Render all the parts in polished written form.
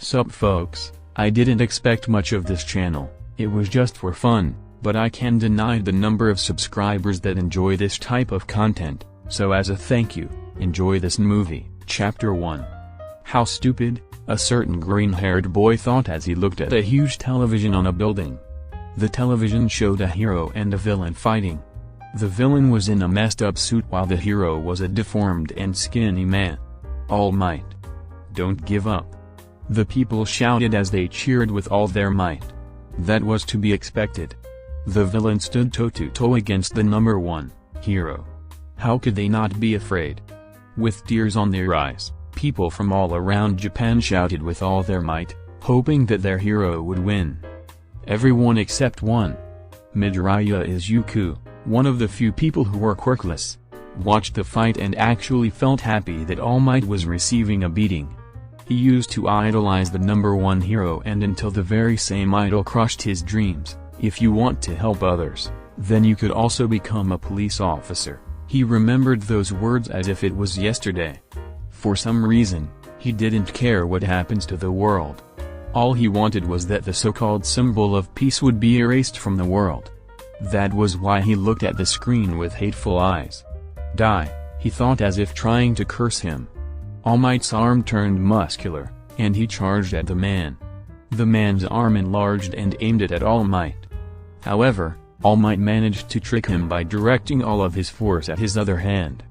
Sup folks, I didn't expect much of this channel, it was just for fun, but I can't deny the number of subscribers that enjoy this type of content, so as a thank you, enjoy this movie. Chapter 1. How stupid, a certain green-haired boy thought as he looked at a huge television on a building. The television showed a hero and a villain fighting. The villain was in a messed-up suit while the hero was a deformed and skinny man. All Might. Don't give up. The people shouted as they cheered with all their might. That was to be expected. The villain stood toe-to-toe against the number one hero. How could they not be afraid? With tears on their eyes, people from all around Japan shouted with all their might, hoping that their hero would win. Everyone except one. Midoriya Izuku, one of the few people who were quirkless, watched the fight and actually felt happy that All Might was receiving a beating. He used to idolize the number one hero, and until the very same idol crushed his dreams. If you want to help others, then you could also become a police officer. He remembered those words as if it was yesterday. For some reason, he didn't care what happens to the world. All he wanted was that the so-called symbol of peace would be erased from the world. That was why he looked at the screen with hateful eyes. Die, he thought, as if trying to curse him. All Might's arm turned muscular, and he charged at the man. The man's arm enlarged and aimed it at All Might. However, All Might managed to trick him by directing all of his force at his other hand.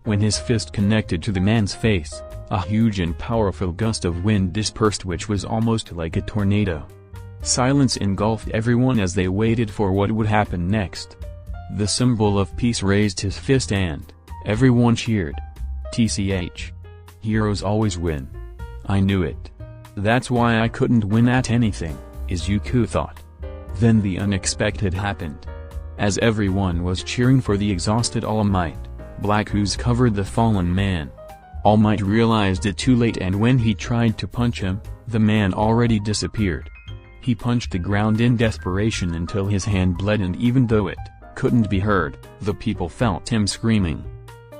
When his fist connected to the man's face, a huge and powerful gust of wind dispersed, which was almost like a tornado. Silence engulfed everyone as they waited for what would happen next. The symbol of peace raised his fist and everyone cheered. TCH. Heroes always win. I knew it. That's why I couldn't win at anything, Izuku thought. Then the unexpected happened. As everyone was cheering for the exhausted All Might, black ooze covered the fallen man. All Might realized it too late, and when he tried to punch him, the man already disappeared. He punched the ground in desperation until his hand bled, and even though it couldn't be heard, the people felt him screaming.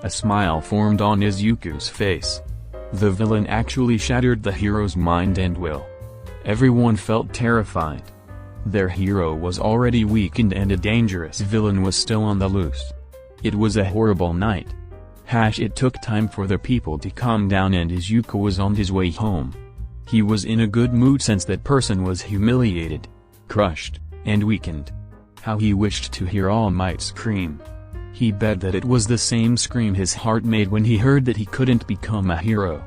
A smile formed on Izuku's face. The villain actually shattered the hero's mind and will. Everyone felt terrified. Their hero was already weakened and a dangerous villain was still on the loose. It was a horrible night. It took time for the people to calm down, and Izuku was on his way home. He was in a good mood since that person was humiliated, crushed, and weakened. How he wished to hear All Might scream. He bet that it was the same scream his heart made when he heard that he couldn't become a hero.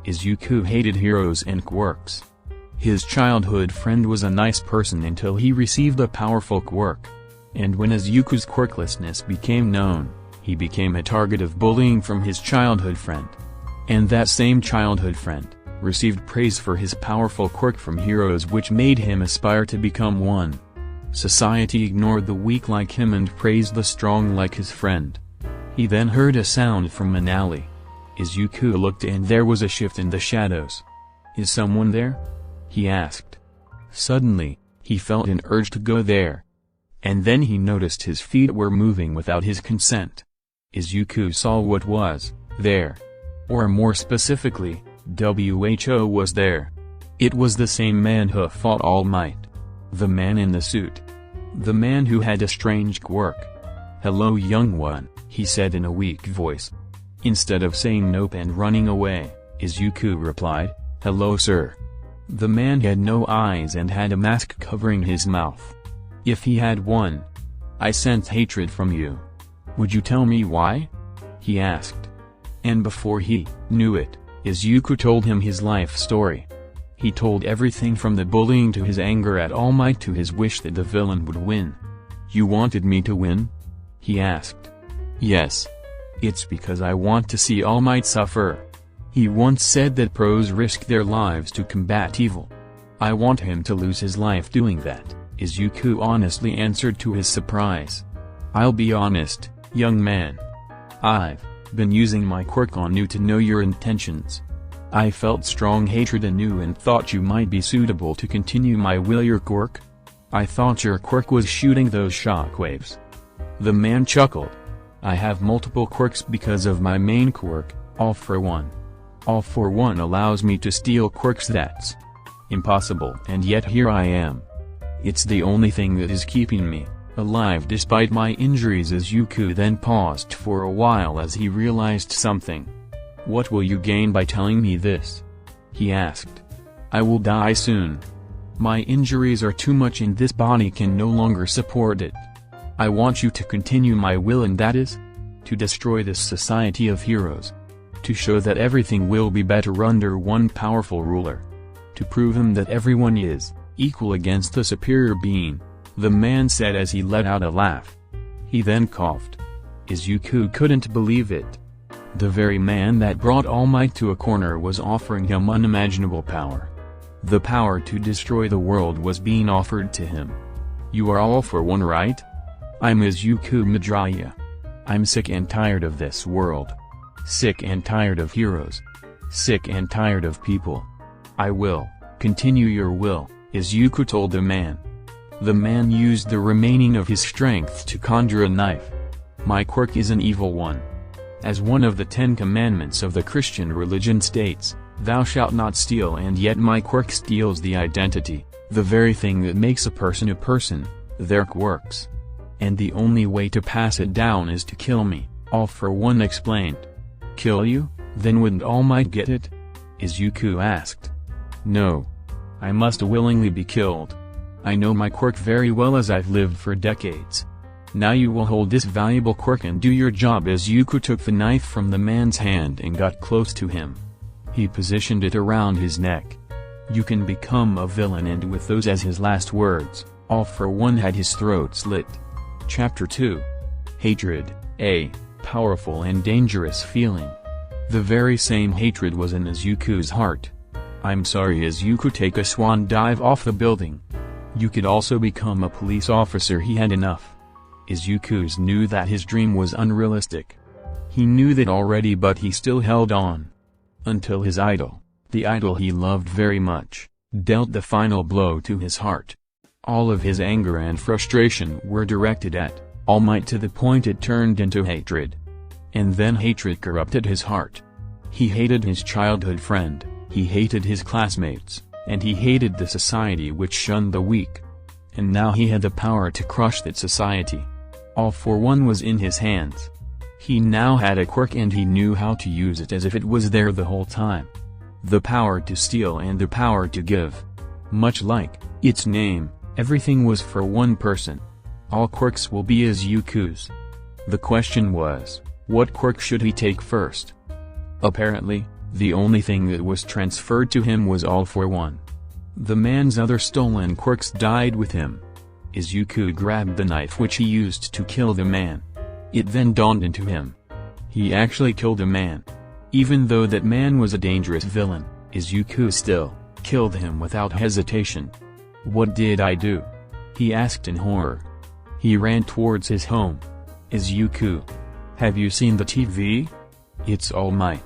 Izuku hated heroes and quirks. His childhood friend was a nice person until he received a powerful quirk. And when Izuku's quirklessness became known, he became a target of bullying from his childhood friend. And that same childhood friend received praise for his powerful quirk from heroes, which made him aspire to become one. Society ignored the weak like him and praised the strong like his friend. He then heard a sound from an alley. Izuku looked, and there was a shift in the shadows. Is someone there? He asked. Suddenly, he felt an urge to go there. And then he noticed his feet were moving without his consent. Izuku saw what was there. Or more specifically, WHO was there. It was the same man who fought All Might. The man in the suit. The man who had a strange quirk. Hello, young one, he said in a weak voice. Instead of saying nope and running away, Izuku replied, hello sir. The man had no eyes and had a mask covering his mouth. If he had one. I sense hatred from you. Would you tell me why? He asked. And before he knew it, Izuku told him his life story. He told everything from the bullying to his anger at All Might to his wish that the villain would win. You wanted me to win? He asked. Yes. It's because I want to see All Might suffer. He once said that pros risk their lives to combat evil. I want him to lose his life doing that, Izuku honestly answered to his surprise. I'll be honest, young man. I've been using my quirk on you to know your intentions. I felt strong hatred in you and thought you might be suitable to continue my will. Your quirk? I thought your quirk was shooting those shockwaves. The man chuckled. I have multiple quirks because of my main quirk, All for One. All for One allows me to steal quirks. That's Impossible, and yet here I am. It's the only thing that is keeping me alive despite my injuries. Izuku then paused for a while as he realized something. What will you gain by telling me this? He asked. I will die soon. My injuries are too much and this body can no longer support it. I want you to continue my will, and that is to destroy this society of heroes. To show that everything will be better under one powerful ruler. To prove him that everyone is equal against a superior being, the man said as he let out a laugh. He then coughed. Izuku couldn't believe it. The very man that brought All Might to a corner was offering him unimaginable power. The power to destroy the world was being offered to him. You are all for one, right? I'm Izuku Midoriya. I'm sick and tired of this world. Sick and tired of heroes. Sick and tired of people. I will continue your will, Izuku told the man. The man used the remaining of his strength to conjure a knife. My quirk is an evil one. As one of the 10 commandments of the Christian religion states, thou shalt not steal, and yet my quirk steals the identity, the very thing that makes a person, their quirks. And the only way to pass it down is to kill me, All for One explained. Kill you? Then wouldn't All Might get it? Izuku asked. No. I must willingly be killed. I know my quirk very well as I've lived for decades. Now you will hold this valuable quirk and do your job. Izuku took the knife from the man's hand and got close to him. He positioned it around his neck. You can become a villain, and with those as his last words, All for One had his throat slit. Chapter 2. Hatred, a powerful and dangerous feeling. The very same hatred was in Izuku's heart. I'm sorry, Izuku. Take a swan dive off the building. You could also become a police officer. He had enough. Izuku knew that his dream was unrealistic. He knew that already, but he still held on. Until his idol, the idol he loved very much, dealt the final blow to his heart. All of his anger and frustration were directed at All Might to the point it turned into hatred. And then hatred corrupted his heart. He hated his childhood friend, he hated his classmates, and he hated the society which shunned the weak. And now he had the power to crush that society. All for One was in his hands. He now had a quirk and he knew how to use it as if it was there the whole time. The power to steal and the power to give. Much like its name, everything was for one person. All quirks will be Izuku's. The question was, what quirk should he take first? Apparently, the only thing that was transferred to him was All for One. The man's other stolen quirks died with him. Izuku grabbed the knife which he used to kill the man. It then dawned into him. He actually killed a man. Even though that man was a dangerous villain, Izuku still killed him without hesitation. What did I do? He asked in horror. He ran towards his home. Izuku. Have you seen the TV? It's All Might.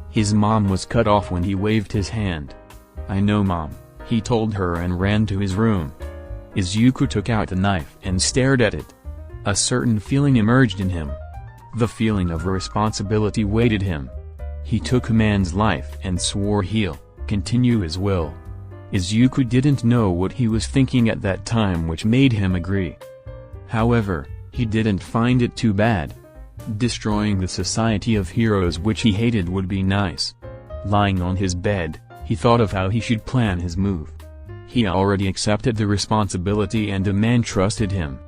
His mom was cut off when he waved his hand. I know, Mom, he told her and ran to his room. Izuku took out the knife and stared at it. A certain feeling emerged in him. The feeling of responsibility weighted him. He took a man's life and swore he'll continue his will. Izuku didn't know what he was thinking at that time which made him agree. However, he didn't find it too bad. Destroying the society of heroes which he hated would be nice. Lying on his bed, he thought of how he should plan his move. He already accepted the responsibility and the man trusted him.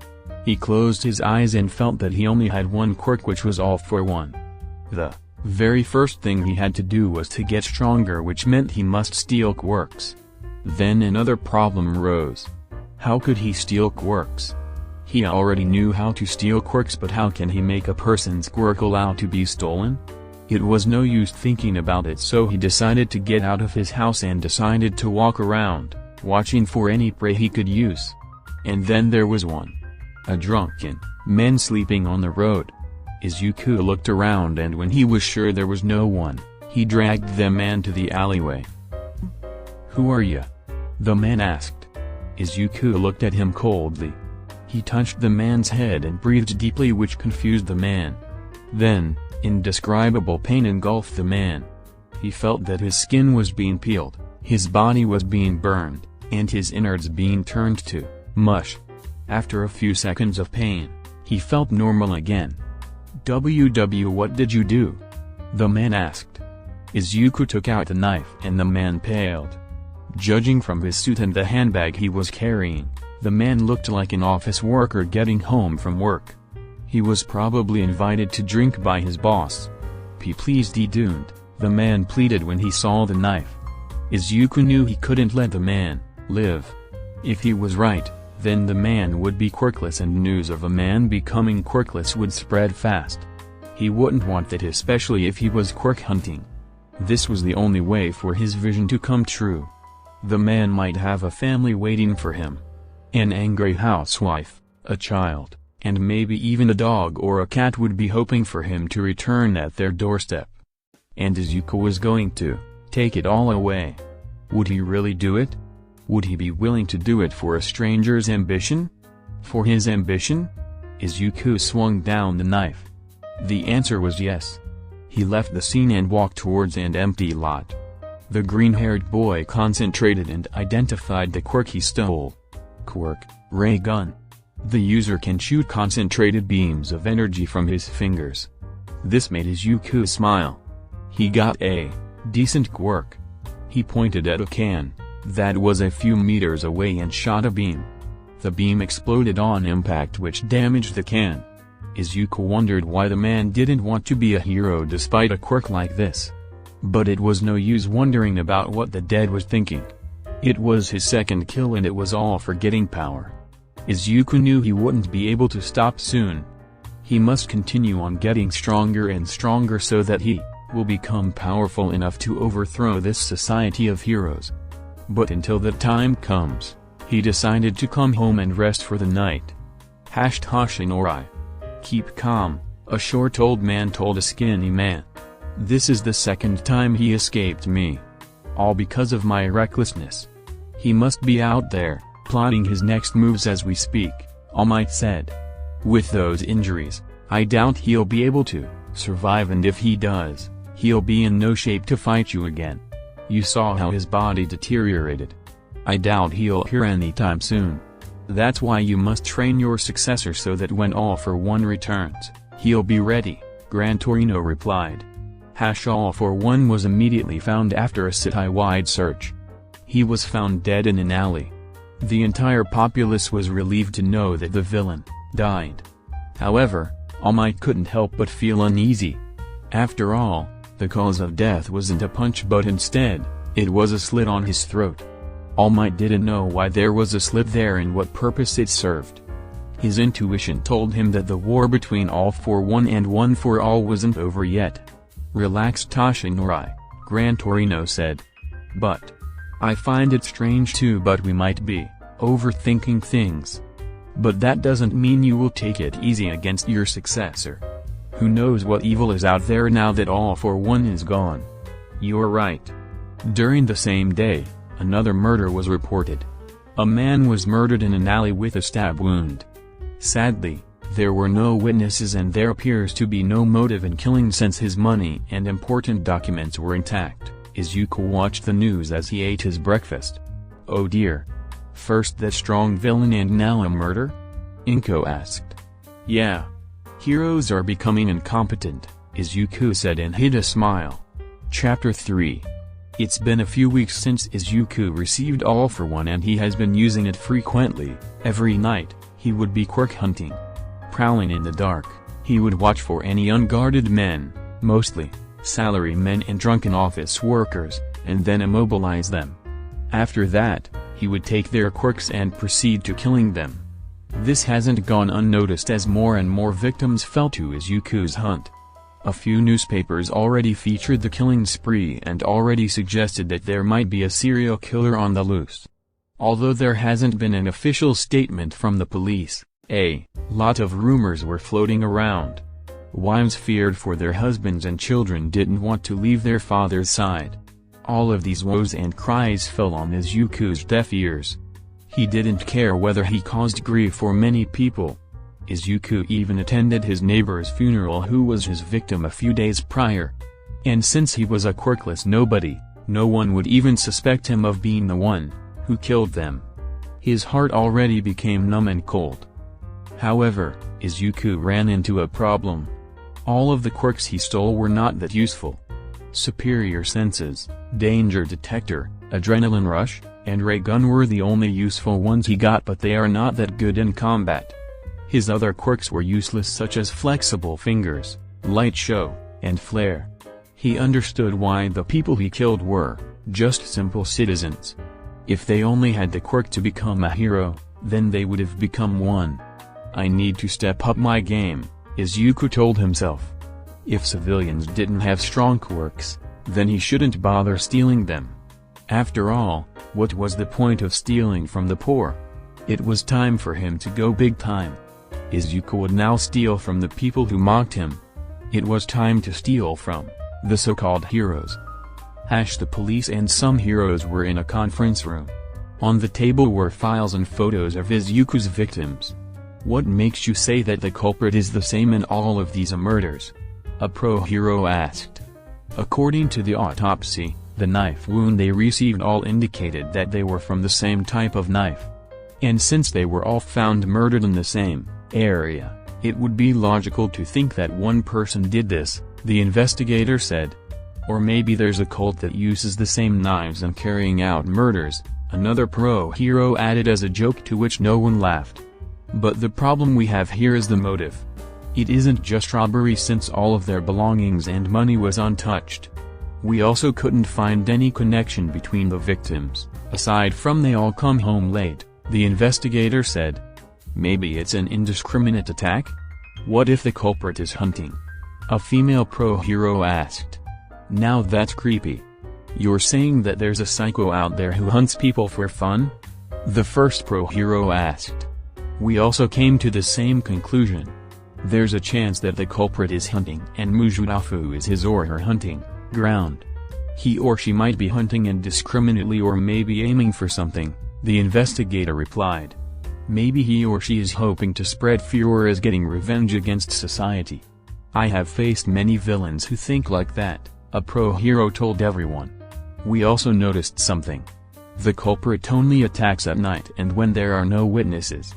He closed his eyes and felt that he only had one quirk, which was All for One. The very first thing he had to do was to get stronger, which meant he must steal quirks. Then another problem arose. How could he steal quirks? He already knew how to steal quirks, but how can he make a person's quirk allowed to be stolen? It was no use thinking about it, so he decided to get out of his house and decided to walk around, watching for any prey he could use. And then there was one. A drunken man sleeping on the road. Izuku looked around, and when he was sure there was no one, he dragged the man to the alleyway. Who are you? The man asked. Izuku looked at him coldly. He touched the man's head and breathed deeply, which confused the man. Then, indescribable pain engulfed the man. He felt that his skin was being peeled, His body was being burned, and his innards being turned to mush. After a few seconds of pain, he felt normal again. What did you do?" the man asked. Izuku took out the knife and the man paled. Judging from his suit and the handbag he was carrying, the man looked like an office worker getting home from work. He was probably invited to drink by his boss. Please don't," the man pleaded when he saw the knife. Izuku knew he couldn't let the man live. If he was right, then the man would be quirkless and news of a man becoming quirkless would spread fast. He wouldn't want that, especially if he was quirk hunting. This was the only way for his vision to come true. The man might have a family waiting for him. An angry housewife, a child, and maybe even a dog or a cat would be hoping for him to return at their doorstep. And Izuku was going to take it all away. Would he really do it? Would he be willing to do it for a stranger's ambition? For his ambition? Izuku swung down the knife. The answer was yes. He left the scene and walked towards an empty lot. The green-haired boy concentrated and identified the quirk he stole. Quirk, ray gun. The user can shoot concentrated beams of energy from his fingers. This made Izuku smile. He got a decent quirk. He pointed at a can that was a few meters away and shot a beam. The beam exploded on impact, which damaged the can. Izuku wondered why the man didn't want to be a hero despite a quirk like this. But it was no use wondering about what the dead was thinking. It was his second kill and it was all for getting power. Izuku knew he wouldn't be able to stop soon. He must continue on getting stronger and stronger so that he will become powerful enough to overthrow this society of heroes. But until that time comes, he decided to come home and rest for the night. #Toshinori. Keep calm, a short old man told a skinny man. This is the second time he escaped me. All because of my recklessness. He must be out there, plotting his next moves as we speak, All Might said. With those injuries, I doubt he'll be able to survive, and if he does, he'll be in no shape to fight you again. You saw how his body deteriorated. I doubt he'll appear anytime soon. That's why you must train your successor so that when All for One returns, he'll be ready, Gran Torino replied. All for One was immediately found after a city-wide search. He was found dead in an alley. The entire populace was relieved to know that the villain died. However, All Might couldn't help but feel uneasy. After all, the cause of death wasn't a punch but instead, it was a slit on his throat. All Might didn't know why there was a slit there and what purpose it served. His intuition told him that the war between All for One and One for All wasn't over yet. Relax, Toshinori, Gran Torino said. But I find it strange too, but we might be overthinking things. But that doesn't mean you will take it easy against your successor. Who knows what evil is out there now that All for One is gone. You're right. During the same day, another murder was reported. A man was murdered in an alley with a stab wound. Sadly, there were no witnesses and there appears to be no motive in killing since his money and important documents were intact. Izuku watched the news as he ate his breakfast. Oh dear. First that strong villain and now a murder? Inko asked. Yeah. Heroes are becoming incompetent, Izuku said and hid a smile. Chapter 3. It's been a few weeks since Izuku received All for One and he has been using it frequently. Every night, he would be quirk hunting. Prowling in the dark, he would watch for any unguarded men, mostly salarymen and drunken office workers, and then immobilize them. After that, he would take their quirks and proceed to killing them. This hasn't gone unnoticed as more and more victims fell to Izuku's hunt. A few newspapers already featured the killing spree and already suggested that there might be a serial killer on the loose. Although there hasn't been an official statement from the police, a lot of rumors were floating around. Wives feared for their husbands and children didn't want to leave their father's side. All of these woes and cries fell on Izuku's deaf ears. He didn't care whether he caused grief for many people. Izuku even attended his neighbor's funeral who was his victim a few days prior. And since he was a quirkless nobody, No one would even suspect him of being the one who killed them. His heart already became numb and cold. However, Izuku ran into a problem. All of the quirks he stole were not that useful. Superior senses, danger detector, adrenaline rush, and ray gun were the only useful ones he got, but they are not that good in combat. His other quirks were useless, such as flexible fingers, light show, and flare. He understood why the people he killed were just simple citizens. If they only had the quirk to become a hero, then they would have become one. I need to step up my game, Izuku told himself. If civilians didn't have strong quirks, then he shouldn't bother stealing them. After all, what was the point of stealing from the poor? It was time for him to go big time. Izuku would now steal from the people who mocked him. It was time to steal from the so-called heroes. The police and some heroes were in a conference room. On the table were files and photos of Izuku's victims. What makes you say that the culprit is the same in all of these murders? A pro-hero asked. According to the autopsy, the knife wound they received all indicated that they were from the same type of knife. And since they were all found murdered in the same area, it would be logical to think that one person did this, the investigator said. Or maybe there's a cult that uses the same knives in carrying out murders, another pro-hero added as a joke, to which no one laughed. But the problem we have here is the motive. It isn't just robbery, since all of their belongings and money was untouched. We also couldn't find any connection between the victims, aside from they all come home late, the investigator said. Maybe it's an indiscriminate attack? What if the culprit is hunting? A female pro-hero asked. Now that's creepy. You're saying that there's a psycho out there who hunts people for fun? The first pro-hero asked. We also came to the same conclusion. There's a chance that the culprit is hunting and Mujutafu is his or her hunting ground. He or she might be hunting indiscriminately or maybe aiming for something, the investigator replied. Maybe he or she is hoping to spread fear or is getting revenge against society. I have faced many villains who think like that, a pro-hero told everyone. We also noticed something. The culprit only attacks at night and when there are no witnesses.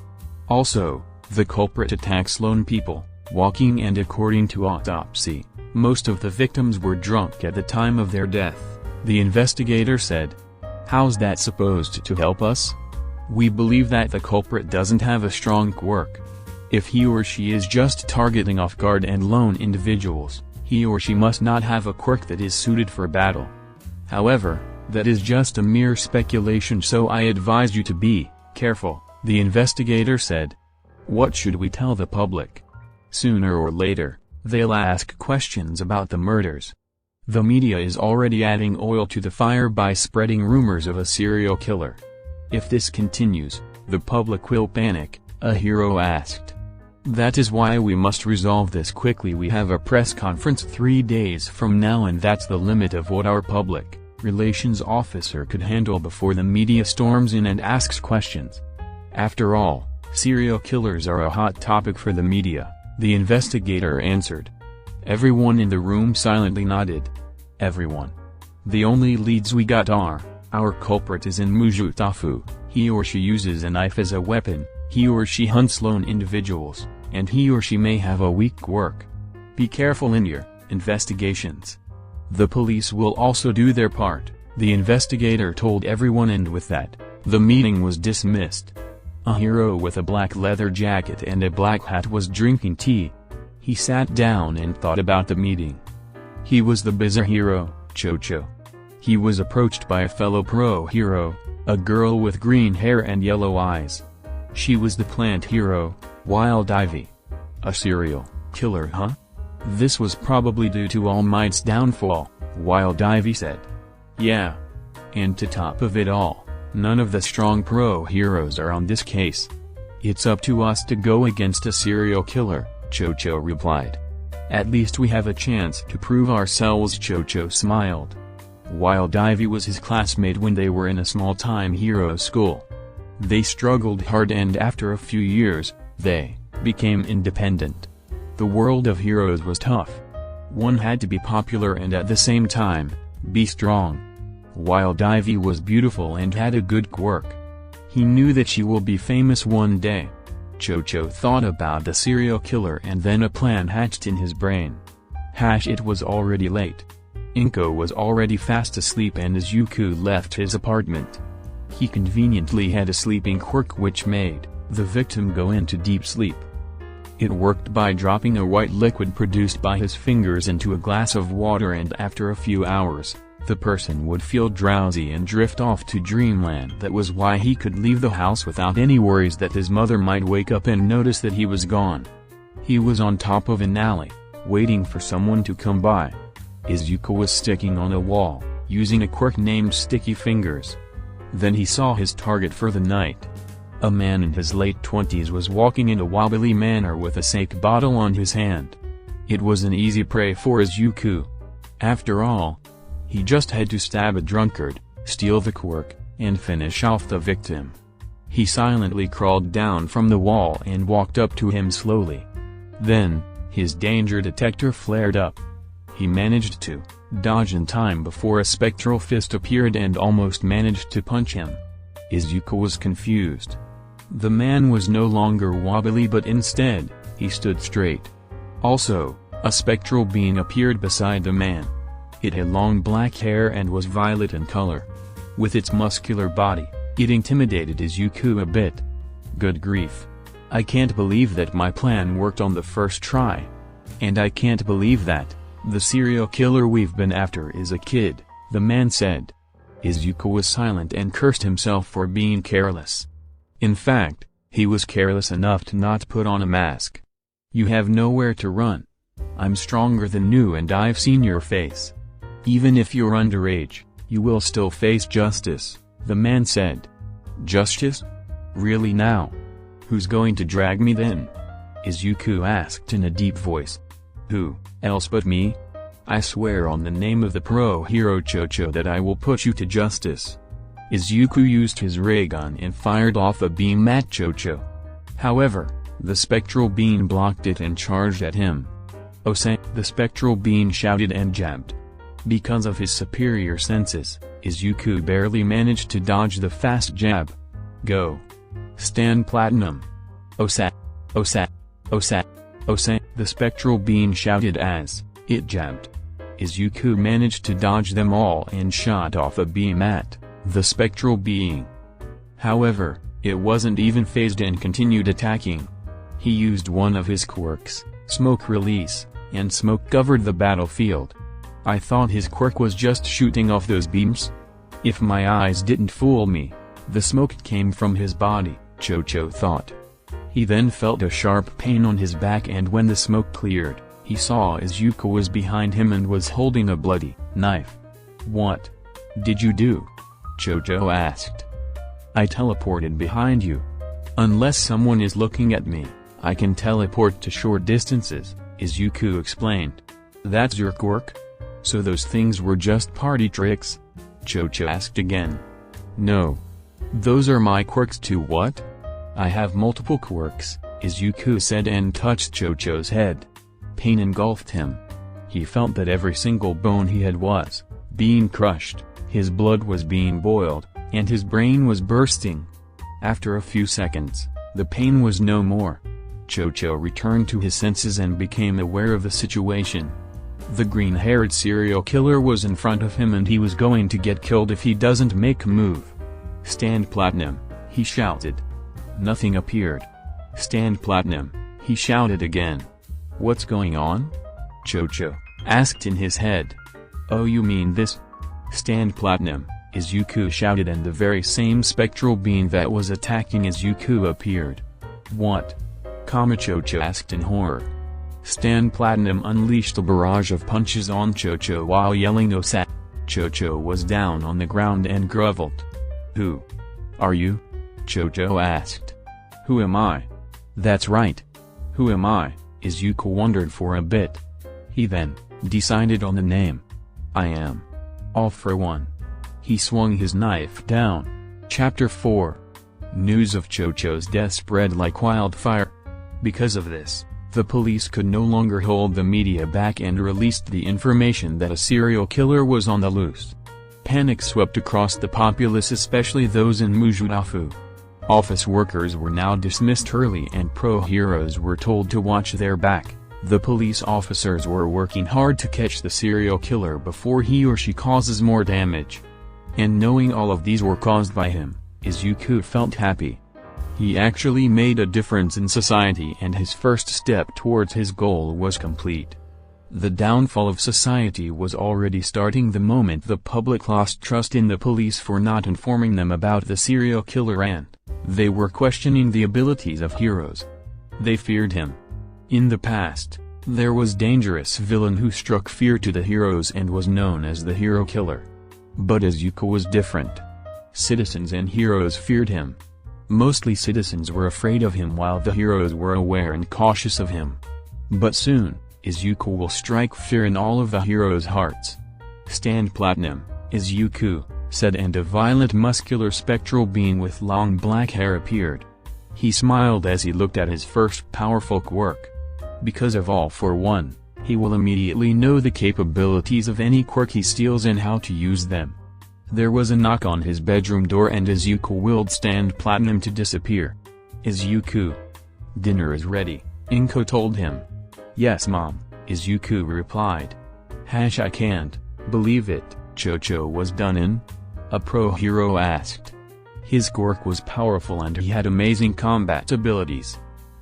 Also, the culprit attacks lone people, walking, and according to autopsy, most of the victims were drunk at the time of their death, the investigator said. How's that supposed to help us? We believe that the culprit doesn't have a strong quirk. If he or she is just targeting off-guard and lone individuals, he or she must not have a quirk that is suited for battle. However, that is just a mere speculation, so I advise you to be careful, the investigator said. What should we tell the public? Sooner or later, they'll ask questions about the murders. The media is already adding oil to the fire by spreading rumors of a serial killer. If this continues, the public will panic, a hero asked. That is why we must resolve this quickly. We have a press conference 3 days from now, and that's the limit of what our public relations officer could handle before the media storms in and asks questions. After all, serial killers are a hot topic for the media, the investigator answered. Everyone in the room silently nodded. Everyone. The only leads we got are, our culprit is in Mujutafu, he or she uses a knife as a weapon, he or she hunts lone individuals, and he or she may have a weak quirk. Be careful in your investigations. The police will also do their part, the investigator told everyone, and with that, the meeting was dismissed. A hero with a black leather jacket and a black hat was drinking tea. He sat down and thought about the meeting. He was the bizarre hero, Cho-Cho. He was approached by a fellow pro-hero, a girl with green hair and yellow eyes. She was the plant hero, Wild Ivy. A serial killer, huh? This was probably due to All Might's downfall, Wild Ivy said. Yeah. And to top of it all, none of the strong pro-heroes are on this case. It's up to us to go against a serial killer, Cho-Cho replied. At least we have a chance to prove ourselves, Cho-Cho smiled. Wild Ivy was his classmate when they were in a small-time hero school. They struggled hard and after a few years, they became independent. The world of heroes was tough. One had to be popular and at the same time, be strong. Wild Ivy was beautiful and had a good quirk. He knew that she will be famous one day. Chocho thought about the serial killer and then a plan hatched in his brain. It was already late. Inko was already fast asleep and Izuku left his apartment. He conveniently had a sleeping quirk which made the victim go into deep sleep. It worked by dropping a white liquid produced by his fingers into a glass of water, and after a few hours, the person would feel drowsy and drift off to dreamland. That was why he could leave the house without any worries that his mother might wake up and notice that he was gone. He was on top of an alley, waiting for someone to come by. Izuku was sticking on a wall, using a quirk named Sticky Fingers. Then he saw his target for the night. A man in his late 20s was walking in a wobbly manner with a sake bottle on his hand. It was an easy prey for Izuku. After all, he just had to stab a drunkard, steal the quirk, and finish off the victim. He silently crawled down from the wall and walked up to him slowly. Then, his danger detector flared up. He managed to dodge in time before a spectral fist appeared and almost managed to punch him. Izuku was confused. The man was no longer wobbly, but instead, he stood straight. Also, a spectral being appeared beside the man. It had long black hair and was violet in color. With its muscular body, it intimidated Izuku a bit. Good grief. I can't believe that my plan worked on the first try. And I can't believe that the serial killer we've been after is a kid, the man said. Izuku was silent and cursed himself for being careless. In fact, he was careless enough to not put on a mask. You have nowhere to run. I'm stronger than you and I've seen your face. Even if you're underage, you will still face justice, the man said. Justice? Really now? Who's going to drag me then? Izuku asked in a deep voice. Who else but me? I swear on the name of the pro hero Chocho that I will put you to justice. Izuku used his ray gun and fired off a beam at Chocho. However, the spectral being blocked it and charged at him. Ose, the spectral being shouted and jabbed. Because of his superior senses, Izuku barely managed to dodge the fast jab. Go. Stand Platinum. Osa. Osa. Osa. Osa, the spectral being shouted as it jabbed. Izuku managed to dodge them all and shot off a beam at the spectral being. However, it wasn't even phased and continued attacking. He used one of his quirks, Smoke Release, and smoke covered the battlefield. I thought his quirk was just shooting off those beams. If my eyes didn't fool me, the smoke came from his body, Chocho thought. He then felt a sharp pain on his back, and when the smoke cleared, he saw Izuku was behind him and was holding a bloody knife. What did you do? Chocho asked. I teleported behind you. Unless someone is looking at me, I can teleport to short distances, Izuku explained. That's your quirk? So those things were just party tricks? Chocho asked again. No. Those are my quirks too. What? I have multiple quirks, Izuku said and touched Chocho's head. Pain engulfed him. He felt that every single bone he had was being crushed, his blood was being boiled, and his brain was bursting. After a few seconds, the pain was no more. Chocho returned to his senses and became aware of the situation. The green-haired serial killer was in front of him and he was going to get killed if he doesn't make a move. Stand Platinum, he shouted. Nothing appeared. Stand Platinum, he shouted again. What's going on? Chocho asked in his head. Oh, you mean this? Stand Platinum, Izuku shouted, and the very same spectral being that was attacking Izuku appeared. What? Chocho asked in horror. Stand Platinum unleashed a barrage of punches on Chocho while yelling Osa. Chocho was down on the ground and groveled. Who are you? Chocho asked. Who am I? That's right. Who am I? Izuku wondered for a bit. He then decided on the name. I am All for One. He swung his knife down. Chapter 4. News of Chocho's death spread like wildfire. Because of this, the police could no longer hold the media back and released the information that a serial killer was on the loose. Panic swept across the populace, especially those in Mujutafu. Office workers were now dismissed early and pro-heroes were told to watch their back. The police officers were working hard to catch the serial killer before he or she causes more damage. And knowing all of these were caused by him, Izuku felt happy. He actually made a difference in society and his first step towards his goal was complete. The downfall of society was already starting the moment the public lost trust in the police for not informing them about the serial killer and they were questioning the abilities of heroes. They feared him. In the past, there was dangerous villain who struck fear to the heroes and was known as the hero killer. But Izuku was different. Citizens and heroes feared him. Mostly citizens were afraid of him while the heroes were aware and cautious of him. But soon, Izuku will strike fear in all of the heroes' hearts. "Stand Platinum, Izuku," said, and a violet muscular spectral being with long black hair appeared. He smiled as he looked at his first powerful quirk. Because of All for One, he will immediately know the capabilities of any quirk he steals and how to use them. There was a knock on his bedroom door and Izuku willed Stand Platinum to disappear. "Izuku. Dinner is ready," Inko told him. "Yes, Mom," Izuku replied. "I can't believe it, Chocho was done in?" a pro-hero asked. His quirk was powerful and he had amazing combat abilities.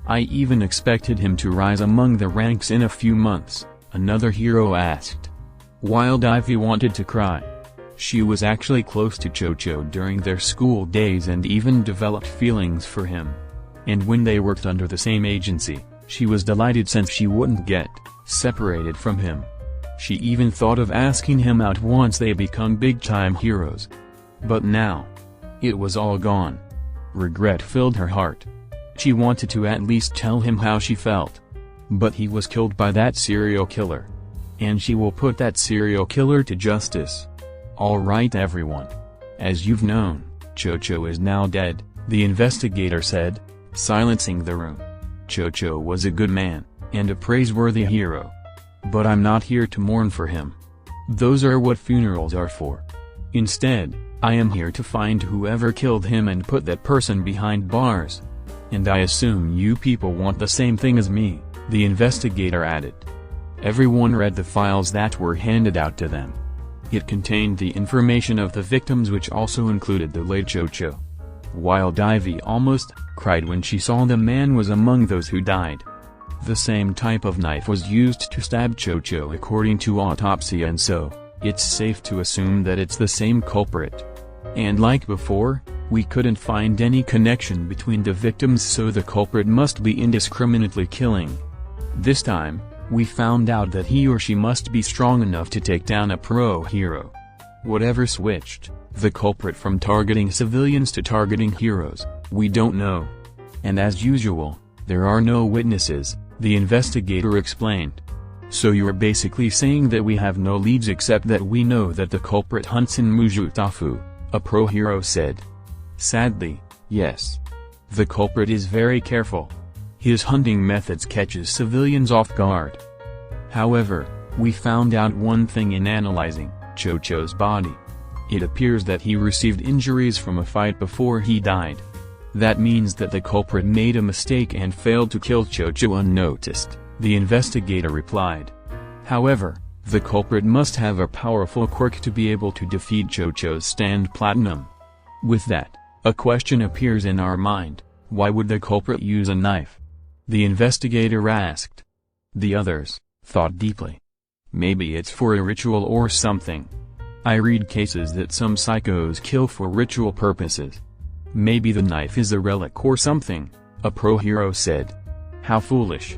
"I even expected him to rise among the ranks in a few months," another hero asked. Wild Ivy wanted to cry. She was actually close to Chocho during their school days and even developed feelings for him. And when they worked under the same agency, she was delighted since she wouldn't get separated from him. She even thought of asking him out once they become big-time heroes. But now, it was all gone. Regret filled her heart. She wanted to at least tell him how she felt. But he was killed by that serial killer. And she will put that serial killer to justice. "Alright everyone. As you've known, Chocho is now dead," the investigator said, silencing the room. "Chocho was a good man, and a praiseworthy hero. But I'm not here to mourn for him. Those are what funerals are for. Instead, I am here to find whoever killed him and put that person behind bars. And I assume you people want the same thing as me," the investigator added. Everyone read the files that were handed out to them. It contained the information of the victims, which also included the late Chocho. Wild Ivy almost cried when she saw the man was among those who died. The same type of knife was used to stab Chocho according to autopsy, and so, it's safe to assume that it's the same culprit. And like before, we couldn't find any connection between the victims, so the culprit must be indiscriminately killing. This time, we found out that he or she must be strong enough to take down a pro-hero. Whatever switched the culprit from targeting civilians to targeting heroes, we don't know. And as usual, there are no witnesses, the investigator explained. "So you're basically saying that we have no leads except that we know that the culprit hunts in Mujutafu," a pro-hero said. "Sadly, yes. The culprit is very careful. His hunting methods catches civilians off guard. However, we found out one thing in analyzing Chocho's body. It appears that he received injuries from a fight before he died. That means that the culprit made a mistake and failed to kill Chocho unnoticed," the investigator replied. "However, the culprit must have a powerful quirk to be able to defeat Chocho's Stand Platinum. With that, a question appears in our mind: why would the culprit use a knife?" the investigator asked. The others thought deeply. Maybe it's for a ritual or something. I read cases that some psychos kill for ritual purposes. Maybe the knife is a relic or something, a pro-hero said. "How foolish.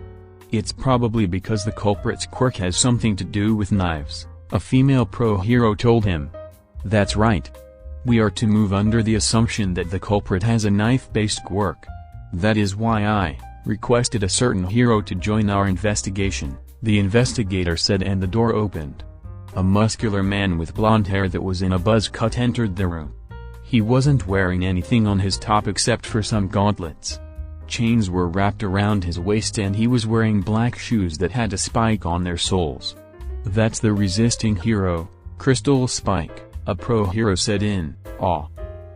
It's probably because the culprit's quirk has something to do with knives," a female pro-hero told him. "That's right. We are to move under the assumption that the culprit has a knife-based quirk. That is why I requested a certain hero to join our investigation," the investigator said, and the door opened. A muscular man with blonde hair that was in a buzz cut entered the room. He wasn't wearing anything on his top except for some gauntlets. Chains were wrapped around his waist and he was wearing black shoes that had a spike on their soles. "That's the resisting hero, Crystal Spike," A pro hero said in awe.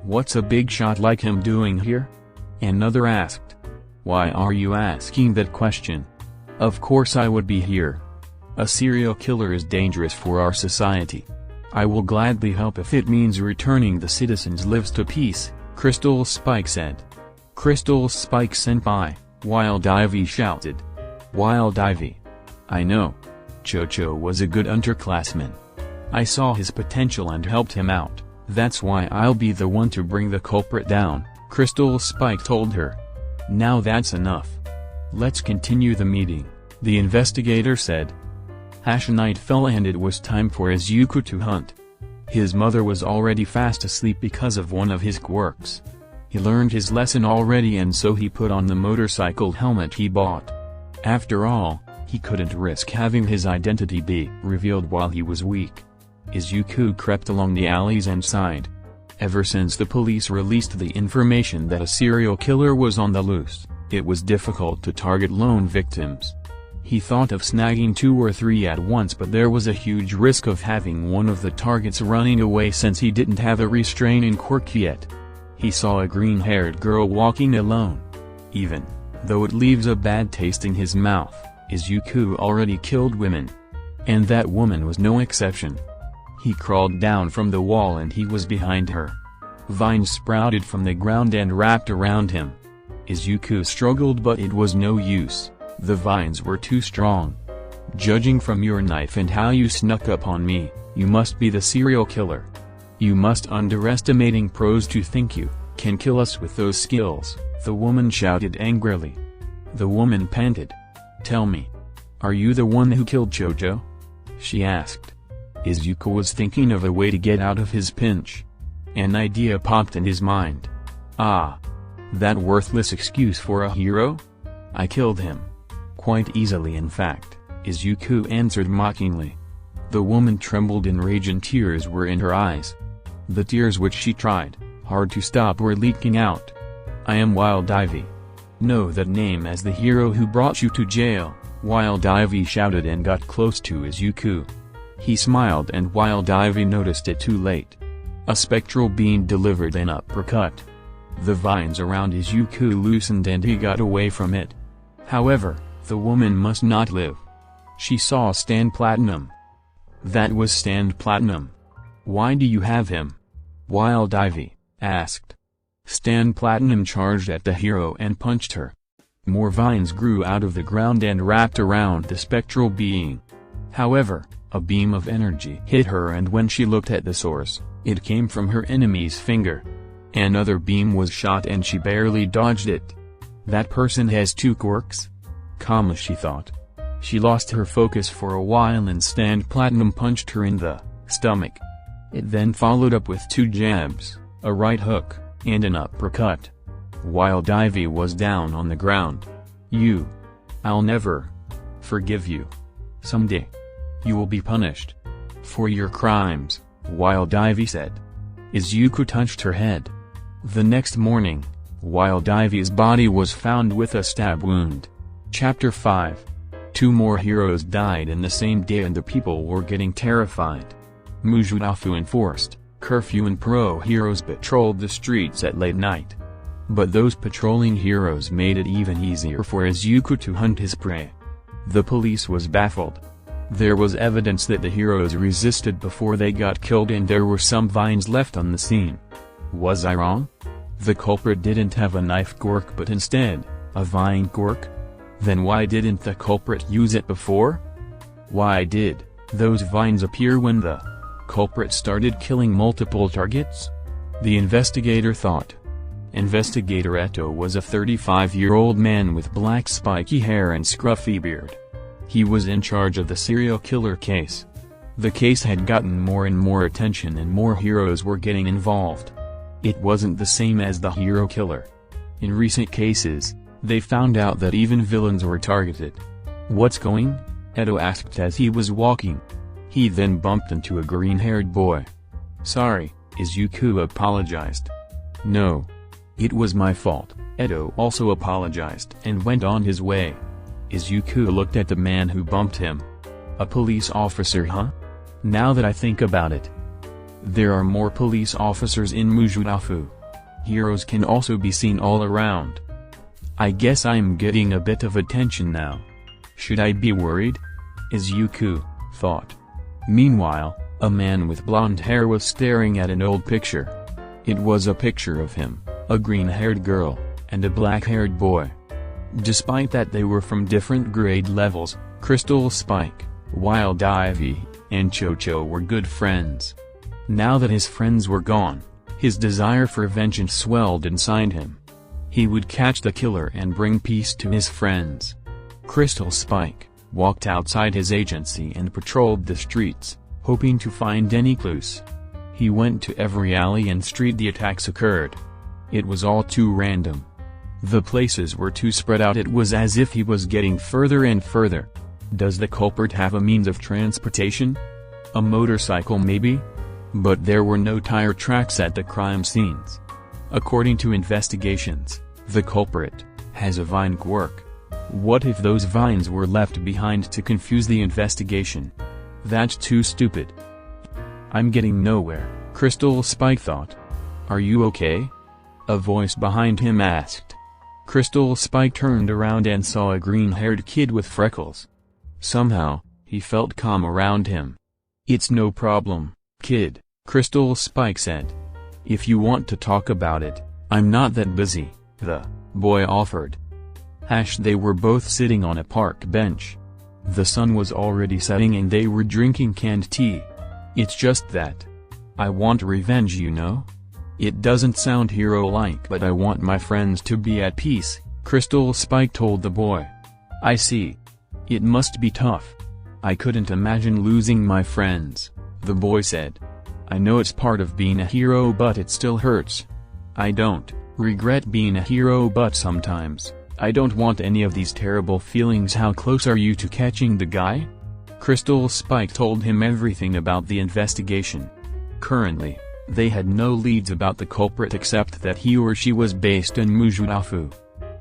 What's a big shot like him doing here? Another asked. Why are you asking that question? Of course I would be here. A serial killer is dangerous for our society. I will gladly help if it means returning the citizens' lives to peace, Crystal Spike said. Crystal Spike senpai, Wild Ivy shouted. Wild Ivy. I know. Chocho was a good underclassman. I saw his potential and helped him out, that's why I'll be the one to bring the culprit down, Crystal Spike told her. Now that's enough. Let's continue the meeting, the investigator said. Night fell and it was time for Izuku to hunt. His mother was already fast asleep because of one of his quirks. He learned his lesson already and so he put on the motorcycle helmet he bought. After all, he couldn't risk having his identity be revealed while he was weak. Izuku crept along the alleys and sighed. Ever since the police released the information that a serial killer was on the loose, it was difficult to target lone victims. He thought of snagging 2 or 3 at once but there was a huge risk of having one of the targets running away since he didn't have a restraining quirk yet. He saw a green-haired girl walking alone. Even though it leaves a bad taste in his mouth, Izuku already killed women. And that woman was no exception. He crawled down from the wall and he was behind her. Vines sprouted from the ground and wrapped around him. Izuku struggled but it was no use. The vines were too strong. Judging from your knife and how you snuck up on me, you must be the serial killer. You must underestimating pros to think you can kill us with those skills, the woman shouted angrily. The woman panted. Tell me. Are you the one who killed Chocho? She asked. Izuku was thinking of a way to get out of his pinch. An idea popped in his mind. Ah. That worthless excuse for a hero? I killed him. Quite easily in fact, Izuku answered mockingly. The woman trembled in rage and tears were in her eyes. The tears which she tried hard to stop were leaking out. I am Wild Ivy. Know that name as the hero who brought you to jail, Wild Ivy shouted and got close to Izuku. He smiled and Wild Ivy noticed it too late. A spectral beam delivered an uppercut. The vines around Izuku loosened and he got away from it. However, the woman must not live. She saw Stan Platinum. That was Stan Platinum. Why do you have him? Wild Ivy asked. Stan Platinum charged at the hero and punched her. More vines grew out of the ground and wrapped around the spectral being. However, a beam of energy hit her and when she looked at the source, it came from her enemy's finger. Another beam was shot and she barely dodged it. That person has 2 quirks? She thought. She lost her focus for a while and Stan Platinum punched her in the stomach. It then followed up with 2 jabs, a right hook, and an uppercut. Wild Ivy was down on the ground. I'll never forgive you. Someday. You will be punished. For your crimes, Wild Ivy said. Izuku touched her head. The next morning, Wild Ivy's body was found with a stab wound. Chapter 5. 2 more heroes died in the same day and the people were getting terrified. Mujudafu enforced curfew and pro heroes patrolled the streets at late night. But those patrolling heroes made it even easier for Izuku to hunt his prey. The police was baffled. There was evidence that the heroes resisted before they got killed and there were some vines left on the scene. Was I wrong? The culprit didn't have a knife quirk but instead, a vine quirk? Then why didn't the culprit use it before? Why did those vines appear when the culprit started killing multiple targets? The investigator thought. Investigator Eto was a 35-year-old man with black spiky hair and scruffy beard. He was in charge of the serial killer case. The case had gotten more and more attention and more heroes were getting involved. It wasn't the same as the hero killer. In recent cases, they found out that even villains were targeted. What's going? Eto asked as he was walking. He then bumped into a green-haired boy. Sorry, Izuku apologized. No. It was my fault, Eto also apologized and went on his way. Izuku looked at the man who bumped him. A police officer, huh? Now that I think about it. There are more police officers in Mujudafu. Heroes can also be seen all around. I guess I'm getting a bit of attention now. Should I be worried? Izuku thought. Meanwhile, a man with blonde hair was staring at an old picture. It was a picture of him, a green-haired girl, and a black-haired boy. Despite that they were from different grade levels, Crystal Spike, Wild Ivy, and Chocho were good friends. Now that his friends were gone, his desire for vengeance swelled inside him. He would catch the killer and bring peace to his friends. Crystal Spike walked outside his agency and patrolled the streets, hoping to find any clues. He went to every alley and street the attacks occurred. It was all too random. The places were too spread out. It was as if he was getting further and further. Does the culprit have a means of transportation? A motorcycle maybe? But there were no tire tracks at the crime scenes. According to investigations, the culprit has a vine quirk. What if those vines were left behind to confuse the investigation? That's too stupid. I'm getting nowhere, Crystal Spike thought. Are you okay? A voice behind him asked. Crystal Spike turned around and saw a green-haired kid with freckles. Somehow, he felt calm around him. It's no problem, kid, Crystal Spike said. If you want to talk about it, I'm not that busy, the boy offered. They were both sitting on a park bench. The sun was already setting and they were drinking canned tea. It's just that I want revenge, you know? It doesn't sound hero-like, but I want my friends to be at peace, Crystal Spike told the boy. I see. It must be tough. I couldn't imagine losing my friends, the boy said. I know it's part of being a hero, but it still hurts. I don't regret being a hero, but sometimes I don't want any of these terrible feelings. How close are you to catching the guy? Crystal Spike told him everything about the investigation. Currently, they had no leads about the culprit except that he or she was based in Mujudafu.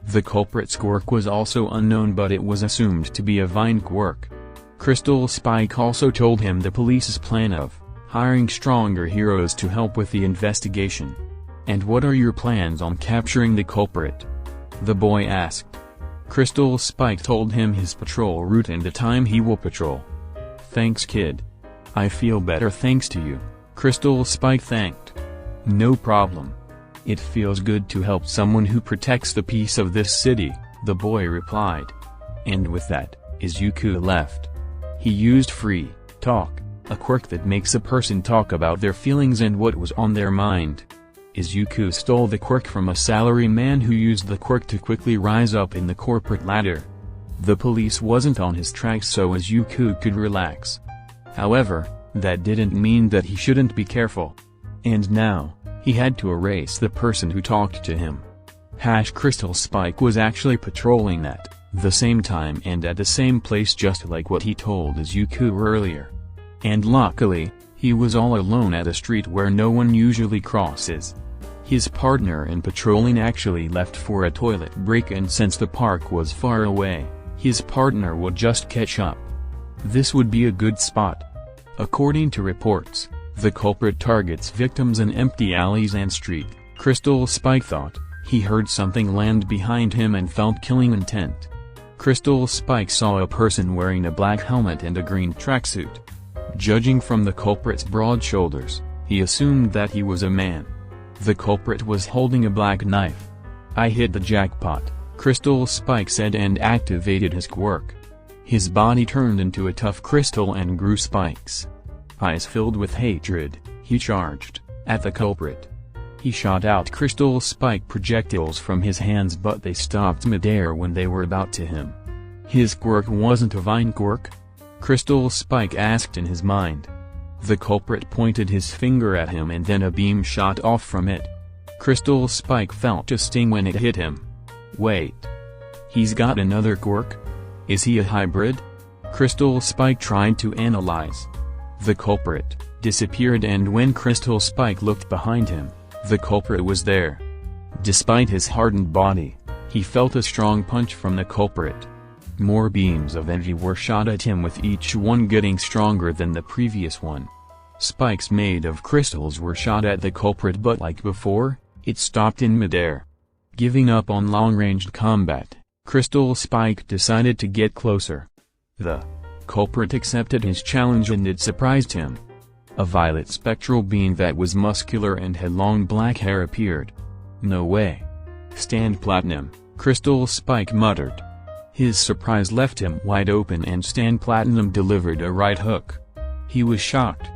The culprit's quirk was also unknown, but it was assumed to be a vine quirk. Crystal Spike also told him the police's plan of hiring stronger heroes to help with the investigation. And what are your plans on capturing the culprit? The boy asked. Crystal Spike told him his patrol route and the time he will patrol. Thanks, kid. I feel better thanks to you, Crystal Spike thanked. No problem. It feels good to help someone who protects the peace of this city, the boy replied. And with that, Izuku left. He used free talk, a quirk that makes a person talk about their feelings and what was on their mind. Izuku stole the quirk from a salaryman who used the quirk to quickly rise up in the corporate ladder. The police wasn't on his tracks, so Izuku could relax. However, that didn't mean that he shouldn't be careful. And now, he had to erase the person who talked to him. Crystal Spike was actually patrolling at the same time and at the same place, just like what he told Izuku earlier. And luckily, he was all alone at a street where no one usually crosses. His partner in patrolling actually left for a toilet break, and since the park was far away, his partner would just catch up. This would be a good spot. According to reports, the culprit targets victims in empty alleys and street. Crystal Spike thought he heard something land behind him and felt killing intent. Crystal Spike saw a person wearing a black helmet and a green tracksuit. Judging from the culprit's broad shoulders, he assumed that he was a man. The culprit was holding a black knife. I hit the jackpot, Crystal Spike said and activated his quirk. His body turned into a tough crystal and grew spikes. Eyes filled with hatred, he charged at the culprit. He shot out Crystal Spike projectiles from his hands, but they stopped midair when they were about to him. His quirk wasn't a vine quirk? Crystal Spike asked in his mind. The culprit pointed his finger at him and then a beam shot off from it. Crystal Spike felt a sting when it hit him. Wait. He's got another quirk? Is he a hybrid? Crystal Spike tried to analyze. The culprit disappeared, and when Crystal Spike looked behind him, the culprit was there. Despite his hardened body, he felt a strong punch from the culprit. More beams of envy were shot at him, with each one getting stronger than the previous one. Spikes made of crystals were shot at the culprit, but like before, it stopped in midair. Giving up on long-range combat, Crystal Spike decided to get closer. The culprit accepted his challenge, and it surprised him. A violet spectral being that was muscular and had long black hair appeared. "No way. Stand Platinum," Crystal Spike muttered. His surprise left him wide open, and Stand Platinum delivered a right hook. He was shocked.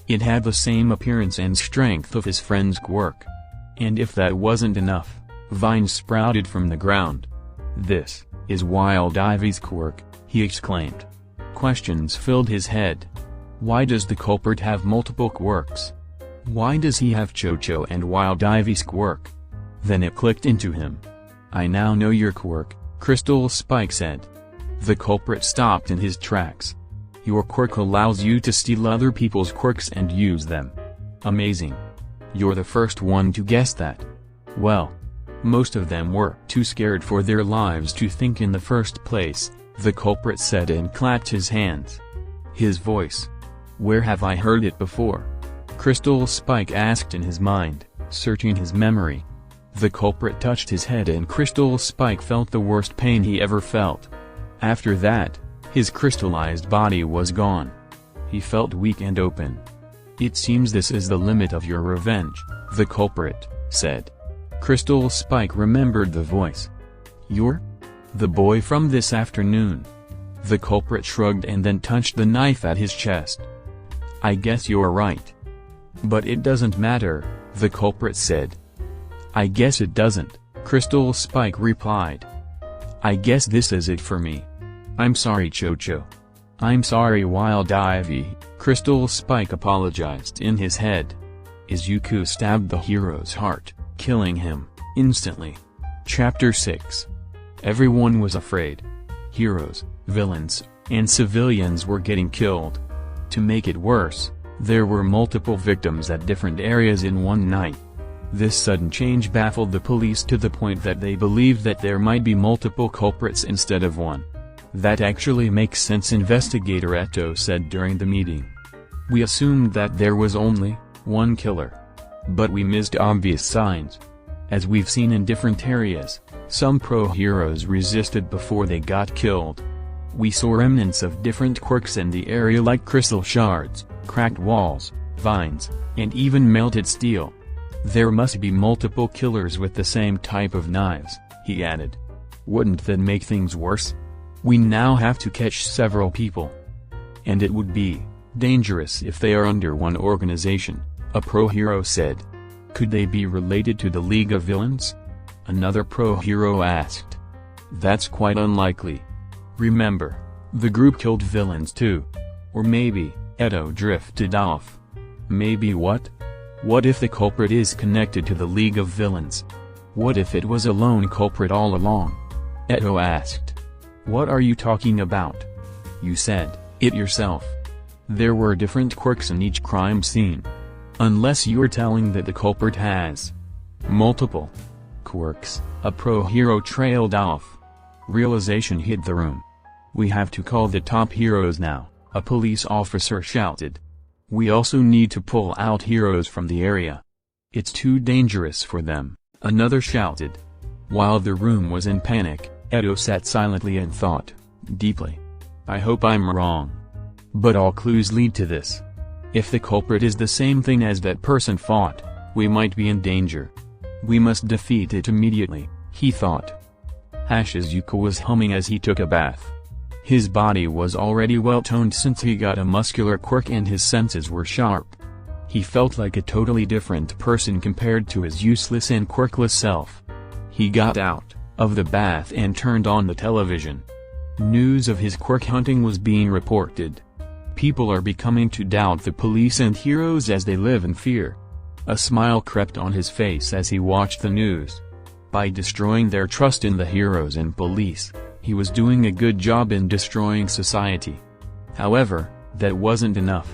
It had the same appearance and strength of his friend's quirk. And if that wasn't enough, vines sprouted from the ground. "This is Wild Ivy's quirk," he exclaimed. Questions filled his head. Why does the culprit have multiple quirks? Why does he have Chocho and Wild Ivy's quirk? Then it clicked into him. "I now know your quirk," Crystal Spike said. The culprit stopped in his tracks. "Your quirk allows you to steal other people's quirks and use them. Amazing. You're the first one to guess that." Well, most of them were too scared for their lives to think in the first place, the culprit said and clapped his hands. His voice. Where have I heard it before? Crystal Spike asked in his mind, searching his memory. The culprit touched his head, and Crystal Spike felt the worst pain he ever felt. After that, his crystallized body was gone. He felt weak and open. "It seems this is the limit of your revenge," the culprit said. Crystal Spike remembered the voice. "You're the boy from this afternoon." The culprit shrugged and then touched the knife at his chest. "I guess you're right. But it doesn't matter," the culprit said. "I guess it doesn't," Crystal Spike replied. "I guess this is it for me. I'm sorry, Chocho. I'm sorry, Wild Ivy," Crystal Spike apologized in his head. Izuku stabbed the hero's heart, killing him instantly. Chapter 6. Everyone was afraid. Heroes, villains, and civilians were getting killed. To make it worse, there were multiple victims at different areas in one night. This sudden change baffled the police to the point that they believed that there might be multiple culprits instead of one. "That actually makes sense," Investigator Eto said during the meeting. "We assumed that there was only one killer. But we missed obvious signs. As we've seen in different areas, some pro-heroes resisted before they got killed. We saw remnants of different quirks in the area, like crystal shards, cracked walls, vines, and even melted steel. There must be multiple killers with the same type of knives," he added. "Wouldn't that make things worse? We now have to catch several people. And it would be dangerous if they are under one organization," a pro-hero said. "Could they be related to the League of Villains?" another pro-hero asked. "That's quite unlikely. Remember, the group killed villains too. Or maybe," Eto drifted off. "Maybe what? What if the culprit is connected to the League of Villains? What if it was a lone culprit all along?" Eto asked. "What are you talking about? You said it yourself. There were different quirks in each crime scene. Unless you're telling that the culprit has multiple quirks," a pro-hero trailed off. Realization hit the room. "We have to call the top heroes now," a police officer shouted. "We also need to pull out heroes from the area. It's too dangerous for them," another shouted. While the room was in panic, Eto sat silently and thought deeply. "I hope I'm wrong. But all clues lead to this. If the culprit is the same thing as that person fought, we might be in danger. We must defeat it immediately," he thought. Izuku was humming as he took a bath. His body was already well-toned since he got a muscular quirk, and his senses were sharp. He felt like a totally different person compared to his useless and quirkless self. He got out of the bath and turned on the television. News of his quirk hunting was being reported. People are becoming to doubt the police and heroes as they live in fear. A smile crept on his face as he watched the news. By destroying their trust in the heroes and police, he was doing a good job in destroying society. However, that wasn't enough.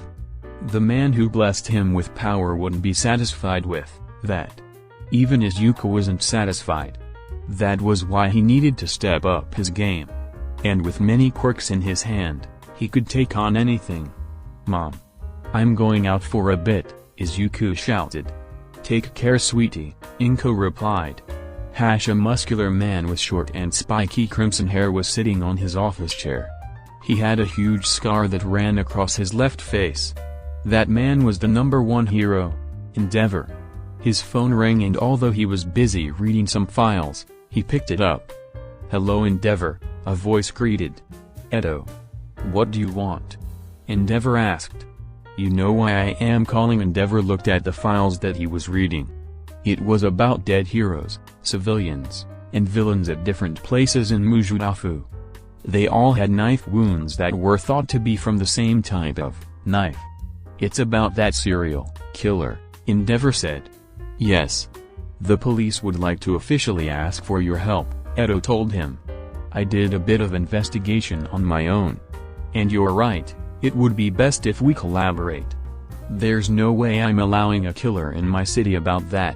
The man who blessed him with power wouldn't be satisfied with that. Even Izuku wasn't satisfied. That was why he needed to step up his game. And with many quirks in his hand, he could take on anything. "Mom. I'm going out for a bit, Izuku shouted. Take care sweetie, Inko replied. A muscular man with short and spiky crimson hair was sitting on his office chair. He had a huge scar that ran across his left face. That man was the #1 hero, Endeavor. His phone rang and although he was busy reading some files, he picked it up. Hello Endeavor, a voice greeted. Edo. What do you want? Endeavor asked. You know why I am calling? Endeavor looked at the files that he was reading. It was about dead heroes, civilians, and villains at different places in Mujudafu. They all had knife wounds that were thought to be from the same type of knife. It's about that serial killer, Endeavor said. Yes. The police would like to officially ask for your help, Edo told him. I did a bit of investigation on my own. And you're right, it would be best if we collaborate. There's no way I'm allowing a killer in my city about that.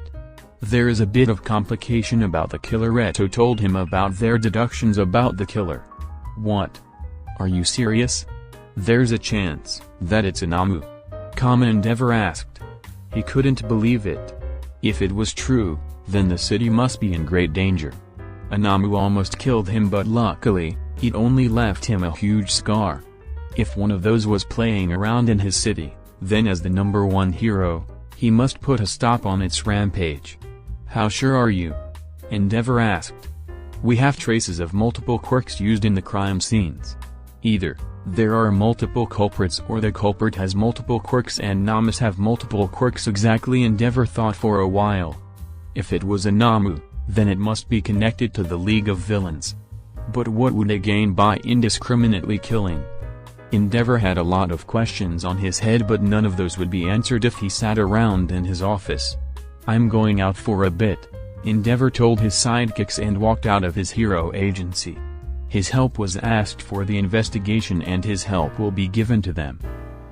There is a bit of complication about the killer. Edo told him about their deductions about the killer. What? Are you serious? There's a chance that it's Anamu. Endeavor asked. He couldn't believe it. If it was true, then the city must be in great danger. Anamu almost killed him but luckily, it only left him a huge scar. If one of those was playing around in his city, then as the #1 hero, he must put a stop on its rampage. How sure are you? Endeavor asked. We have traces of multiple quirks used in the crime scenes. Either there are multiple culprits or the culprit has multiple quirks and Namas have multiple quirks exactly. Endeavor thought for a while. If it was Anamu, then it must be connected to the League of Villains. But what would they gain by indiscriminately killing? Endeavor had a lot of questions on his head but none of those would be answered if he sat around in his office. I'm going out for a bit, Endeavor told his sidekicks and walked out of his hero agency. His help was asked for the investigation and his help will be given to them.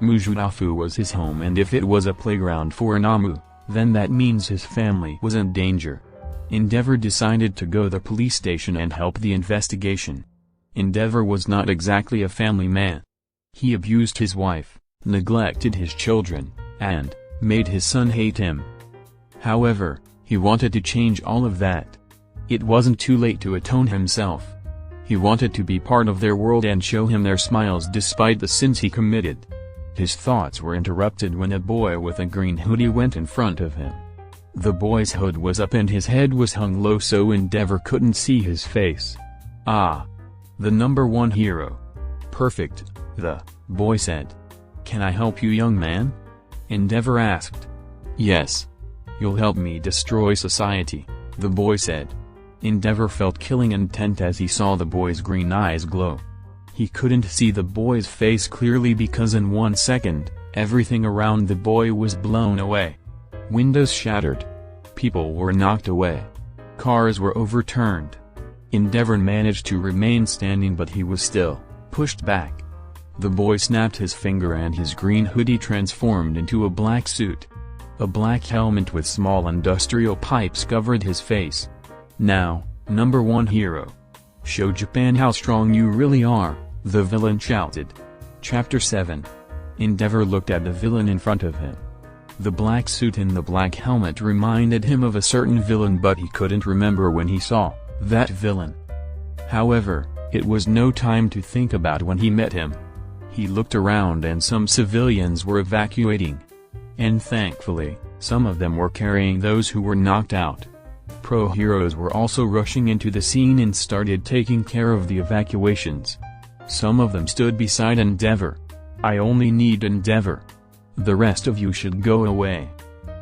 Mujudafu was his home and if it was a playground for Anamu, then that means his family was in danger. Endeavor decided to go to the police station and help the investigation. Endeavor was not exactly a family man. He abused his wife, neglected his children, and made his son hate him. However, he wanted to change all of that. It wasn't too late to atone himself. He wanted to be part of their world and show him their smiles despite the sins he committed. His thoughts were interrupted when a boy with a green hoodie went in front of him. The boy's hood was up and his head was hung low so Endeavor couldn't see his face. Ah! The #1 hero. Perfect, the boy said. Can I help you, young man? Endeavor asked. Yes. You'll help me destroy society, the boy said. Endeavor felt killing intent as he saw the boy's green eyes glow. He couldn't see the boy's face clearly because in 1 second, everything around the boy was blown away. Windows shattered. People were knocked away. Cars were overturned. Endeavor managed to remain standing but he was still pushed back. The boy snapped his finger and his green hoodie transformed into a black suit. A black helmet with small industrial pipes covered his face. Now, #1 hero. Show Japan how strong you really are, the villain shouted. Chapter 7. Endeavor looked at the villain in front of him. The black suit and the black helmet reminded him of a certain villain but he couldn't remember when he saw that villain. However, it was no time to think about when he met him. He looked around and some civilians were evacuating. And thankfully, some of them were carrying those who were knocked out. Pro heroes were also rushing into the scene and started taking care of the evacuations. Some of them stood beside Endeavor. I only need Endeavor. The rest of you should go away.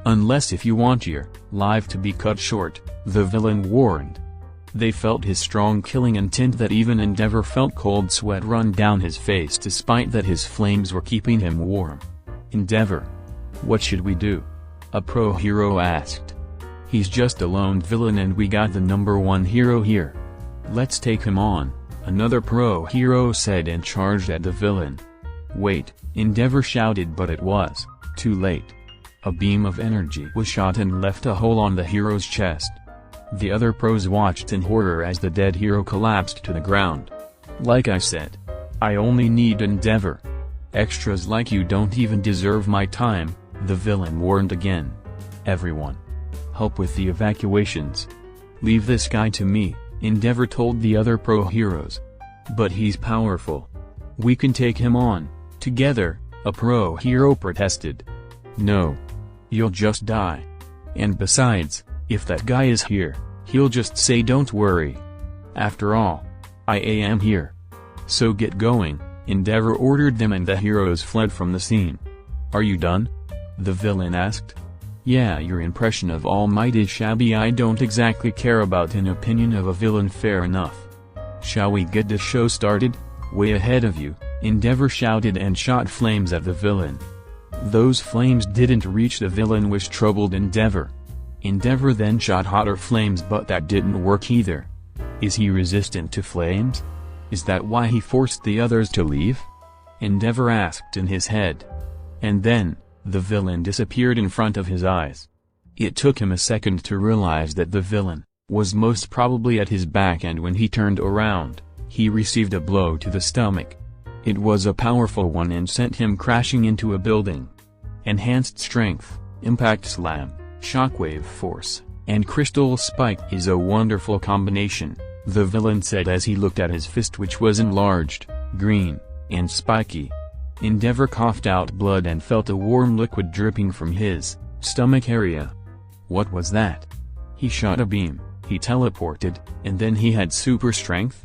Unless if you want your life to be cut short, the villain warned. They felt his strong killing intent that even Endeavor felt cold sweat run down his face despite that his flames were keeping him warm. Endeavor. What should we do? A pro hero asked. He's just a lone villain and we got the #1 hero here. Let's take him on, another pro hero said and charged at the villain. Wait, Endeavor shouted but it was too late. A beam of energy was shot and left a hole on the hero's chest. The other pros watched in horror as the dead hero collapsed to the ground. Like I said, I only need Endeavor. Extras like you don't even deserve my time, the villain warned again. Everyone, help with the evacuations. Leave this guy to me, Endeavor told the other pro-heroes. But he's powerful. We can take him on, together, a pro-hero protested. No. You'll just die. And besides, if that guy is here, he'll just say don't worry. After all, I am here. So get going, Endeavor ordered them, and the heroes fled from the scene. Are you done? The villain asked. Yeah, your impression of All Might is shabby. I don't exactly care about an opinion of a villain, fair enough. Shall we get the show started? Way ahead of you, Endeavor shouted and shot flames at the villain. Those flames didn't reach the villain, which troubled Endeavor. Endeavor then shot hotter flames, but that didn't work either. Is he resistant to flames? Is that why he forced the others to leave? Endeavor asked in his head. And then, the villain disappeared in front of his eyes. It took him a second to realize that the villain was most probably at his back, and when he turned around, he received a blow to the stomach. It was a powerful one and sent him crashing into a building. Enhanced strength, impact slam, shockwave force, and crystal spike is a wonderful combination, the villain said as he looked at his fist, which was enlarged, green, and spiky. Endeavor coughed out blood and felt a warm liquid dripping from his stomach area. What was that? He shot a beam, he teleported, and then he had super strength?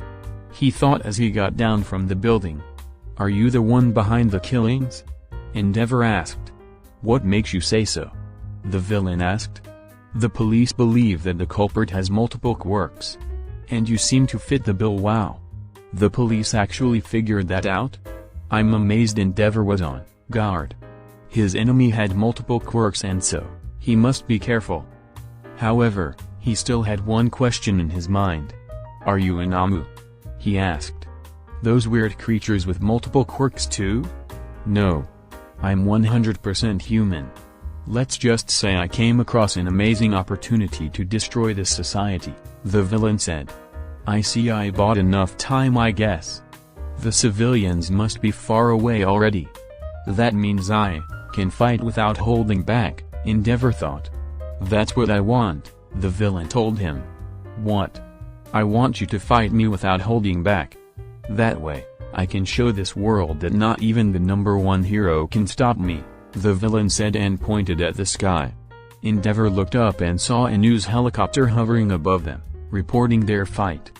He thought as he got down from the building. Are you the one behind the killings? Endeavor asked. What makes you say so? The villain asked. The police believe that the culprit has multiple quirks. And you seem to fit the bill. Wow. The police actually figured that out? I'm amazed. Endeavor was on guard. His enemy had multiple quirks, and so, he must be careful. However, he still had one question in his mind. Are you an Amu? He asked. Those weird creatures with multiple quirks too? No. I'm 100% human. Let's just say I came across an amazing opportunity to destroy this society, the villain said. I see. I bought enough time, I guess. The civilians must be far away already. That means I can fight without holding back, Endeavor thought. That's what I want, the villain told him. What? I want you to fight me without holding back. That way, I can show this world that not even the #1 hero can stop me, the villain said and pointed at the sky. Endeavor looked up and saw a news helicopter hovering above them, reporting their fight.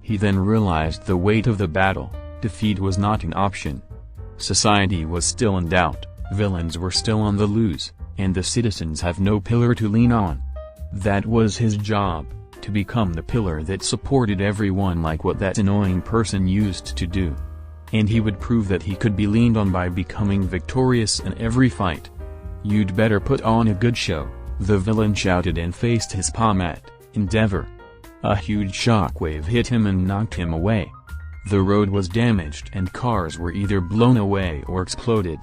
He then realized the weight of the battle. Defeat was not an option. Society was still in doubt, villains were still on the loose, and the citizens have no pillar to lean on. That was his job, to become the pillar that supported everyone, like what that annoying person used to do. And he would prove that he could be leaned on by becoming victorious in every fight. You'd better put on a good show, the villain shouted and faced his palm at Endeavor. A huge shockwave hit him and knocked him away. The road was damaged and cars were either blown away or exploded.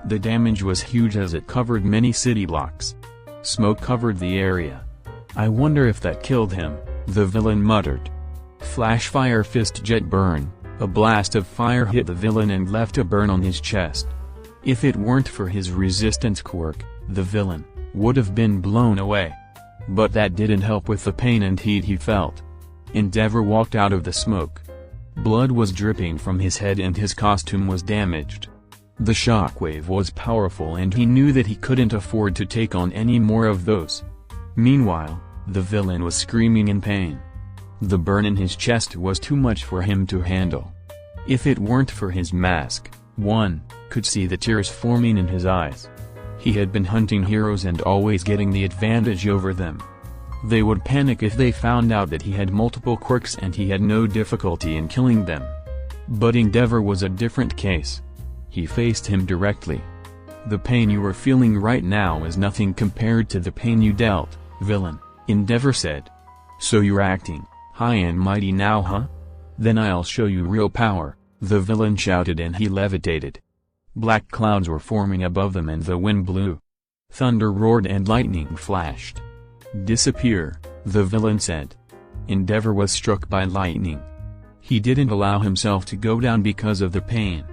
The damage was huge as it covered many city blocks. Smoke covered the area. I wonder if that killed him, the villain muttered. Flash fire fist jet burn. A blast of fire hit the villain and left a burn on his chest. If it weren't for his resistance quirk, the villain would have been blown away. But that didn't help with the pain and heat he felt. Endeavor walked out of the smoke. Blood was dripping from his head and his costume was damaged. The shockwave was powerful and he knew that he couldn't afford to take on any more of those. Meanwhile, the villain was screaming in pain. The burn in his chest was too much for him to handle. If it weren't for his mask, one could see the tears forming in his eyes. He had been hunting heroes and always getting the advantage over them. They would panic if they found out that he had multiple quirks, and he had no difficulty in killing them. But Endeavor was a different case. He faced him directly. The pain you are feeling right now is nothing compared to the pain you dealt, villain, Endeavor said. So you're acting high and mighty now, huh? Then I'll show you real power, the villain shouted and he levitated. Black clouds were forming above them and the wind blew. Thunder roared and lightning flashed. Disappear, the villain said. Endeavor was struck by lightning. He didn't allow himself to go down because of the pain.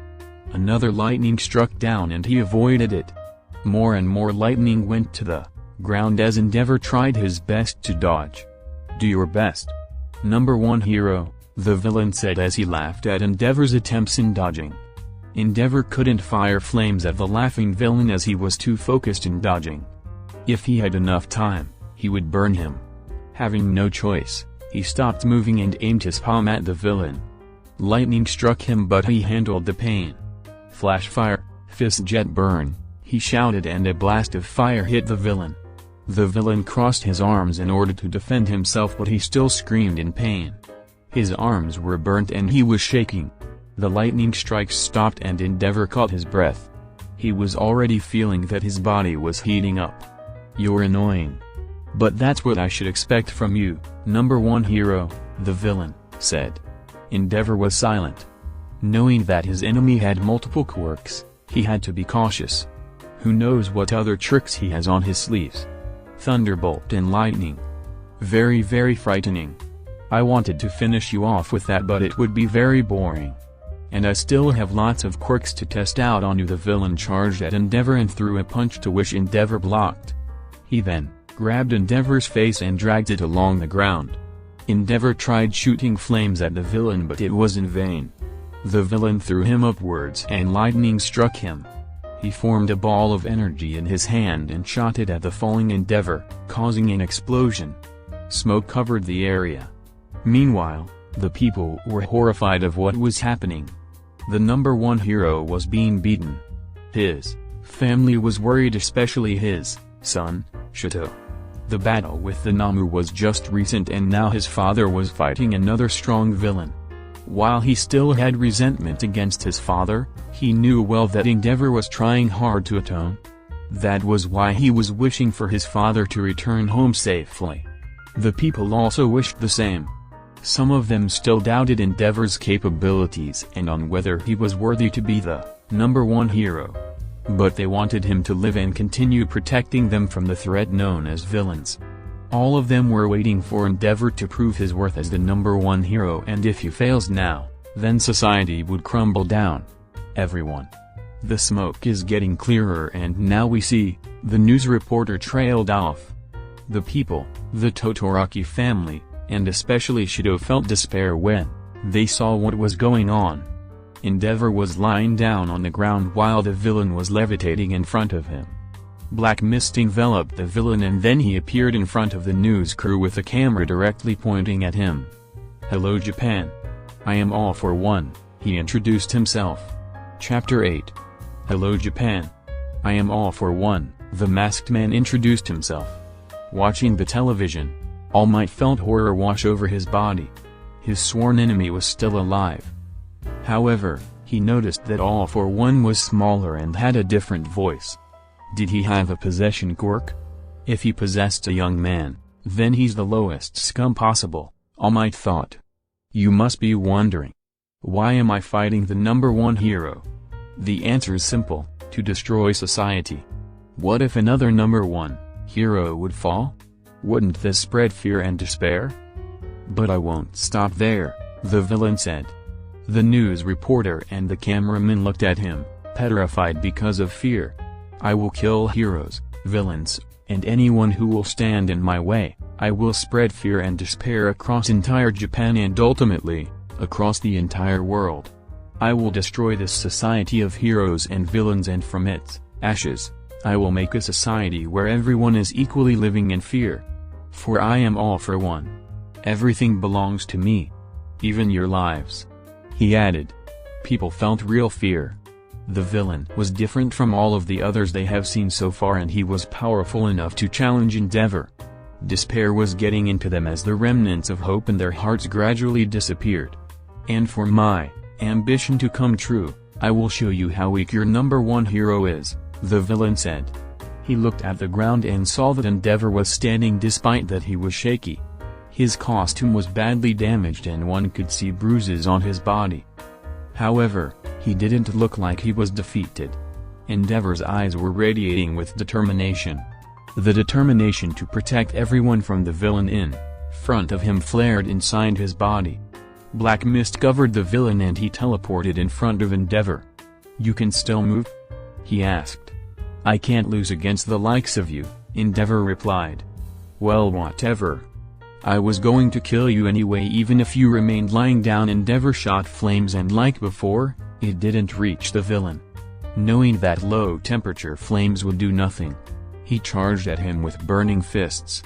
Another lightning struck down and he avoided it. More and more lightning went to the ground as Endeavor tried his best to dodge. "Do your best. Number one hero," the villain said as he laughed at Endeavor's attempts in dodging. Endeavor couldn't fire flames at the laughing villain as he was too focused in dodging. If he had enough time, he would burn him. Having no choice, he stopped moving and aimed his palm at the villain. Lightning struck him but he handled the pain. "Flash fire, fist jet burn," he shouted and a blast of fire hit the villain. The villain crossed his arms in order to defend himself but he still screamed in pain. His arms were burnt and he was shaking. The lightning strikes stopped and Endeavor caught his breath. He was already feeling that his body was heating up. "You're annoying. But that's what I should expect from you, number one hero," the villain said. Endeavor was silent. Knowing that his enemy had multiple quirks, he had to be cautious. Who knows what other tricks he has on his sleeves. Thunderbolt and lightning. Very, very frightening. I wanted to finish you off with that but it would be very boring. And I still have lots of quirks to test out on you. The villain charged at Endeavor and threw a punch to which Endeavor blocked. He then grabbed Endeavor's face and dragged it along the ground. Endeavor tried shooting flames at the villain but it was in vain. The villain threw him upwards and lightning struck him. He formed a ball of energy in his hand and shot it at the falling Endeavor, causing an explosion. Smoke covered the area. Meanwhile, the people were horrified of what was happening. The number one hero was being beaten. His family was worried, especially his son, Shito. The battle with the Namu was just recent and now his father was fighting another strong villain. While he still had resentment against his father, he knew well that Endeavor was trying hard to atone. That was why he was wishing for his father to return home safely. The people also wished the same. Some of them still doubted Endeavor's capabilities and on whether he was worthy to be the number one hero. But they wanted him to live and continue protecting them from the threat known as villains. All of them were waiting for Endeavor to prove his worth as the number one hero, and if he fails now, then society would crumble down. Everyone. The smoke is getting clearer and now we see, the news reporter trailed off. The people, the Todoroki family, and especially Shito felt despair when they saw what was going on. Endeavor was lying down on the ground while the villain was levitating in front of him. Black mist enveloped the villain and then he appeared in front of the news crew with a camera directly pointing at him. "Hello Japan. I am all for one," he introduced himself. Chapter 8. Hello Japan. I am all for one, the masked man introduced himself. Watching the television, All Might felt horror wash over his body. His sworn enemy was still alive. However, he noticed that All for One was smaller and had a different voice. Did he have a possession quirk? If he possessed a young man, then he's the lowest scum possible, All Might thought. You must be wondering. Why am I fighting the number one hero? The answer is simple, to destroy society. What if another number one hero would fall? Wouldn't this spread fear and despair? But I won't stop there, the villain said. The news reporter and the cameraman looked at him, petrified because of fear. I will kill heroes, villains, and anyone who will stand in my way. I will spread fear and despair across entire Japan and ultimately, across the entire world. I will destroy this society of heroes and villains, and from its ashes, I will make a society where everyone is equally living in fear. For I am all for one. Everything belongs to me. Even your lives. He added. People felt real fear. The villain was different from all of the others they have seen so far, and he was powerful enough to challenge Endeavor. Despair was getting into them as the remnants of hope in their hearts gradually disappeared. And for my ambition to come true, I will show you how weak your number one hero is, the villain said. He looked at the ground and saw that Endeavor was standing despite that he was shaky. His costume was badly damaged and one could see bruises on his body. However, he didn't look like he was defeated. Endeavor's eyes were radiating with determination. The determination to protect everyone from the villain in front of him flared inside his body. Black mist covered the villain and he teleported in front of Endeavor. You can still move? He asked. I can't lose against the likes of you, Endeavor replied. Well, whatever. I was going to kill you anyway even if you remained lying down. Endeavor shot flames and like before, it didn't reach the villain. Knowing that low-temperature flames would do nothing, he charged at him with burning fists.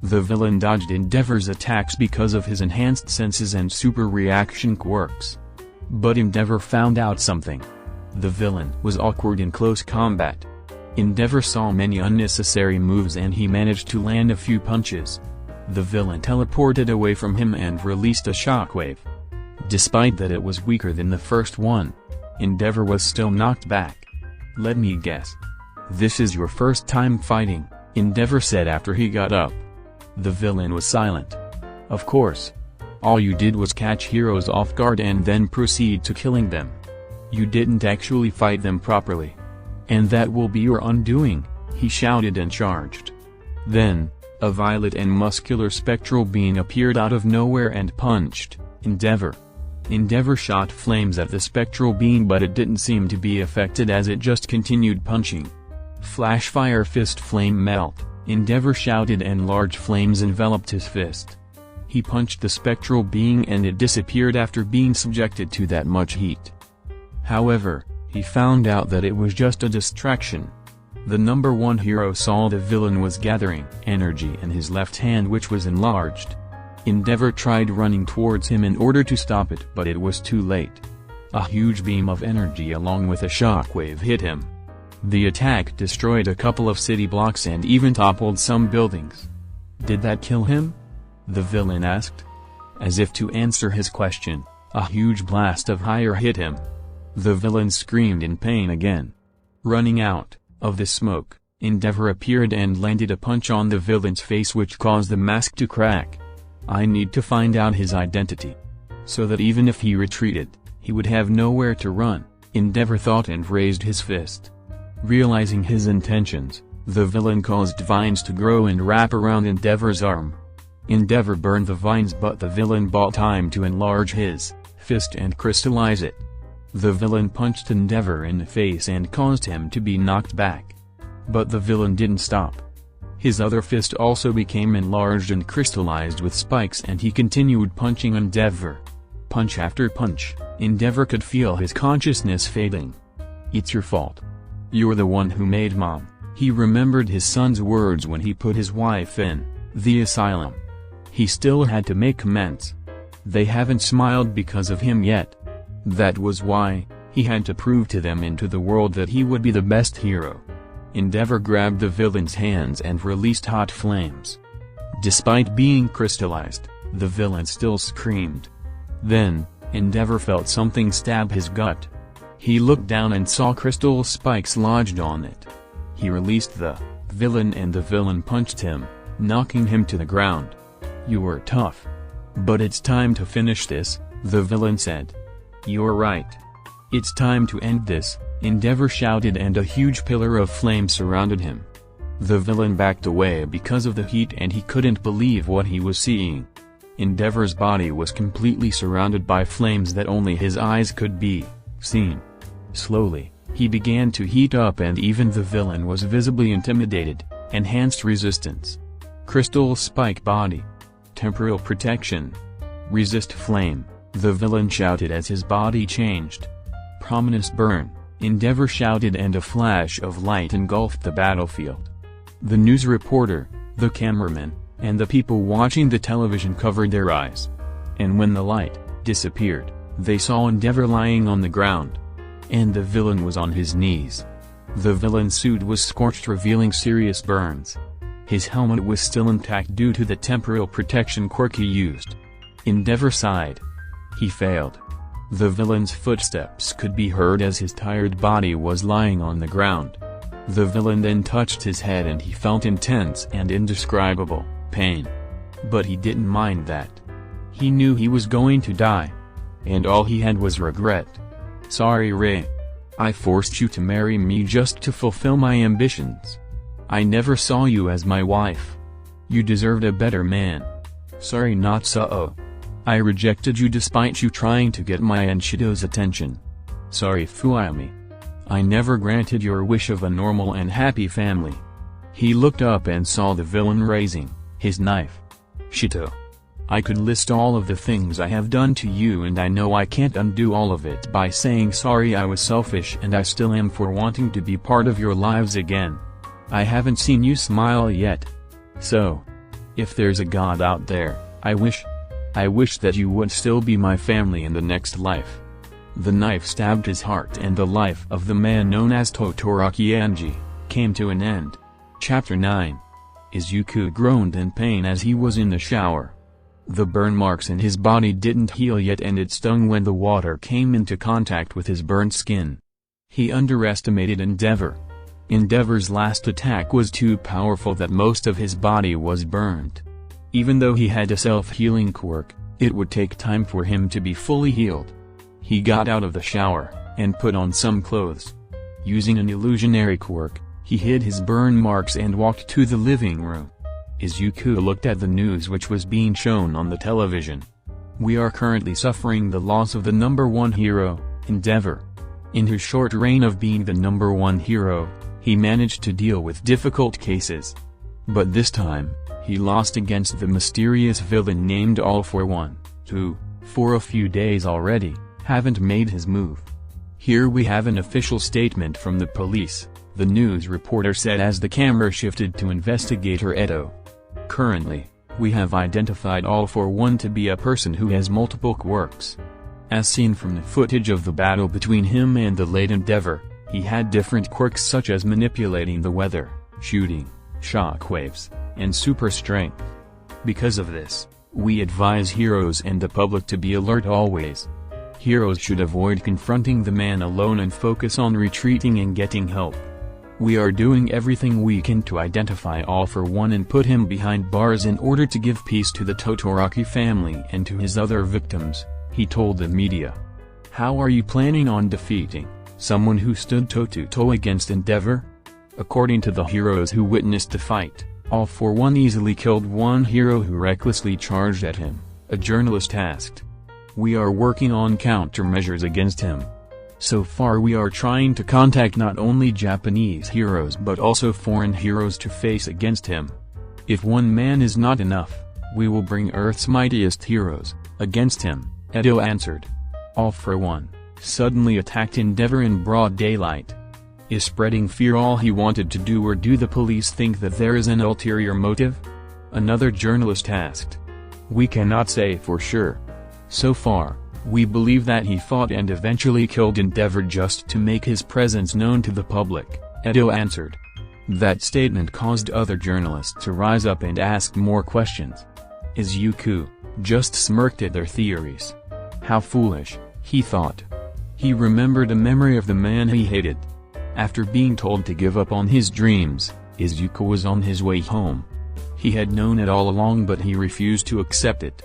The villain dodged Endeavor's attacks because of his enhanced senses and super reaction quirks. But Endeavor found out something. The villain was awkward in close combat. Endeavor saw many unnecessary moves and he managed to land a few punches. The villain teleported away from him and released a shockwave. Despite that it was weaker than the first one, Endeavor was still knocked back. Let me guess. This is your first time fighting, Endeavor said after he got up. The villain was silent. Of course. All you did was catch heroes off guard and then proceed to killing them. You didn't actually fight them properly. And that will be your undoing, he shouted and charged. Then, a violet and muscular spectral being appeared out of nowhere and punched Endeavor. Endeavor shot flames at the spectral being but it didn't seem to be affected as it just continued punching. Flash fire fist flame melt, Endeavor shouted and large flames enveloped his fist. He punched the spectral being and it disappeared after being subjected to that much heat. However, he found out that it was just a distraction. The number one hero saw the villain was gathering energy in his left hand which was enlarged. Endeavor tried running towards him in order to stop it but it was too late. A huge beam of energy along with a shockwave hit him. The attack destroyed a couple of city blocks and even toppled some buildings. Did that kill him? The villain asked. As if to answer his question, a huge blast of fire hit him. The villain screamed in pain again. Running out of the smoke, Endeavor appeared and landed a punch on the villain's face which caused the mask to crack. I need to find out his identity. So that even if he retreated, he would have nowhere to run, Endeavor thought and raised his fist. Realizing his intentions, the villain caused vines to grow and wrap around Endeavor's arm. Endeavor burned the vines but the villain bought time to enlarge his fist and crystallize it. The villain punched Endeavor in the face and caused him to be knocked back. But the villain didn't stop. His other fist also became enlarged and crystallized with spikes and he continued punching Endeavor. Punch after punch, Endeavor could feel his consciousness fading. It's your fault. You're the one who made Mom. He remembered his son's words when he put his wife in the asylum. He still had to make amends. They haven't smiled because of him yet. That was why he had to prove to them and to the world that he would be the best hero. Endeavor grabbed the villain's hands and released hot flames. Despite being crystallized, the villain still screamed. Then, Endeavor felt something stab his gut. He looked down and saw crystal spikes lodged on it. He released the villain and the villain punched him, knocking him to the ground. You were tough. But it's time to finish this, the villain said. You're right. It's time to end this, Endeavor shouted and a huge pillar of flame surrounded him. The villain backed away because of the heat and he couldn't believe what he was seeing. Endeavor's body was completely surrounded by flames that only his eyes could be seen. Slowly, he began to heat up and even the villain was visibly intimidated. Enhanced resistance. Crystal spike body. Temporal protection. Resist flame, the villain shouted as his body changed. Prominence burn, Endeavor shouted and a flash of light engulfed the battlefield. The news reporter, the cameraman, and the people watching the television covered their eyes. And when the light disappeared, they saw Endeavor lying on the ground. And the villain was on his knees. The villain's suit was scorched, revealing serious burns. His helmet was still intact due to the temporal protection quirk he used. Endeavor sighed. He failed. The villain's footsteps could be heard as his tired body was lying on the ground. The villain then touched his head and he felt intense and indescribable pain. But he didn't mind that. He knew he was going to die. And all he had was regret. Sorry, Ray. I forced you to marry me just to fulfill my ambitions. I never saw you as my wife. You deserved a better man. Sorry, not so. I rejected you despite you trying to get my and Shido's attention. Sorry, Fuayami. I never granted your wish of a normal and happy family." He looked up and saw the villain raising his knife. "Shito. I could list all of the things I have done to you, and I know I can't undo all of it by saying sorry. I was selfish and I still am for wanting to be part of your lives again. I haven't seen you smile yet. So, if there's a God out there, I wish that you would still be my family in the next life." The knife stabbed his heart, and the life of the man known as Todoroki Anji came to an end. Chapter 9. Izuku groaned in pain as he was in the shower. The burn marks in his body didn't heal yet, and it stung when the water came into contact with his burnt skin. He underestimated Endeavor. Endeavor's last attack was too powerful that most of his body was burned. Even though he had a self-healing quirk, it would take time for him to be fully healed. He got out of the shower and put on some clothes. Using an illusionary quirk, he hid his burn marks and walked to the living room. Izuku looked at the news which was being shown on the television. "We are currently suffering the loss of the #1 hero, Endeavor. In his short reign of being the #1 hero, he managed to deal with difficult cases. But this time, he lost against the mysterious villain named All-for-One, who, for a few days already, haven't made his move. Here we have an official statement from the police," the news reporter said as the camera shifted to investigator Edo. "Currently, we have identified All-for-One to be a person who has multiple quirks. As seen from the footage of the battle between him and the late Endeavor, he had different quirks such as manipulating the weather, shooting, shockwaves, and super strength. Because of this, we advise heroes and the public to be alert always. Heroes should avoid confronting the man alone and focus on retreating and getting help. We are doing everything we can to identify All-for-One and put him behind bars in order to give peace to the Todoroki family and to his other victims," he told the media. "How are you planning on defeating someone who stood toe-to-toe against Endeavor?" According to the heroes who witnessed the fight, All-for-One easily killed one hero who recklessly charged at him, a journalist asked. "We are working on countermeasures against him. So far we are trying to contact not only Japanese heroes but also foreign heroes to face against him. If one man is not enough, we will bring Earth's mightiest heroes against him," Edo answered. All-for-One suddenly attacked Endeavor in broad daylight. Is spreading fear all he wanted to do, or do the police think that there is an ulterior motive? Another journalist asked. "We cannot say for sure. So far, we believe that he fought and eventually killed Endeavor just to make his presence known to the public," Edo answered. That statement caused other journalists to rise up and ask more questions. Izuku just smirked at their theories. How foolish, he thought. He remembered a memory of the man he hated. After being told to give up on his dreams, Izuku was on his way home. He had known it all along, but he refused to accept it.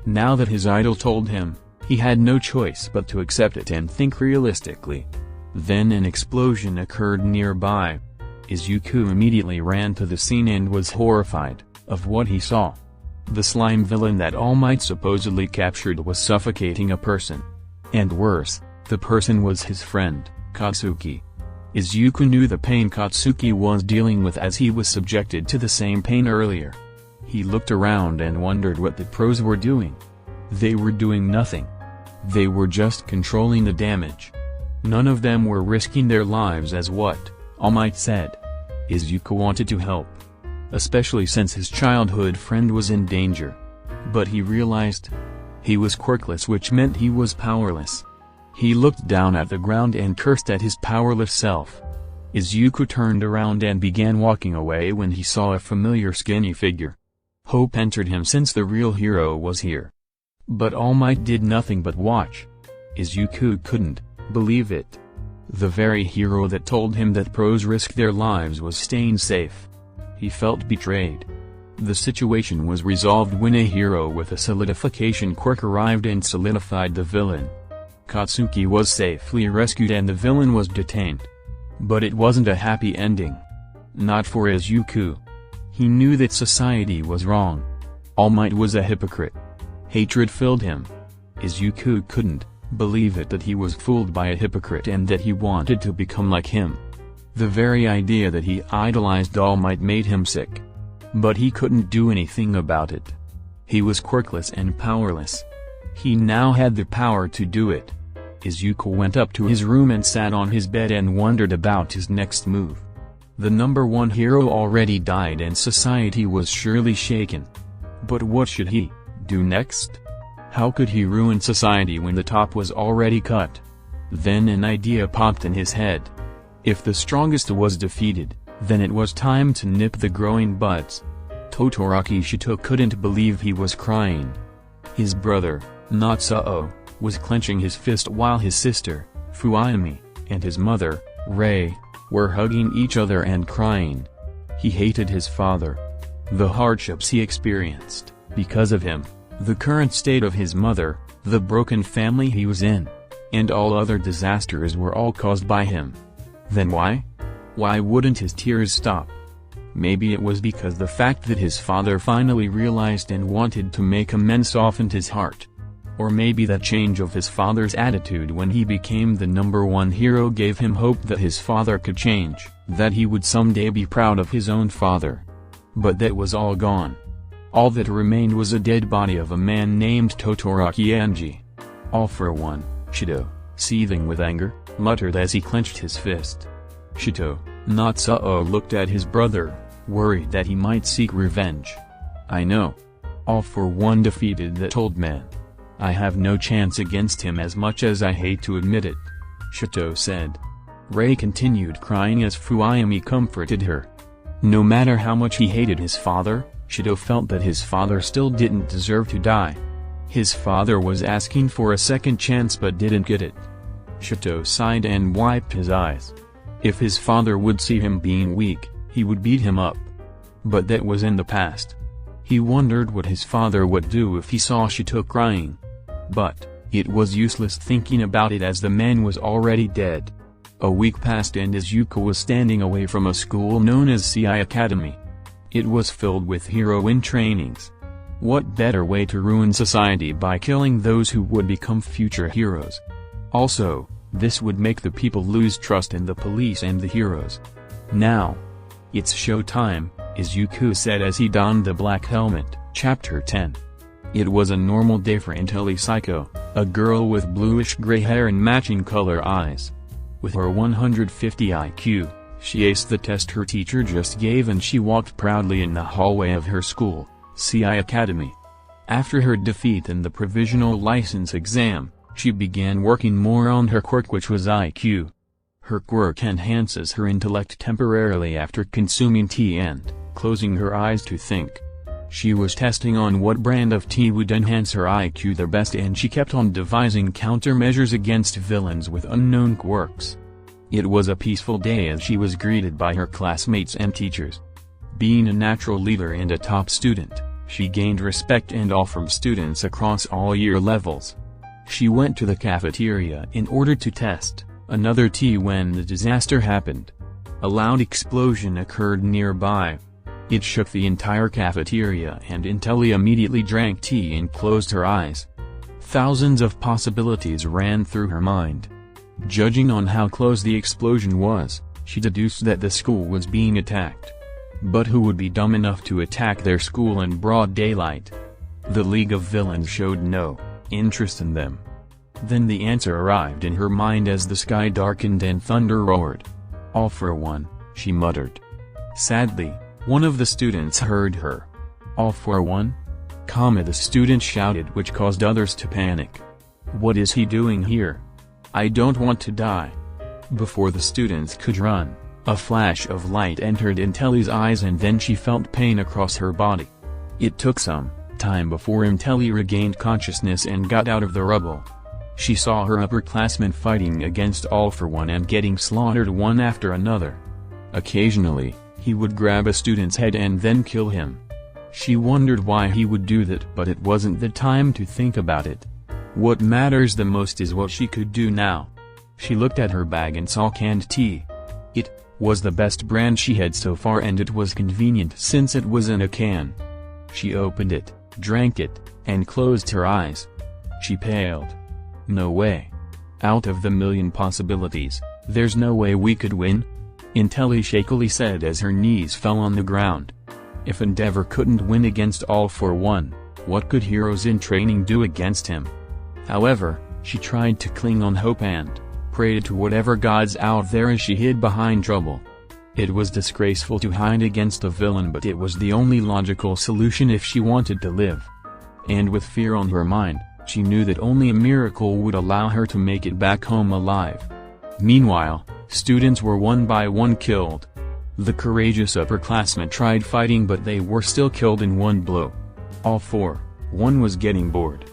Now that his idol told him, he had no choice but to accept it and think realistically. Then an explosion occurred nearby. Izuku immediately ran to the scene and was horrified of what he saw. The slime villain that All Might supposedly captured was suffocating a person. And worse, the person was his friend, Katsuki. Izuku knew the pain Katsuki was dealing with as he was subjected to the same pain earlier. He looked around and wondered what the pros were doing. They were doing nothing. They were just controlling the damage. None of them were risking their lives as what All Might said. Izuku wanted to help, especially since his childhood friend was in danger. But he realized he was quirkless, which meant he was powerless. He looked down at the ground and cursed at his powerless self. Izuku turned around and began walking away when he saw a familiar skinny figure. Hope entered him since the real hero was here. But All Might did nothing but watch. Izuku couldn't believe it. The very hero that told him that pros risk their lives was staying safe. He felt betrayed. The situation was resolved when a hero with a solidification quirk arrived and solidified the villain. Katsuki was safely rescued and the villain was detained. But it wasn't a happy ending. Not for Izuku. He knew that society was wrong. All Might was a hypocrite. Hatred filled him. Izuku couldn't Believe it that he was fooled by a hypocrite and that he wanted to become like him. The very idea that he idolized All Might made him sick. But he couldn't do anything about it. He was quirkless and powerless. He now had the power to do it. Izuku went up to his room and sat on his bed and wondered about his next move. The number one hero already died and society was surely shaken. But what should he do next? How could he ruin society when the top was already cut? Then an idea popped in his head. If the strongest was defeated, then it was time to nip the growing buds. Todoroki Shito couldn't believe he was crying. His brother, Natsuo, was clenching his fist while his sister, Fuyami, and his mother, Rei, were hugging each other and crying. He hated his father. The hardships he experienced, because of him, the current state of his mother, the broken family he was in, and all other disasters were all caused by him. Then why? Why wouldn't his tears stop? Maybe it was because the fact that his father finally realized and wanted to make amends softened his heart. Or maybe that change of his father's attitude when he became the number one hero gave him hope that his father could change, that he would someday be proud of his own father. But that was all gone. All that remained was a dead body of a man named Todoroki Anji. All for one, Shito, seething with anger, muttered as he clenched his fist. Shito, Natsuo looked at his brother, worried that he might seek revenge. I know. All for one defeated that old man. I have no chance against him as much as I hate to admit it, Shito said. Rei continued crying as Fuyami comforted her. No matter how much he hated his father, Shito felt that his father still didn't deserve to die. His father was asking for a second chance but didn't get it. Shito sighed and wiped his eyes. If his father would see him being weak, he would beat him up. But that was in the past. He wondered what his father would do if he saw Shito crying. But it was useless thinking about it as the man was already dead. A week passed and Izuku was standing away from a school known as CI Academy. It was filled with heroine trainings. What better way to ruin society by killing those who would become future heroes? Also, this would make the people lose trust in the police and the heroes. Now, it's show time, Izuku said as he donned the black helmet. Chapter 10. It was a normal day for Intelli Psycho, a girl with bluish-gray hair and matching color eyes. With her 150 IQ, she aced the test her teacher just gave and she walked proudly in the hallway of her school, CI Academy. After her defeat in the provisional license exam, she began working more on her quirk, which was IQ. Her quirk enhances her intellect temporarily after consuming tea and closing her eyes to think. She was testing on what brand of tea would enhance her IQ the best and she kept on devising countermeasures against villains with unknown quirks. It was a peaceful day as she was greeted by her classmates and teachers. Being a natural leader and a top student, she gained respect and awe from students across all year levels. She went to the cafeteria in order to test another tea when the disaster happened. A loud explosion occurred nearby. It shook the entire cafeteria and Intelli immediately drank tea and closed her eyes. Thousands of possibilities ran through her mind. Judging on how close the explosion was, she deduced that the school was being attacked. But who would be dumb enough to attack their school in broad daylight? The League of Villains showed no interest in them. Then the answer arrived in her mind as the sky darkened and thunder roared. All for one, she muttered. Sadly, one of the students heard her. All for one? The student shouted, which caused others to panic. What is he doing here? I don't want to die. Before the students could run, a flash of light entered Intelli's eyes and then she felt pain across her body. It took some time before Intelli regained consciousness and got out of the rubble. She saw her upperclassmen fighting against All for One and getting slaughtered one after another. Occasionally, he would grab a student's head and then kill him. She wondered why he would do that, but it wasn't the time to think about it. What matters the most is what she could do now. She looked at her bag and saw canned tea. It was the best brand she had so far and it was convenient since it was in a can. She opened it, drank it, and closed her eyes. She paled. No way. Out of the million possibilities, there's no way we could win? Intelli shakily said as her knees fell on the ground. If Endeavor couldn't win against All for One, what could heroes in training do against him? However, she tried to cling on hope and prayed to whatever gods out there as she hid behind trouble. It was disgraceful to hide against a villain, but it was the only logical solution if she wanted to live. And with fear on her mind, she knew that only a miracle would allow her to make it back home alive. Meanwhile, students were one by one killed. The courageous upperclassmen tried fighting, but they were still killed in one blow. All for One was getting bored.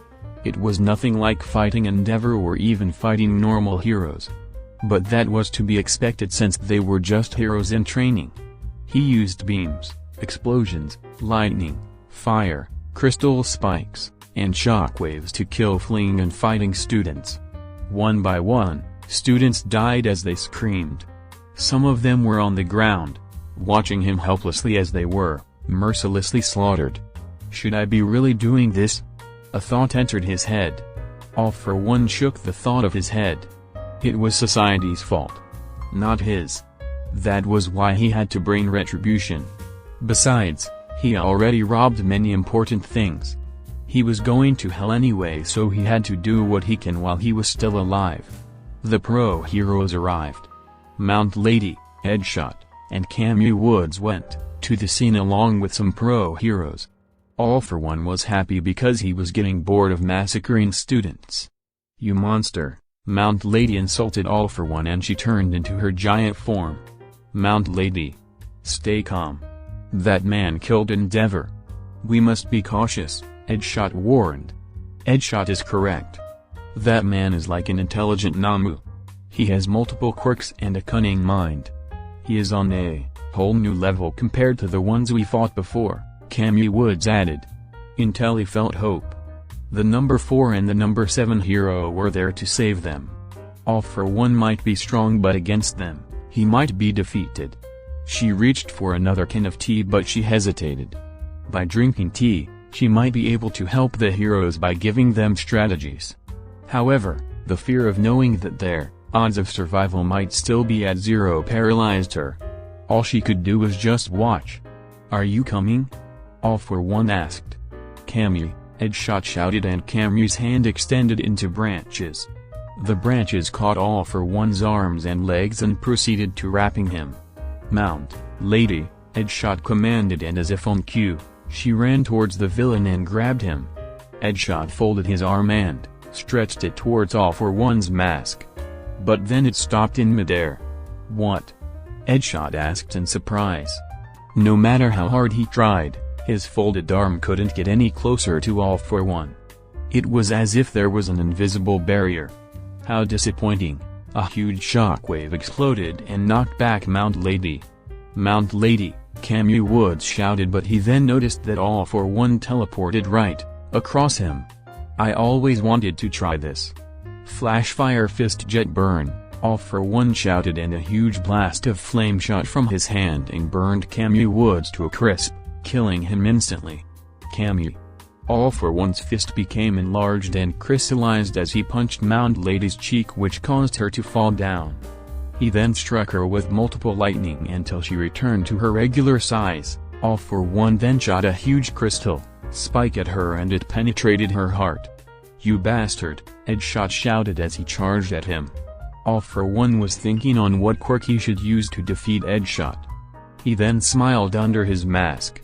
It was nothing like fighting Endeavor or even fighting normal heroes. But that was to be expected since they were just heroes in training. He used beams, explosions, lightning, fire, crystal spikes, and shockwaves to kill fleeing and fighting students. One by one, students died as they screamed. Some of them were on the ground, watching him helplessly as they were mercilessly slaughtered. Should I be really doing this? A thought entered his head. All for One shook the thought of his head. It was society's fault, not his. That was why he had to bring retribution. Besides, he already robbed many important things. He was going to hell anyway, so he had to do what he can while he was still alive. The pro heroes arrived. Mount Lady, Headshot, and Camu Woods went to the scene along with some pro heroes. All for One was happy because he was getting bored of massacring students. "You monster," Mount Lady insulted All for One, and she turned into her giant form. "Mount Lady, stay calm. That man killed Endeavor. We must be cautious," Headshot warned. Headshot is correct. That man is like an intelligent Namu. He has multiple quirks and a cunning mind. He is on a whole new level compared to the ones we fought before, Camu Woods added. Intelli felt hope. The number 4 and the number 7 hero were there to save them. All for One might be strong, but against them, he might be defeated. She reached for another can of tea, but she hesitated. By drinking tea, she might be able to help the heroes by giving them strategies. However, the fear of knowing that their odds of survival might still be at 0 paralyzed her. All she could do was just watch. "Are you coming?" All for One asked. "Camu," Headshot shouted, and Camu's hand extended into branches. The branches caught All for One's arms and legs and proceeded to wrapping him. "Mount Lady," Headshot commanded, and as if on cue, she ran towards the villain and grabbed him. Headshot folded his arm and stretched it towards All for One's mask. But then it stopped in midair. "What?" Headshot asked in surprise. No matter how hard he tried, his folded arm couldn't get any closer to All for One. It was as if there was an invisible barrier. How disappointing. A huge shockwave exploded and knocked back Mount Lady. "Mount Lady," Camu Woods shouted, but he then noticed that All for One teleported right across him. "I always wanted to try this." "Flash fire fist jet burn," All for One shouted, and a huge blast of flame shot from his hand and burned Camu Woods to a crisp, killing him instantly. Camu. All for One's fist became enlarged and crystallized as he punched Mount Lady's cheek, which caused her to fall down. He then struck her with multiple lightning until she returned to her regular size. All for One then shot a huge crystal spike at her and it penetrated her heart. "You bastard," Headshot shouted as he charged at him. All for One was thinking on what quirk he should use to defeat Headshot. He then smiled under his mask.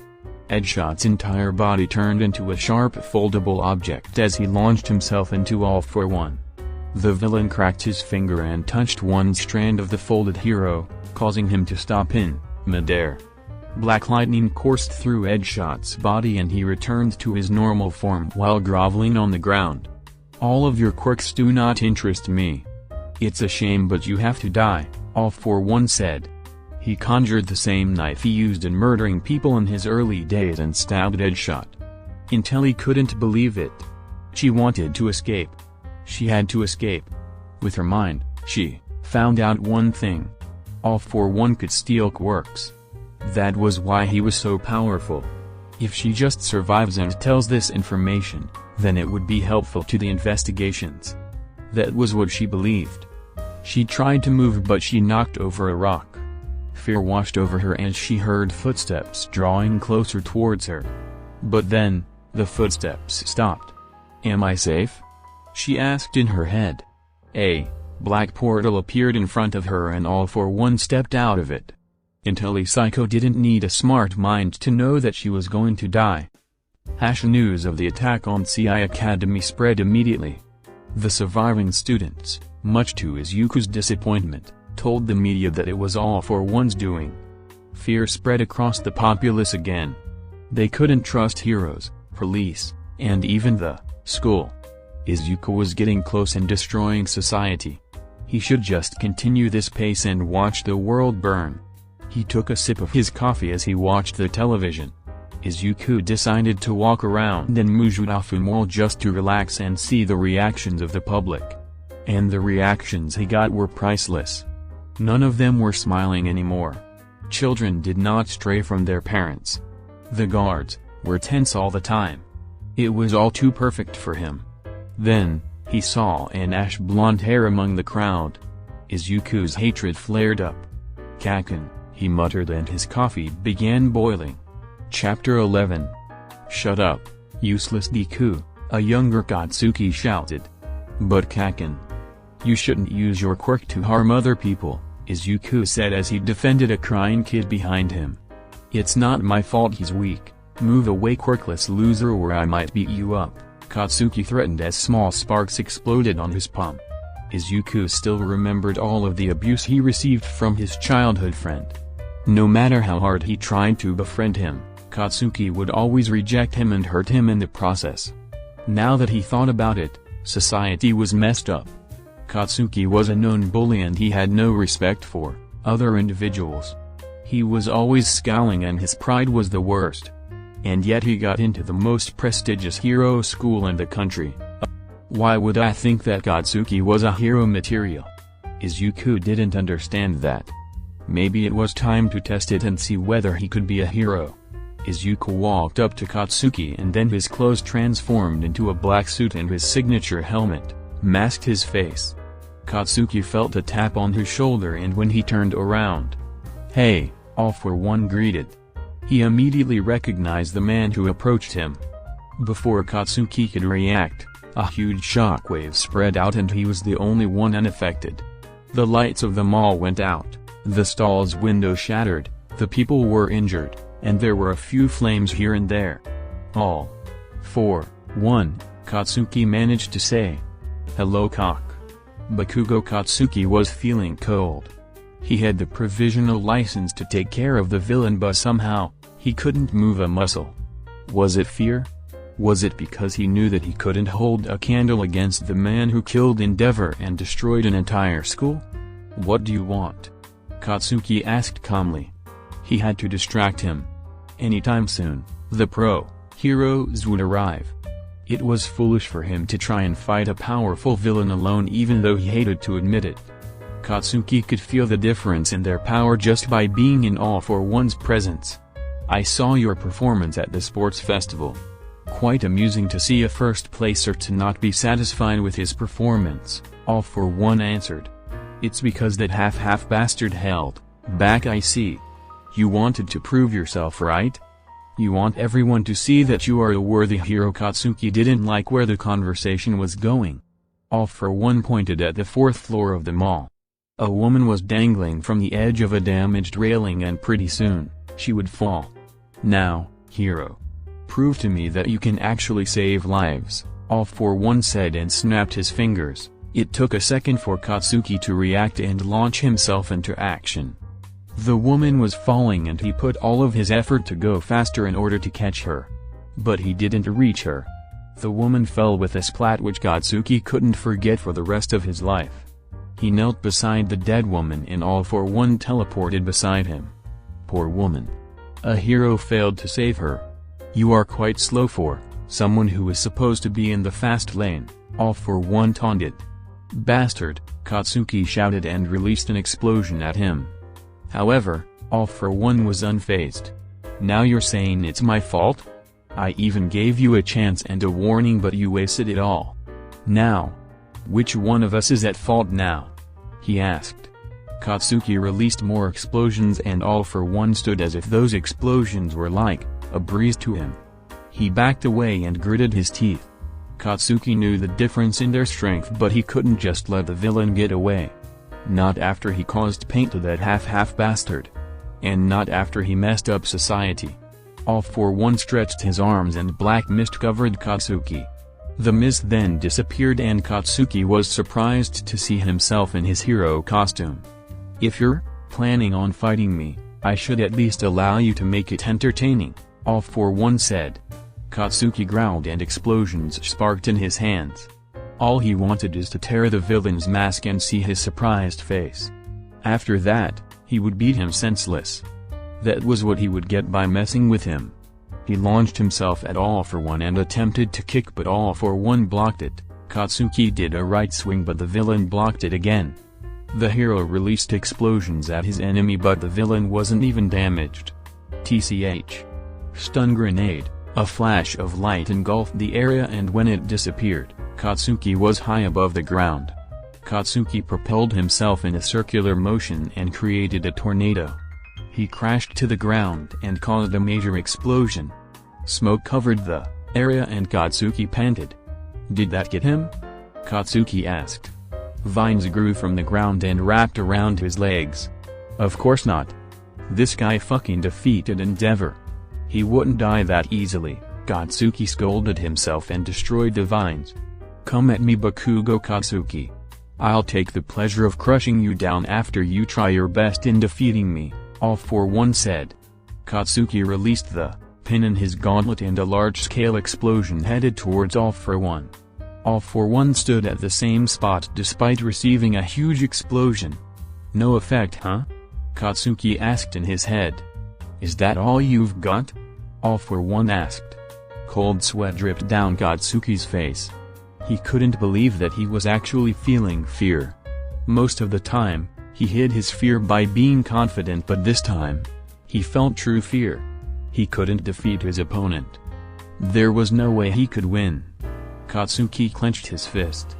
Headshot's entire body turned into a sharp foldable object as he launched himself into All for One. The villain cracked his finger and touched one strand of the folded hero, causing him to stop in midair. Black lightning coursed through Headshot's body and he returned to his normal form while groveling on the ground. "All of your quirks do not interest me. It's a shame, but you have to die," All for One said. He conjured the same knife he used in murdering people in his early days and stabbed Headshot. Intelli couldn't believe it. She wanted to escape. She had to escape. With her mind, she found out one thing. All for One could steal quirks. That was why he was so powerful. If she just survives and tells this information, then it would be helpful to the investigations. That was what she believed. She tried to move but she knocked over a rock. Fear washed over her as she heard footsteps drawing closer towards her. But then, the footsteps stopped. "Am I safe?" she asked in her head. A black portal appeared in front of her and All For One stepped out of it. Psycho didn't need a smart mind to know that she was going to die. News of the attack on CI Academy spread immediately. The surviving students, much to Izuku's disappointment, told the media that it was All For One's doing. Fear spread across the populace again. They couldn't trust heroes, police, and even the school. Izuku was getting close and destroying society. He should just continue this pace and watch the world burn. He took a sip of his coffee as he watched the television. Izuku decided to walk around in Mujurafu Mall just to relax and see the reactions of the public. And the reactions he got were priceless. None of them were smiling anymore. Children did not stray from their parents. The guards were tense all the time. It was all too perfect for him. Then, he saw an ash-blonde hair among the crowd. Izuku's hatred flared up. "Kaken," he muttered and his coffee began boiling. Chapter 11. "Shut up, useless Deku," a younger Katsuki shouted. "But Kaken, you shouldn't use your quirk to harm other people," Izuku said as he defended a crying kid behind him. "It's not my fault he's weak. Move away, Quirkless loser, or I might beat you up," Katsuki threatened as small sparks exploded on his palm. Izuku still remembered all of the abuse he received from his childhood friend. No matter how hard he tried to befriend him, Katsuki would always reject him and hurt him in the process. Now that he thought about it, society was messed up. Katsuki was a known bully and he had no respect for other individuals. He was always scowling and his pride was the worst. And yet he got into the most prestigious hero school in the country. Why would I think that Katsuki was a hero material? Izuku didn't understand that. Maybe it was time to test it and see whether he could be a hero. Izuku walked up to Katsuki and then his clothes transformed into a black suit and his signature helmet masked his face. Katsuki felt a tap on his shoulder and when he turned around, "Hey," All For One greeted. He immediately recognized the man who approached him. Before Katsuki could react, a huge shockwave spread out and he was the only one unaffected. The lights of the mall went out, the stall's window shattered, the people were injured, and there were a few flames here and there. All For One, Katsuki managed to say. "Hello, Cock." Bakugo Katsuki was feeling cold. He had the provisional license to take care of the villain but somehow, he couldn't move a muscle. Was it fear? Was it because he knew that he couldn't hold a candle against the man who killed Endeavor and destroyed an entire school? "What do you want?" Katsuki asked calmly. He had to distract him. Anytime soon, the pro-heroes would arrive. It was foolish for him to try and fight a powerful villain alone even though he hated to admit it. Katsuki could feel the difference in their power just by being in All For One's presence. "I saw your performance at the sports festival. Quite amusing to see a first placer to not be satisfied with his performance," All For One answered. "It's because that half bastard held back, I see. You wanted to prove yourself, right? You want everyone to see that you are a worthy hero." Katsuki didn't like where the conversation was going. All For One pointed at the fourth floor of the mall. A woman was dangling from the edge of a damaged railing and pretty soon, she would fall. "Now, hero. Prove to me that you can actually save lives," All For One said and snapped his fingers. It took a second for Katsuki to react and launch himself into action. The woman was falling and he put all of his effort to go faster in order to catch her. But he didn't reach her. The woman fell with a splat which Katsuki couldn't forget for the rest of his life. He knelt beside the dead woman and All For One teleported beside him. Poor woman. A hero failed to save her. "You are quite slow for someone who is supposed to be in the fast lane," All For One taunted. "Bastard," Katsuki shouted and released an explosion at him. However, All For One was unfazed. "Now you're saying it's my fault? I even gave you a chance and a warning but you wasted it all. Now, Which one of us is at fault now? He asked. Katsuki released more explosions and All for One stood as if those explosions were like a breeze to him. He backed away and gritted his teeth. Katsuki knew the difference in their strength, but he couldn't just let the villain get away. Not after he caused pain to that half bastard. And not after he messed up society. All for One stretched his arms and black mist covered Katsuki. The mist then disappeared and Katsuki was surprised to see himself in his hero costume. If you're planning on fighting me, I should at least allow you to make it entertaining, All for One said. Katsuki growled and explosions sparked in his hands. All he wanted is to tear the villain's mask and see his surprised face. After that, he would beat him senseless. That was what he would get by messing with him. He launched himself at All for One and attempted to kick, but All for One blocked it. Katsuki did a right swing but the villain blocked it again. The hero released explosions at his enemy but the villain wasn't even damaged. TCH. Stun grenade. A flash of light engulfed the area and when it disappeared, Katsuki was high above the ground. Katsuki propelled himself in a circular motion and created a tornado. He crashed to the ground and caused a major explosion. Smoke covered the area and Katsuki panted. Did that get him? Katsuki asked. Vines grew from the ground and wrapped around his legs. Of course not. This guy fucking defeated Endeavor. He wouldn't die that easily, Katsuki scolded himself and destroyed the vines. Come at me Bakugo Katsuki. I'll take the pleasure of crushing you down after you try your best in defeating me, All for One said. Katsuki released the pin in his gauntlet and a large-scale explosion headed towards All for One. All for One stood at the same spot despite receiving a huge explosion. No effect, huh? Katsuki asked in his head. Is that all you've got? All for One asked. Cold sweat dripped down Katsuki's face. He couldn't believe that he was actually feeling fear. Most of the time, he hid his fear by being confident, but this time, he felt true fear. He couldn't defeat his opponent. There was no way he could win. Katsuki clenched his fist.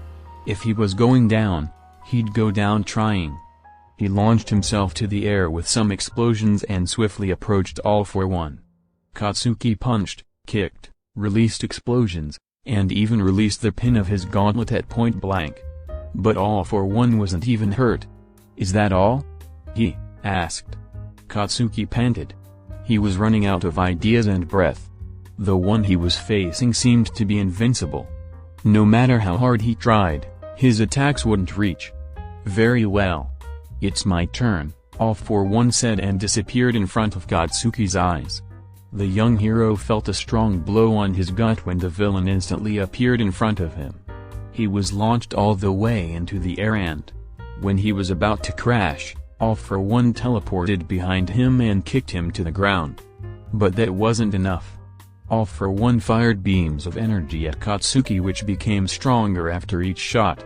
If he was going down, he'd go down trying. He launched himself to the air with some explosions and swiftly approached All for One. Katsuki punched, kicked, released explosions, and even released the pin of his gauntlet at point blank. But All for One wasn't even hurt. Is that all? He asked. Katsuki panted. He was running out of ideas and breath. The one he was facing seemed to be invincible. No matter how hard he tried, his attacks wouldn't reach. Very well. It's my turn, All for One said and disappeared in front of Katsuki's eyes. The young hero felt a strong blow on his gut when the villain instantly appeared in front of him. He was launched all the way into the air and, when he was about to crash, All for One teleported behind him and kicked him to the ground. But that wasn't enough. All for One fired beams of energy at Katsuki which became stronger after each shot.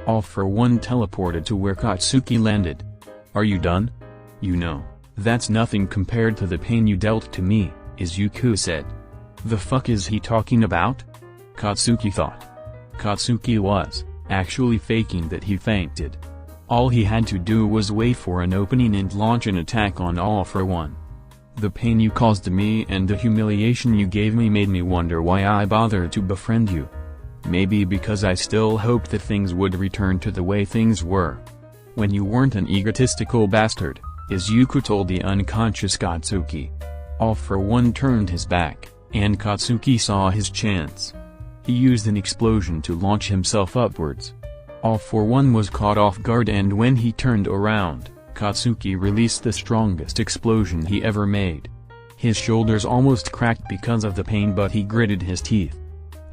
All for One teleported to where Katsuki landed. Are you done? You know, that's nothing compared to the pain you dealt to me, Izuku said. The fuck is he talking about? Katsuki thought. Katsuki was actually faking that he fainted. All he had to do was wait for an opening and launch an attack on All for One. The pain you caused me and the humiliation you gave me made me wonder why I bothered to befriend you. Maybe because I still hoped that things would return to the way things were. When you weren't an egotistical bastard, Izuku told the unconscious Katsuki. All for One turned his back, and Katsuki saw his chance. He used an explosion to launch himself upwards. All for One was caught off guard and when he turned around, Katsuki released the strongest explosion he ever made. His shoulders almost cracked because of the pain but he gritted his teeth.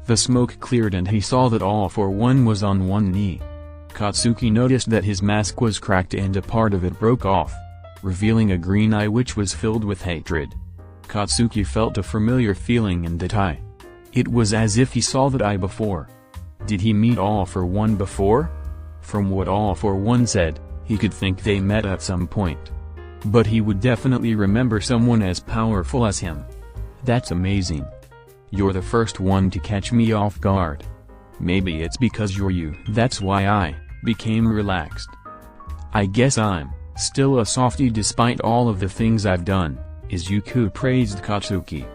The smoke cleared and he saw that All for One was on one knee. Katsuki noticed that his mask was cracked and a part of it broke off, revealing a green eye which was filled with hatred. Katsuki felt a familiar feeling in that eye. It was as if he saw that eye before. Did he meet All for One before? From what All for One said, he could think they met at some point. But he would definitely remember someone as powerful as him. That's amazing. You're the first one to catch me off guard. Maybe it's because you're you. That's why I became relaxed. I guess I'm still a softie despite all of the things I've done, Izuku praised Katsuki.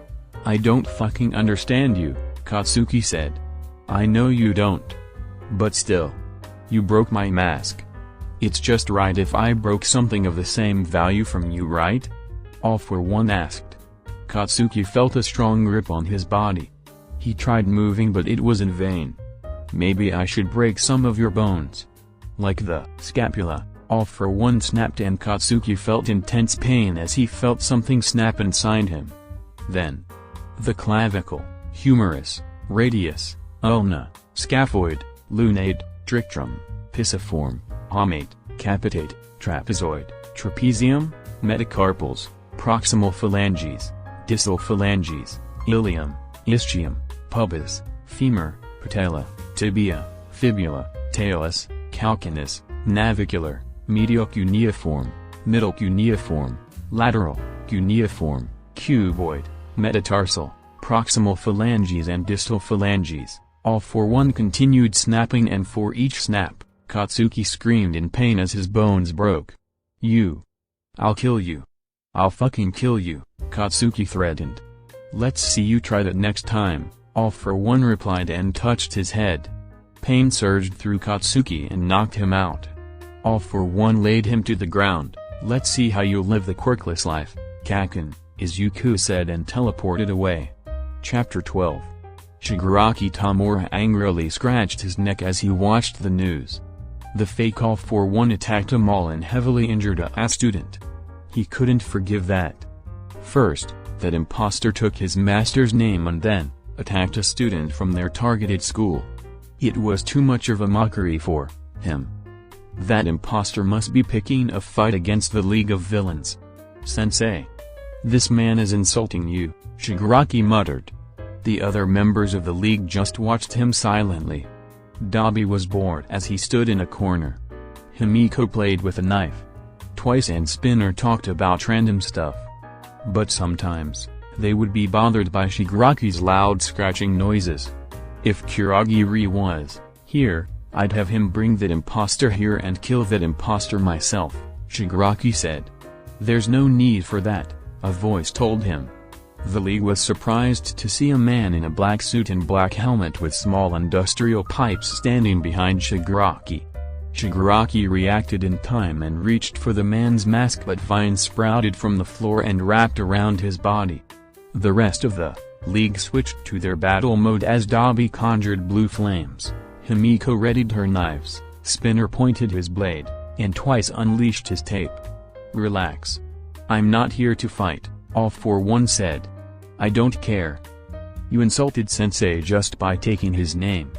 I don't fucking understand you, Katsuki said. I know you don't. But still. You broke my mask. It's just right if I broke something of the same value from you, right? All for One asked. Katsuki felt a strong grip on his body. He tried moving but it was in vain. Maybe I should break some of your bones. Like the scapula, All for One snapped and Katsuki felt intense pain as he felt something snap inside him. Then. The clavicle, humerus, radius, ulna, scaphoid, lunate, trictrum, pisiform, palmate, capitate, trapezoid, trapezium, metacarpals, proximal phalanges, distal phalanges, ilium, ischium, pubis, femur, patella, tibia, fibula, talus, calcaneus, navicular, medial cuneiform, middle cuneiform, lateral, cuneiform, cuboid, metatarsal, proximal phalanges and distal phalanges. All for One continued snapping and for each snap, Katsuki screamed in pain as his bones broke. I'll kill you. I'll fucking kill you, Katsuki threatened. Let's see you try that next time, All for One replied and touched his head. Pain surged through Katsuki and knocked him out. All for One laid him to the ground. Let's see how you'll live the quirkless life, Kaken, Izuku said and teleported away. Chapter 12. Shigaraki Tamura angrily scratched his neck as he watched the news. The fake All for One attacked a mall and heavily injured a student. He couldn't forgive that. First, that imposter took his master's name and then attacked a student from their targeted school. It was too much of a mockery for him. That imposter must be picking a fight against the League of Villains. Sensei. This man is insulting you, Shigaraki muttered. The other members of the league just watched him silently. Dabi was bored as he stood in a corner. Himiko played with a knife. Twice and Spinner talked about random stuff. But sometimes, they would be bothered by Shigaraki's loud scratching noises. If Kurogiri was here, I'd have him bring that imposter here and kill that imposter myself, Shigaraki said. There's no need for that, a voice told him. The league was surprised to see a man in a black suit and black helmet with small industrial pipes standing behind Shigaraki. Shigaraki reacted in time and reached for the man's mask but vines sprouted from the floor and wrapped around his body. The rest of the league switched to their battle mode as Dabi conjured blue flames. Himiko readied her knives, Spinner pointed his blade, and twice unleashed his tape. Relax. I'm not here to fight, All for One said. I don't care. You insulted Sensei just by taking his name.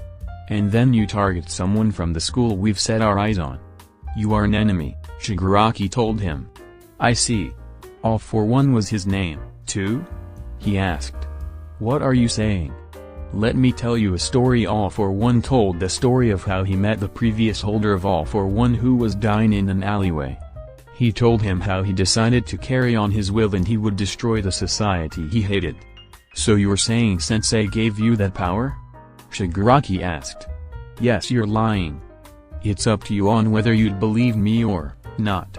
And then you target someone from the school we've set our eyes on. You are an enemy, Shigaraki told him. I see. All for One was his name, too? He asked. What are you saying? Let me tell you a story. All for One told the story of how he met the previous holder of All for One who was dying in an alleyway. He told him how he decided to carry on his will and he would destroy the society he hated. So you're saying Sensei gave you that power? Shigaraki asked. Yes, you're lying. It's up to you on whether you'd believe me or not.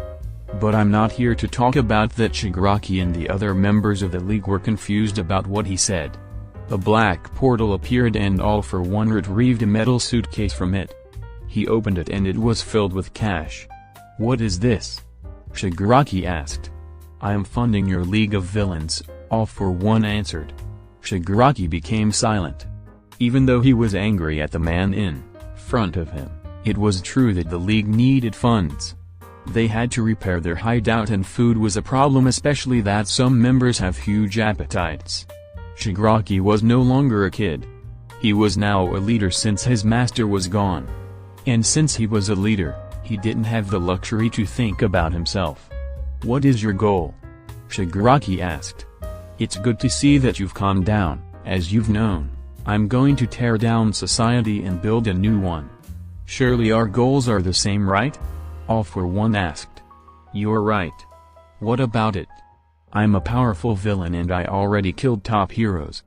But I'm not here to talk about that. Shigaraki and the other members of the league were confused about what he said. A black portal appeared and All for One retrieved a metal suitcase from it. He opened it and it was filled with cash. What is this? Shigaraki asked. I am funding your League of Villains, All for One answered. Shigaraki became silent. Even though he was angry at the man in front of him, it was true that the league needed funds. They had to repair their hideout and food was a problem, especially that some members have huge appetites. Shigaraki was no longer a kid. He was now a leader since his master was gone. And since he was a leader, he didn't have the luxury to think about himself. What is your goal? Shigaraki asked. It's good to see that you've calmed down. As you've known, I'm going to tear down society and build a new one. Surely our goals are the same, right? All for One asked. You're right. What about it? I'm a powerful villain and I already killed top heroes.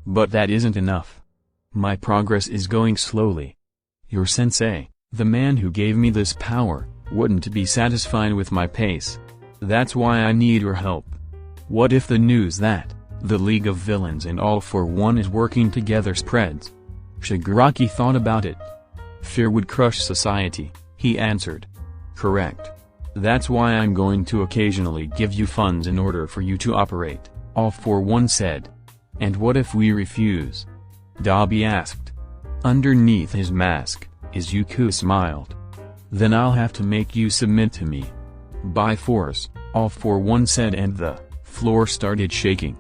But that isn't enough. My progress is going slowly. Your sensei, the man who gave me this power, wouldn't be satisfied with my pace. That's why I need your help. What if the news that the League of Villains and All for One is working together spreads? Shigaraki thought about it. Fear would crush society, he answered. Correct. That's why I'm going to occasionally give you funds in order for you to operate, All for One said. And what if we refuse? Dabi asked. Underneath his mask, Izuku smiled. Then I'll have to make you submit to me. By force, All for One said, and the floor started shaking.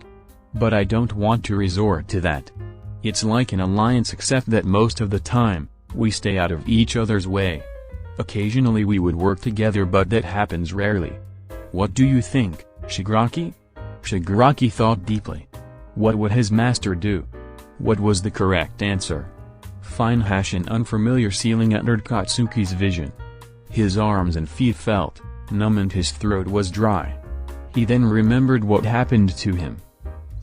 But I don't want to resort to that. It's like an alliance, except that most of the time, we stay out of each other's way. Occasionally we would work together, but that happens rarely. What do you think, Shigaraki? Shigaraki thought deeply. What would his master do? What was the correct answer? Fine hash, an unfamiliar ceiling entered Katsuki's vision. His arms and feet felt numb and his throat was dry. He then remembered what happened to him.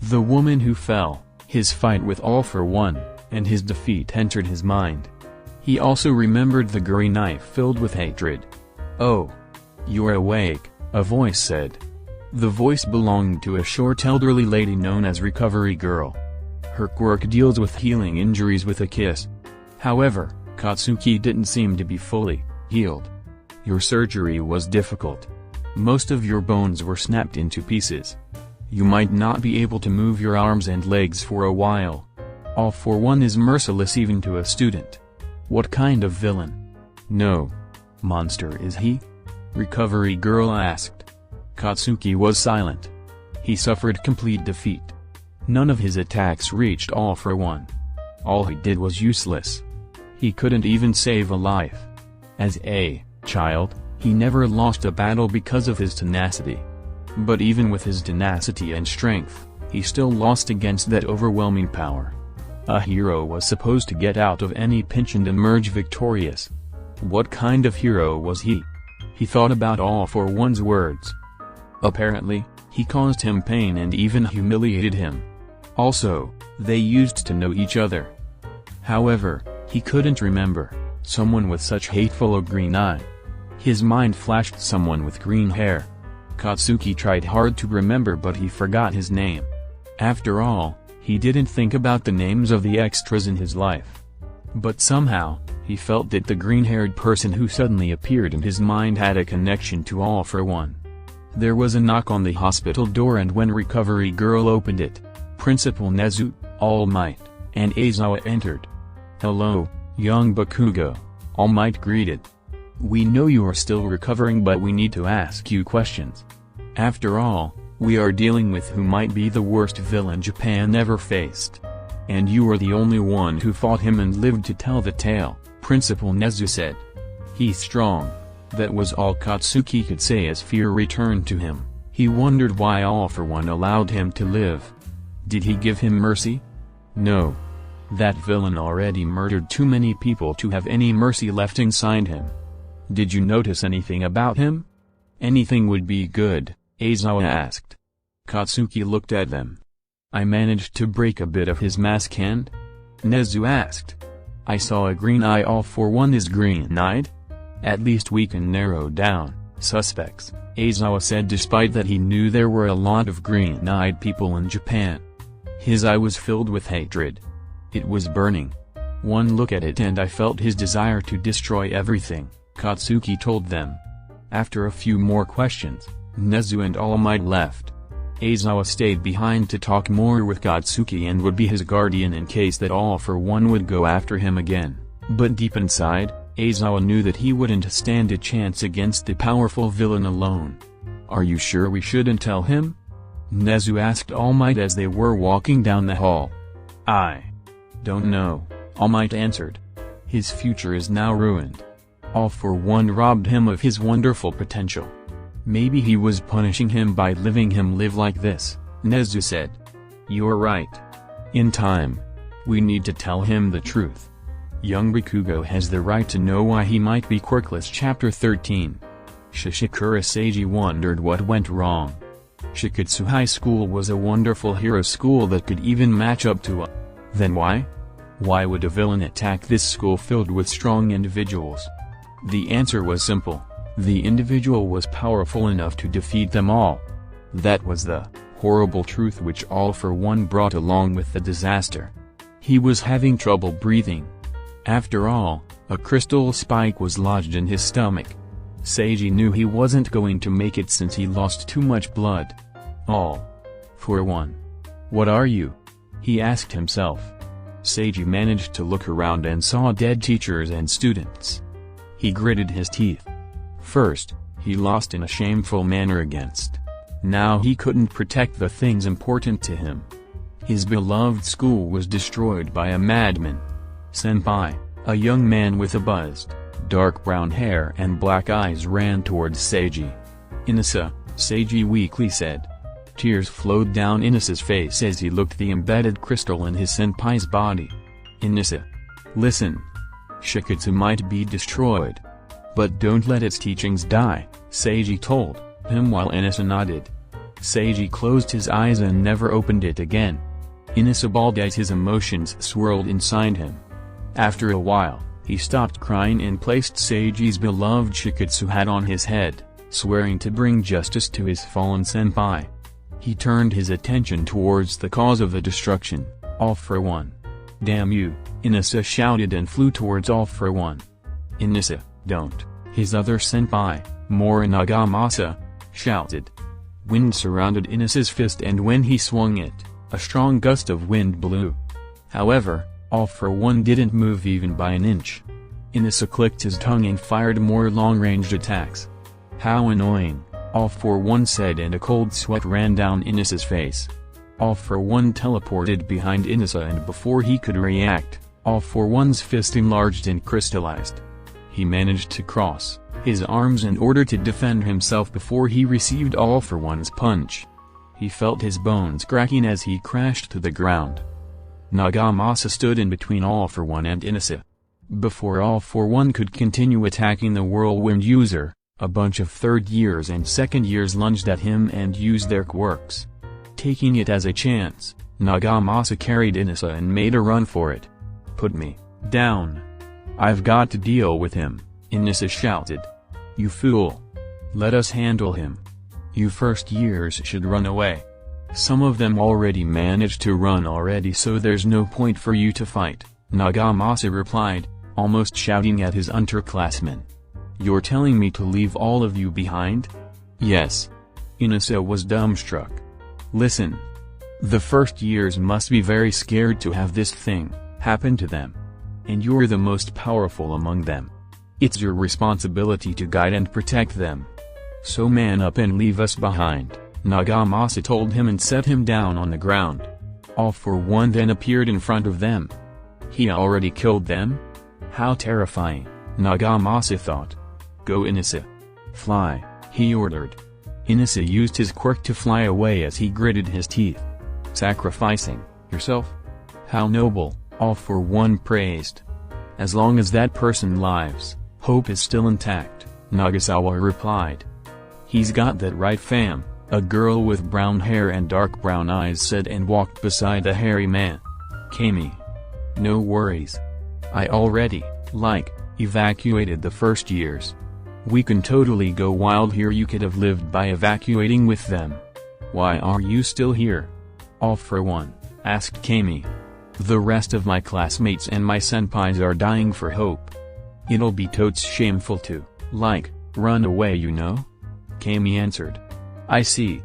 The woman who fell, his fight with All for One, and his defeat entered his mind. He also remembered the green knife filled with hatred. Oh. You're awake, a voice said. The voice belonged to a short elderly lady known as Recovery Girl. Her quirk deals with healing injuries with a kiss. However, Katsuki didn't seem to be fully healed. Your surgery was difficult. Most of your bones were snapped into pieces. You might not be able to move your arms and legs for a while. All for One is merciless even to a student. What kind of villain? No. Monster is he? Recovery Girl asked. Katsuki was silent. He suffered complete defeat. None of his attacks reached All for One. All he did was useless. He couldn't even save a life. As a child, he never lost a battle because of his tenacity. But even with his tenacity and strength, he still lost against that overwhelming power. A hero was supposed to get out of any pinch and emerge victorious. What kind of hero was he? He thought about All for One's words. Apparently, he caused him pain and even humiliated him. Also, they used to know each other. However, he couldn't remember someone with such hateful a green eye. His mind flashed someone with green hair. Katsuki tried hard to remember, but he forgot his name. After all, he didn't think about the names of the extras in his life. But somehow, he felt that the green-haired person who suddenly appeared in his mind had a connection to All for One. There was a knock on the hospital door, and when Recovery Girl opened it, Principal Nezu, All Might, and Aizawa entered. Hello, young Bakugo, All Might greeted. We know you are still recovering, but we need to ask you questions. After all, we are dealing with who might be the worst villain Japan ever faced. And you are the only one who fought him and lived to tell the tale, Principal Nezu said. He's strong. That was all Katsuki could say as fear returned to him. He wondered why All for One allowed him to live. Did he give him mercy? No. That villain already murdered too many people to have any mercy left inside him. Did you notice anything about him? Anything would be good, Aizawa asked. Katsuki looked at them. I managed to break a bit of his mask and? Nezu asked. I saw a green eye. All for One is green-eyed? At least we can narrow down suspects, Aizawa said, despite that he knew there were a lot of green-eyed people in Japan. His eye was filled with hatred. It was burning. One look at it and I felt his desire to destroy everything, Katsuki told them. After a few more questions, Nezu and All Might left. Aizawa stayed behind to talk more with Katsuki and would be his guardian in case that All for One would go after him again. But deep inside, Aizawa knew that he wouldn't stand a chance against the powerful villain alone. Are you sure we shouldn't tell him? Nezu asked All Might as they were walking down the hall. I don't know, All Might answered. His future is now ruined. All for One robbed him of his wonderful potential. Maybe he was punishing him by letting him live like this, Nezu said. You're right. In time, we need to tell him the truth. Young Bakugo has the right to know why he might be Quirkless. Chapter 13. Shishikura Seiji wondered what went wrong. Shiketsu High School was a wonderful hero school that could even match up to a. Then why? Why would a villain attack this school filled with strong individuals? The answer was simple. The individual was powerful enough to defeat them all. That was the horrible truth which All for One brought along with the disaster. He was having trouble breathing. After all, a crystal spike was lodged in his stomach. Seiji knew he wasn't going to make it since he lost too much blood. All for One. What are you? He asked himself. Seiji managed to look around and saw dead teachers and students. He gritted his teeth. First, he lost in a shameful manner against. Now he couldn't protect the things important to him. His beloved school was destroyed by a madman. Senpai, a young man with a buzzed, dark brown hair and black eyes ran towards Seiji. "Inasa," Seiji weakly said. Tears flowed down Inasa's face as he looked the embedded crystal in his senpai's body. "Inasa. Listen. Shiketsu might be destroyed. But don't let its teachings die," Seiji told him while Inasa nodded. Seiji closed his eyes and never opened it again. Inasa bawled as his emotions swirled inside him. After a while, he stopped crying and placed Seiji's beloved shiketsu hat on his head, swearing to bring justice to his fallen senpai. He turned his attention towards the cause of the destruction, All for One. "Damn you," Inasa shouted and flew towards All for One. "Inasa, don't," his other senpai, Nagamasa, shouted. Wind surrounded Inasa's fist and when he swung it, a strong gust of wind blew. However, All for One didn't move even by an inch. Inasa clicked his tongue and fired more long-ranged attacks. "How annoying," All for One said and a cold sweat ran down Inasa's face. All for One teleported behind Inasa and before he could react, All for One's fist enlarged and crystallized. He managed to cross his arms in order to defend himself before he received All for One's punch. He felt his bones cracking as he crashed to the ground. Nagamasa stood in between All for One and Inasa. Before All for One could continue attacking the whirlwind user, a bunch of third years and second years lunged at him and used their quirks. Taking it as a chance, Nagamasa carried Inasa and made a run for it. "Put me down. I've got to deal with him," Inasa shouted. "You fool. Let us handle him. You first years should run away. Some of them already managed to run already so there's no point for you to fight," Nagamasa replied, almost shouting at his underclassmen. "You're telling me to leave all of you behind?" "Yes." Inasa was dumbstruck. "Listen. The first years must be very scared to have this thing happen to them. And you're the most powerful among them. It's your responsibility to guide and protect them. So man up and leave us behind," Nagamasa told him and set him down on the ground. All for One then appeared in front of them. He already killed them? How terrifying, Nagamasa thought. "Go Inasa. Fly," he ordered. Inasa used his quirk to fly away as he gritted his teeth. "Sacrificing yourself? How noble," All for One praised. "As long as that person lives, hope is still intact," Nagasawa replied. "He's got that right fam," a girl with brown hair and dark brown eyes said and walked beside the hairy man. "Kami. No worries. I already, evacuated the first years. We can totally go wild here. You could have lived by evacuating with them. Why are you still here?" All for One asked Kami. "The rest of my classmates and my senpais are dying for hope. It'll be totes shameful to, run away, you know?" Kami answered. "I see.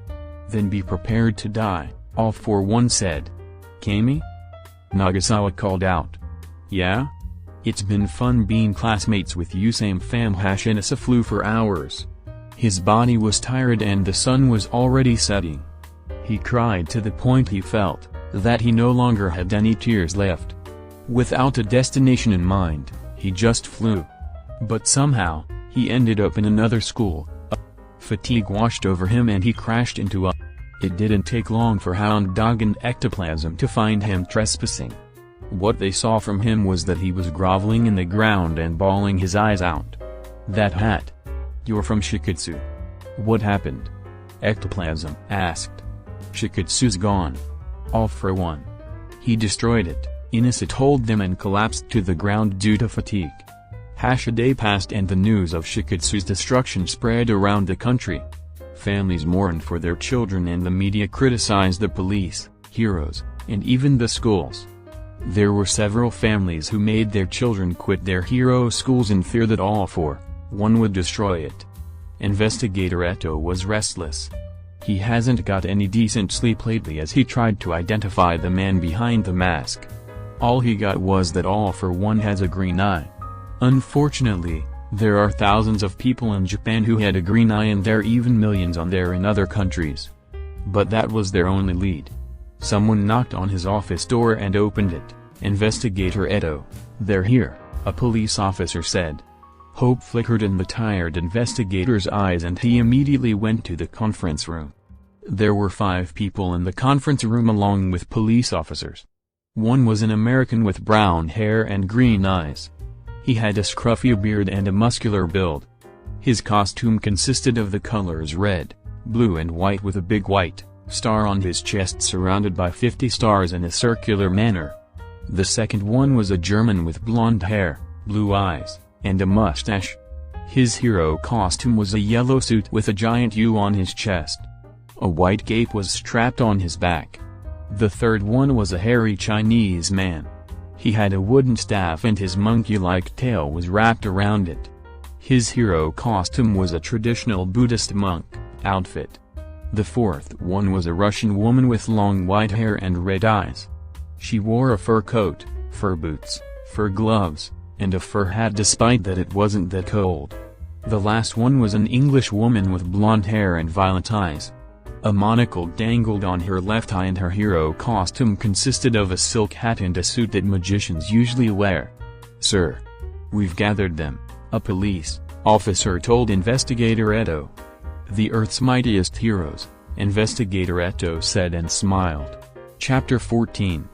Then be prepared to die," All for One said. "Kami?" Nagasawa called out. "Yeah? It's been fun being classmates with you. Same fam." Inasa flew for hours. His body was tired and the sun was already setting. He cried to the point he felt that he no longer had any tears left. Without a destination in mind, he just flew. But somehow, he ended up in another school. Fatigue washed over him and he crashed into a... It didn't take long for Hound Dog and Ectoplasm to find him trespassing. What they saw from him was that he was groveling in the ground and bawling his eyes out. "That hat. You're from Shiketsu. What happened?" Ectoplasm asked. "Shiketsu's gone. All for One. He destroyed it," Inasa told them and collapsed to the ground due to fatigue. A day passed and the news of Shiketsu's destruction spread around the country. Families mourned for their children and the media criticized the police, heroes, and even the schools. There were several families who made their children quit their hero schools in fear that all for one would destroy it. Investigator Eto was restless. He hasn't got any decent sleep lately as he tried to identify the man behind the mask. All he got was that All for One has a green eye. Unfortunately, there are thousands of people in Japan who had a green eye and there are even millions on there in other countries. But that was their only lead. Someone knocked on his office door and opened it. Investigator Eto, "They're here," a police officer said. Hope flickered in the tired investigator's eyes and he immediately went to the conference room. There were 5 people in the conference room along with police officers. One was an American with brown hair and green eyes. He had a scruffy beard and a muscular build. His costume consisted of the colors red, blue and white with a big white star on his chest surrounded by 50 stars in a circular manner. The second one was a German with blonde hair, blue eyes, and a mustache. His hero costume was a yellow suit with a giant U on his chest. A white cape was strapped on his back. The third one was a hairy Chinese man. He had a wooden staff and his monkey-like tail was wrapped around it. His hero costume was a traditional Buddhist monk outfit. The fourth one was a Russian woman with long white hair and red eyes. She wore a fur coat, fur boots, fur gloves, and a fur hat despite that it wasn't that cold. The last one was an English woman with blonde hair and violet eyes. A monocle dangled on her left eye and her hero costume consisted of a silk hat and a suit that magicians usually wear. "Sir, we've gathered them," a police officer told Investigator Eto. "The Earth's mightiest heroes," Investigator Eto said and smiled. Chapter 14.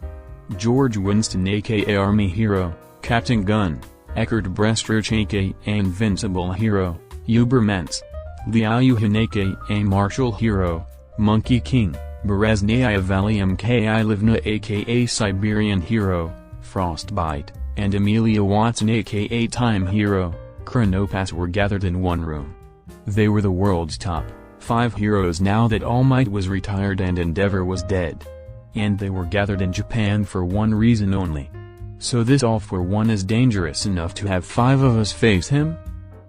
George Winston aka Army Hero, Captain Gun, Eckhard Brestrich aka Invincible Hero, Ubermensch, Liao Yuhan aka Martial Hero, Monkey King, Bereznaya Valium Ki Livna aka Siberian Hero, Frostbite, and Amelia Watson aka Time Hero, Chronopass were gathered in one room. They were the world's top 5 heroes now that All Might was retired and Endeavor was dead. And they were gathered in Japan for one reason only. "So this All for One is dangerous enough to have 5 of us face him?"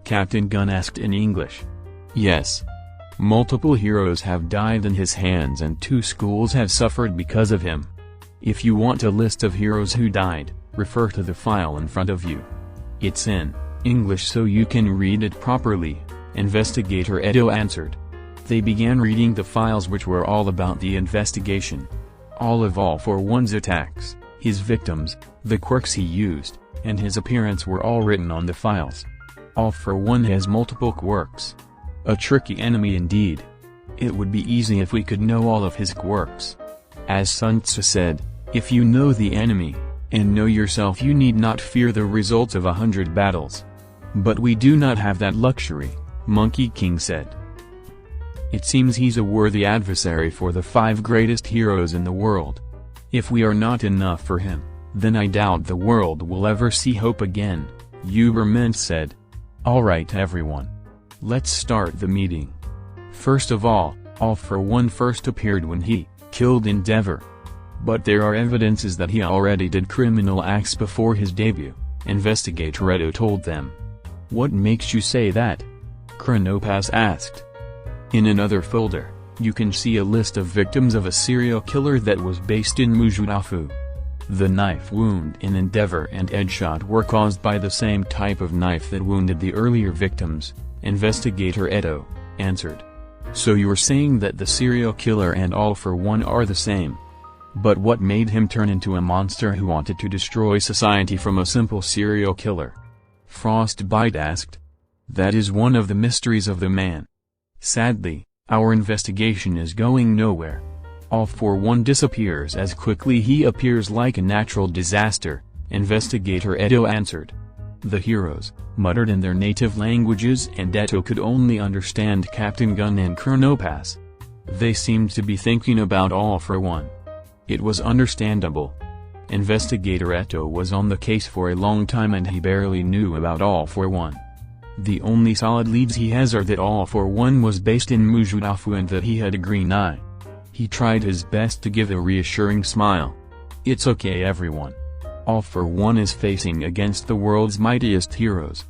Captain Gun asked in English. "Yes. Multiple heroes have died in his hands and 2 schools have suffered because of him. If you want a list of heroes who died, refer to the file in front of you. It's in English so you can read it properly," Investigator Eto answered. They began reading the files which were all about the investigation. All for One's attacks, his victims, the quirks he used, and his appearance were all written on the files. All for One has multiple quirks. A tricky enemy indeed. It would be easy if we could know all of his quirks. As Sun Tzu said, if you know the enemy, and know yourself you need not fear the results of 100 battles. But we do not have that luxury, Monkey King said. It seems he's a worthy adversary for the 5 greatest heroes in the world. If we are not enough for him, then I doubt the world will ever see hope again, Ubermensch said. Alright everyone. Let's start the meeting. First of all for One first appeared when he killed Endeavor. But there are evidences that he already did criminal acts before his debut, Investigator Eto told them. What makes you say that? Chronopass asked. In another folder, you can see a list of victims of a serial killer that was based in Mujurafu. The knife wound in Endeavor and Edgeshot were caused by the same type of knife that wounded the earlier victims, Investigator Eto answered. So you're saying that the serial killer and All for One are the same? But what made him turn into a monster who wanted to destroy society from a simple serial killer? Frostbite asked. That is one of the mysteries of the man. Sadly, our investigation is going nowhere. All for One disappears as quickly he appears like a natural disaster, Investigator Eto answered. The heroes muttered in their native languages and Eto could only understand Captain Gun and Chronopass. They seemed to be thinking about All for One. It was understandable. Investigator Eto was on the case for a long time and he barely knew about All for One. The only solid leads he has are that All for One was based in Mujudafu and that he had a green eye. He tried his best to give a reassuring smile. It's okay everyone. All for One is facing against the world's mightiest heroes.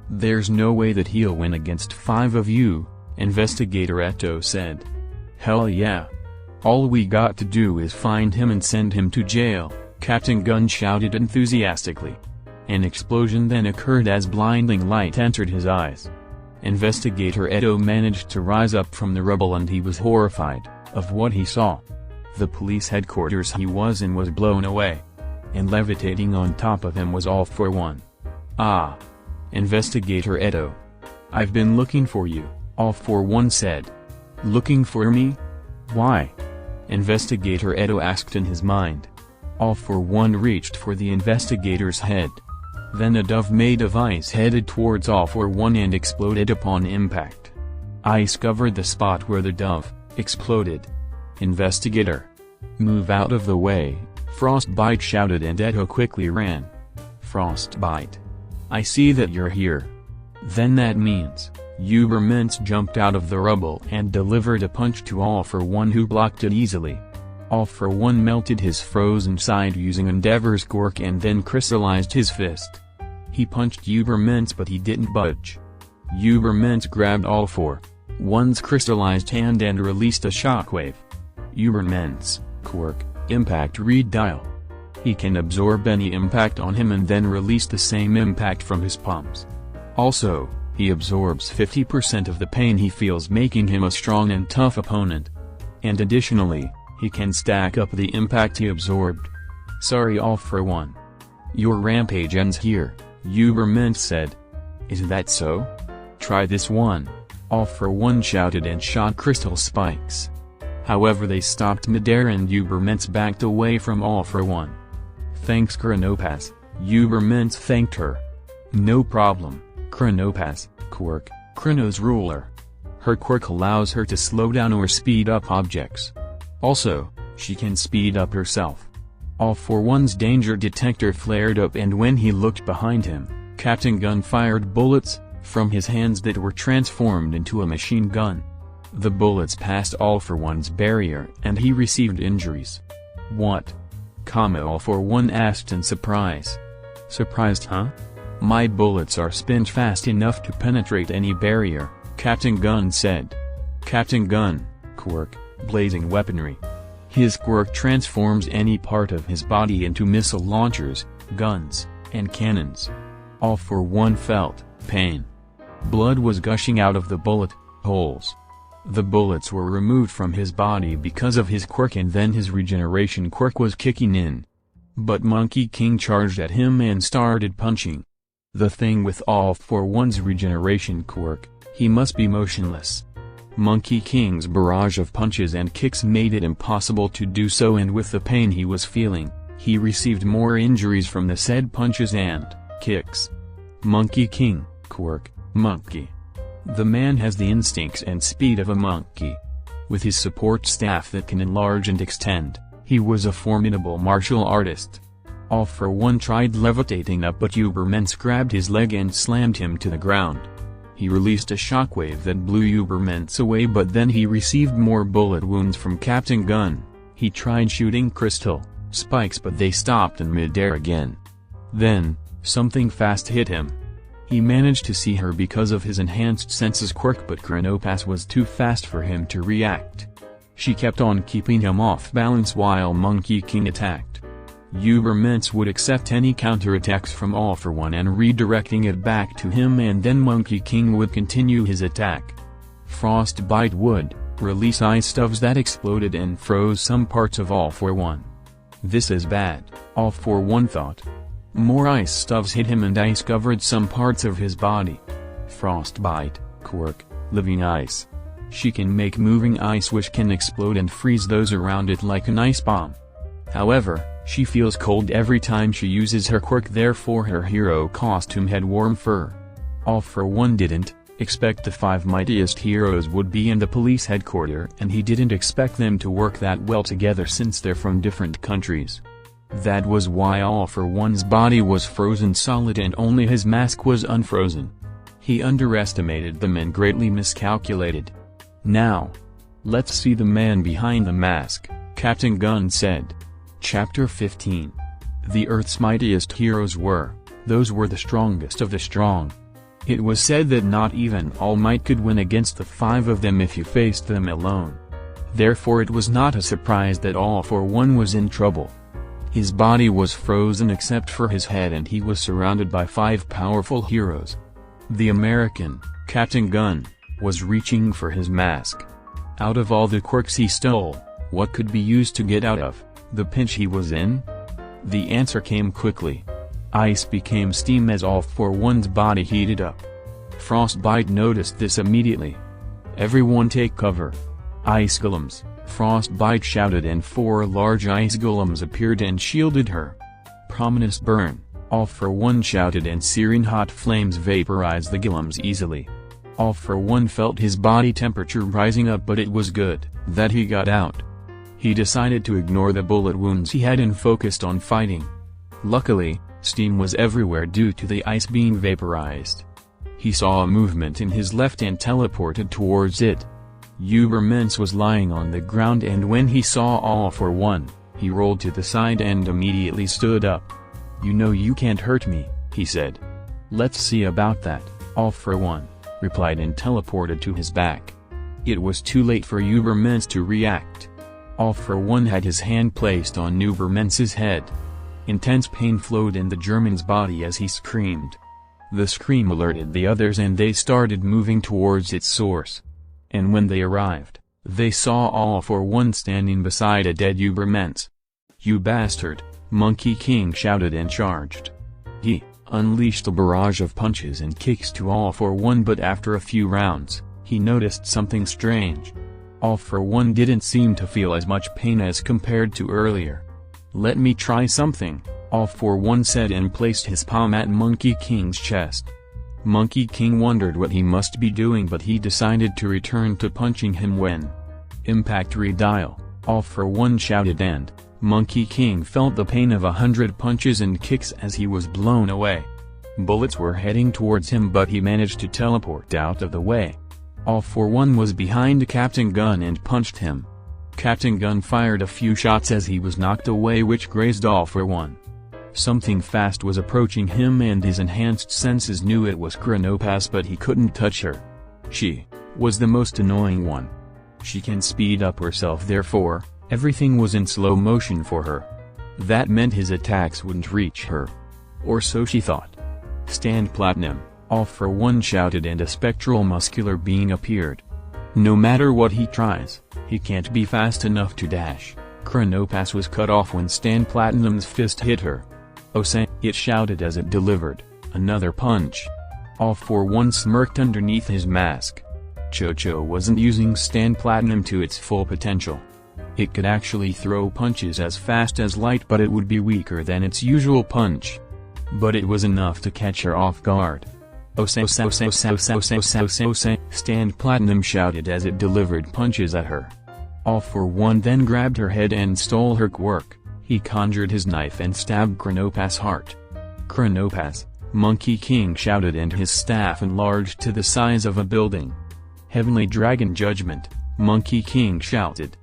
There's no way that he'll win against 5 of you, Investigator Eto said. Hell yeah. All we got to do is find him and send him to jail, Captain Gun shouted enthusiastically. An explosion then occurred as blinding light entered his eyes. Investigator Eto managed to rise up from the rubble and he was horrified of what he saw. The police headquarters he was in was blown away. And levitating on top of him was All for One. Ah! Investigator Eto. I've been looking for you, All for One said. Looking for me? Why? Investigator Eto asked in his mind. All for One reached for the investigator's head. Then a dove made of ice headed towards All for One and exploded upon impact. Ice covered the spot where the dove exploded. Investigator. Move out of the way, Frostbite shouted and Eto quickly ran. Frostbite. I see that you're here. Then that means, Ubermensch jumped out of the rubble and delivered a punch to All for One who blocked it easily. All for One melted his frozen side using Endeavor's quirk and then crystallized his fist. He punched Ubermensch but he didn't budge. Ubermensch grabbed All for One's crystallized hand and released a shockwave. Ubermensch's quirk, Impact Read Dial. He can absorb any impact on him and then release the same impact from his palms. Also, he absorbs 50% of the pain he feels, making him a strong and tough opponent. And additionally, he can stack up the impact he absorbed. Sorry All for One. Your rampage ends here, Ubermensch said. Is that so? Try this one, All for One shouted and shot crystal spikes. However they stopped midair and Ubermensch backed away from All for One. Thanks Chronopass, Ubermensch thanked her. No problem, Chronopass, quirk, Chrono's ruler. Her quirk allows her to slow down or speed up objects. Also, she can speed up herself. All for One's danger detector flared up and when he looked behind him, Captain Gun fired bullets from his hands that were transformed into a machine gun. The bullets passed All for One's barrier and he received injuries. What? All for One asked in surprise. Surprised huh? My bullets are spent fast enough to penetrate any barrier, Captain Gun said. Captain Gun, quirk, blazing weaponry. His quirk transforms any part of his body into missile launchers, guns, and cannons. All for One felt pain. Blood was gushing out of the bullet holes. The bullets were removed from his body because of his quirk and then his regeneration quirk was kicking in. But Monkey King charged at him and started punching. The thing with All for One's regeneration quirk, he must be motionless. Monkey King's barrage of punches and kicks made it impossible to do so and with the pain he was feeling, he received more injuries from the said punches and kicks. Monkey King, quirk, monkey. The man has the instincts and speed of a monkey. With his support staff that can enlarge and extend, he was a formidable martial artist. All for One tried levitating up but Ubermensch grabbed his leg and slammed him to the ground. He released a shockwave that blew Ubermensch away but then he received more bullet wounds from Captain Gun. He tried shooting crystal spikes but they stopped in midair again. Then, something fast hit him. He managed to see her because of his enhanced senses quirk but Chronopass was too fast for him to react. She kept on keeping him off balance while Monkey King attacked. Ubermensch would accept any counterattacks from All for One and redirecting it back to him and then Monkey King would continue his attack. Frostbite would release ice stubs that exploded and froze some parts of All for One. This is bad, All for One thought. More ice stubs hit him and ice covered some parts of his body. Frostbite, quirk, living ice. She can make moving ice which can explode and freeze those around it like an ice bomb. However, she feels cold every time she uses her quirk therefore her hero costume had warm fur. All for One didn't expect the 5 mightiest heroes would be in the police headquarters and he didn't expect them to work that well together since they're from different countries. That was why All For One's body was frozen solid and only his mask was unfrozen. He underestimated them and greatly miscalculated. "Now, let's see the man behind the mask," Captain Gun said. Chapter 15. The Earth's mightiest heroes those were the strongest of the strong. It was said that not even All Might could win against the 5 of them if you faced them alone. Therefore it was not a surprise that All For One was in trouble. His body was frozen except for his head and he was surrounded by 5 powerful heroes. The American, Captain Gun, was reaching for his mask. Out of all the quirks he stole, what could be used to get out of the pinch he was in? The answer came quickly. Ice became steam as All For One's body heated up. Frostbite noticed this immediately. "Everyone take cover. Ice golems," Frostbite shouted, and 4 large ice golems appeared and shielded her. "Prominence burn," All For One shouted, and searing hot flames vaporized the golems easily. All For One felt his body temperature rising up, but it was good that he got out. He decided to ignore the bullet wounds he had and focused on fighting. Luckily, steam was everywhere due to the ice being vaporized. He saw a movement in his left and teleported towards it. Ubermensch was lying on the ground, and when he saw All For One, he rolled to the side and immediately stood up. "You know you can't hurt me," he said. "Let's see about that," All For One replied and teleported to his back. It was too late for Ubermensch to react. All For One had his hand placed on Ubermensch's head. Intense pain flowed in the German's body as he screamed. The scream alerted the others and they started moving towards its source. And when they arrived, they saw All For One standing beside a dead Ubermensch. "You bastard," Monkey King shouted and charged. He unleashed a barrage of punches and kicks to All For One, but after a few rounds, he noticed something strange. All For One didn't seem to feel as much pain as compared to earlier. "Let me try something," All For One said and placed his palm at Monkey King's chest. Monkey King wondered what he must be doing, but he decided to return to punching him when "Impact Redial," All For One shouted, and Monkey King felt the pain of 100 punches and kicks as he was blown away. Bullets were heading towards him, but he managed to teleport out of the way. All For One was behind Captain Gun and punched him. Captain Gun fired a few shots as he was knocked away, which grazed All For One. Something fast was approaching him and his enhanced senses knew it was Chronopass, but he couldn't touch her. She was the most annoying one. She can speed up herself, therefore, everything was in slow motion for her. That meant his attacks wouldn't reach her. Or so she thought. "Stand Platinum," All For One shouted, and a spectral muscular being appeared. No matter what he tries, he can't be fast enough to dash. Chronopass was cut off when Stan Platinum's fist hit her. "Oh say," it shouted as it delivered another punch. All For One smirked underneath his mask. Cho-Cho wasn't using Stan Platinum to its full potential. It could actually throw punches as fast as light, but it would be weaker than its usual punch. But it was enough to catch her off guard. "Oh say, Stan Platinum shouted as it delivered punches at her. All For One then grabbed her head and stole her quirk. He conjured his knife and stabbed Chronopass' heart. "Chronopass," Monkey King shouted, and his staff enlarged to the size of a building. "Heavenly Dragon Judgment," Monkey King shouted.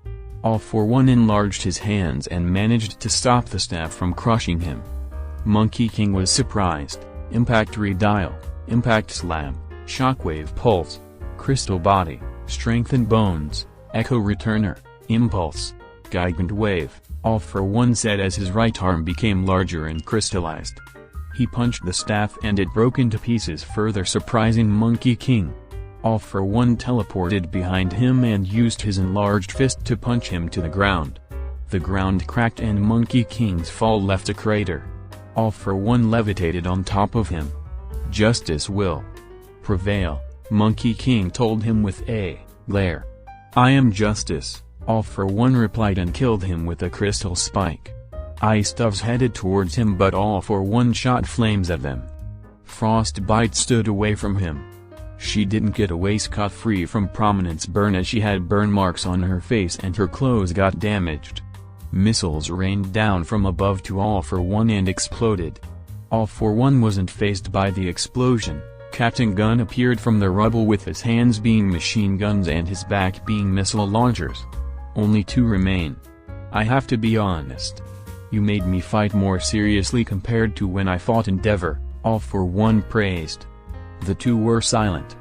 All For One enlarged his hands and managed to stop the staff from crushing him. Monkey King was surprised. Impact Redial, Impact Slam, Shockwave Pulse, Crystal Body, Strengthened Bones, Echo Returner, Impulse, Gigant Wave, All For One said as his right arm became larger and crystallized. He punched the staff and it broke into pieces, further surprising Monkey King. All For One teleported behind him and used his enlarged fist to punch him to the ground. The ground cracked and Monkey King's fall left a crater. All For One levitated on top of him. "Justice will prevail," Monkey King told him with a glare. "I am justice," All For One replied and killed him with a crystal spike. Ice doves headed towards him, but All For One shot flames at them. Frostbite stood away from him. She didn't get away scot-free from Prominence Burn, as she had burn marks on her face and her clothes got damaged. Missiles rained down from above to All for One and exploded. All for One wasn't fazed by the explosion. Captain Gun appeared from the rubble with his hands being machine guns and his back being missile launchers. Only 2 remain. I have to be honest. You made me fight more seriously compared to when I fought Endeavor, All for One praised. The 2 were silent.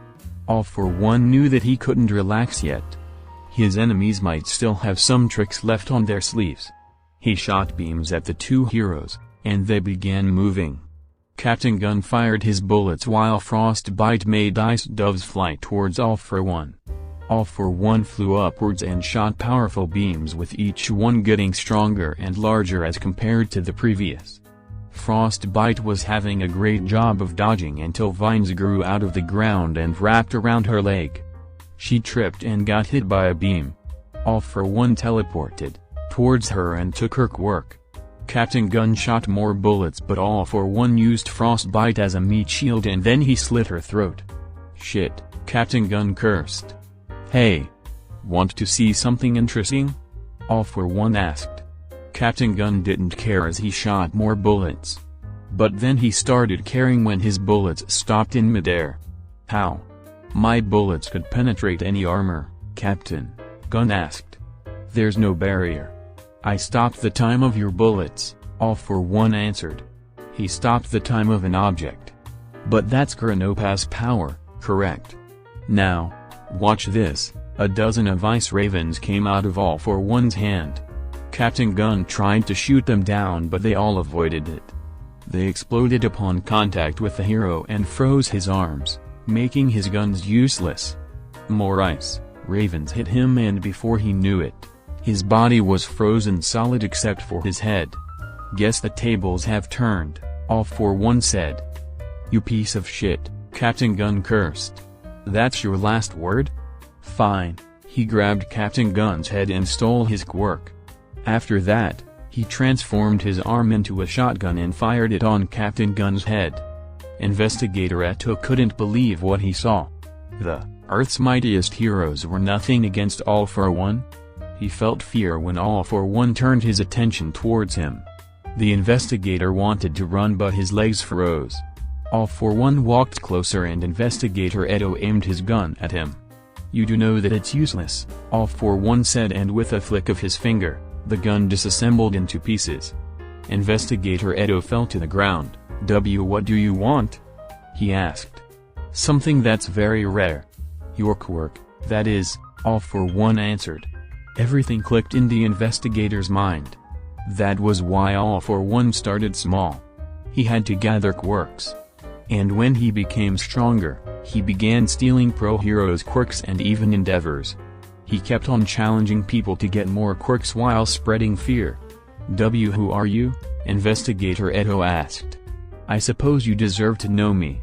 All for One knew that he couldn't relax yet. His enemies might still have some tricks left on their sleeves. He shot beams at the 2 heroes, and they began moving. Captain Gun fired his bullets while Frostbite made ice doves fly towards All for One. All for One flew upwards and shot powerful beams with each one getting stronger and larger as compared to the previous. Frostbite was having a great job of dodging until vines grew out of the ground and wrapped around her leg. She tripped and got hit by a beam. All for One teleported towards her and took her quirk. Captain Gun shot more bullets but All for One used Frostbite as a meat shield and then he slit her throat. Shit, Captain Gun cursed. Hey! Want to see something interesting? All for One asked. Captain Gun didn't care as he shot more bullets. But then he started caring when his bullets stopped in midair. How? My bullets could penetrate any armor, Captain Gun asked. There's no barrier. I stopped the time of your bullets, All for One answered. He stopped the time of an object. But that's Chronopass power, correct? Now, watch this. A dozen of ice ravens came out of All for One's hand. Captain Gun tried to shoot them down but they all avoided it. They exploded upon contact with the hero and froze his arms, making his guns useless. More ice ravens hit him and before he knew it, his body was frozen solid except for his head. Guess the tables have turned, All for One said. You piece of shit, Captain Gun cursed. That's your last word? Fine. He grabbed Captain Gun's head and stole his quirk. After that, he transformed his arm into a shotgun and fired it on Captain Gun's head. Investigator Eto couldn't believe what he saw. The Earth's mightiest heroes were nothing against All for One? He felt fear when All for One turned his attention towards him. The investigator wanted to run but his legs froze. All for One walked closer and Investigator Eto aimed his gun at him. You do know that it's useless, All for One said and with a flick of his finger, the gun disassembled into pieces. Investigator Eto fell to the ground. What do you want? He asked. Something that's very rare. Your quirk, that is, All for One answered. Everything clicked in the investigator's mind. That was why All for One started small. He had to gather quirks. And when he became stronger, he began stealing pro heroes' quirks and even endeavors. He kept on challenging people to get more quirks while spreading fear. Who are you? Investigator Eto asked. I suppose you deserve to know me.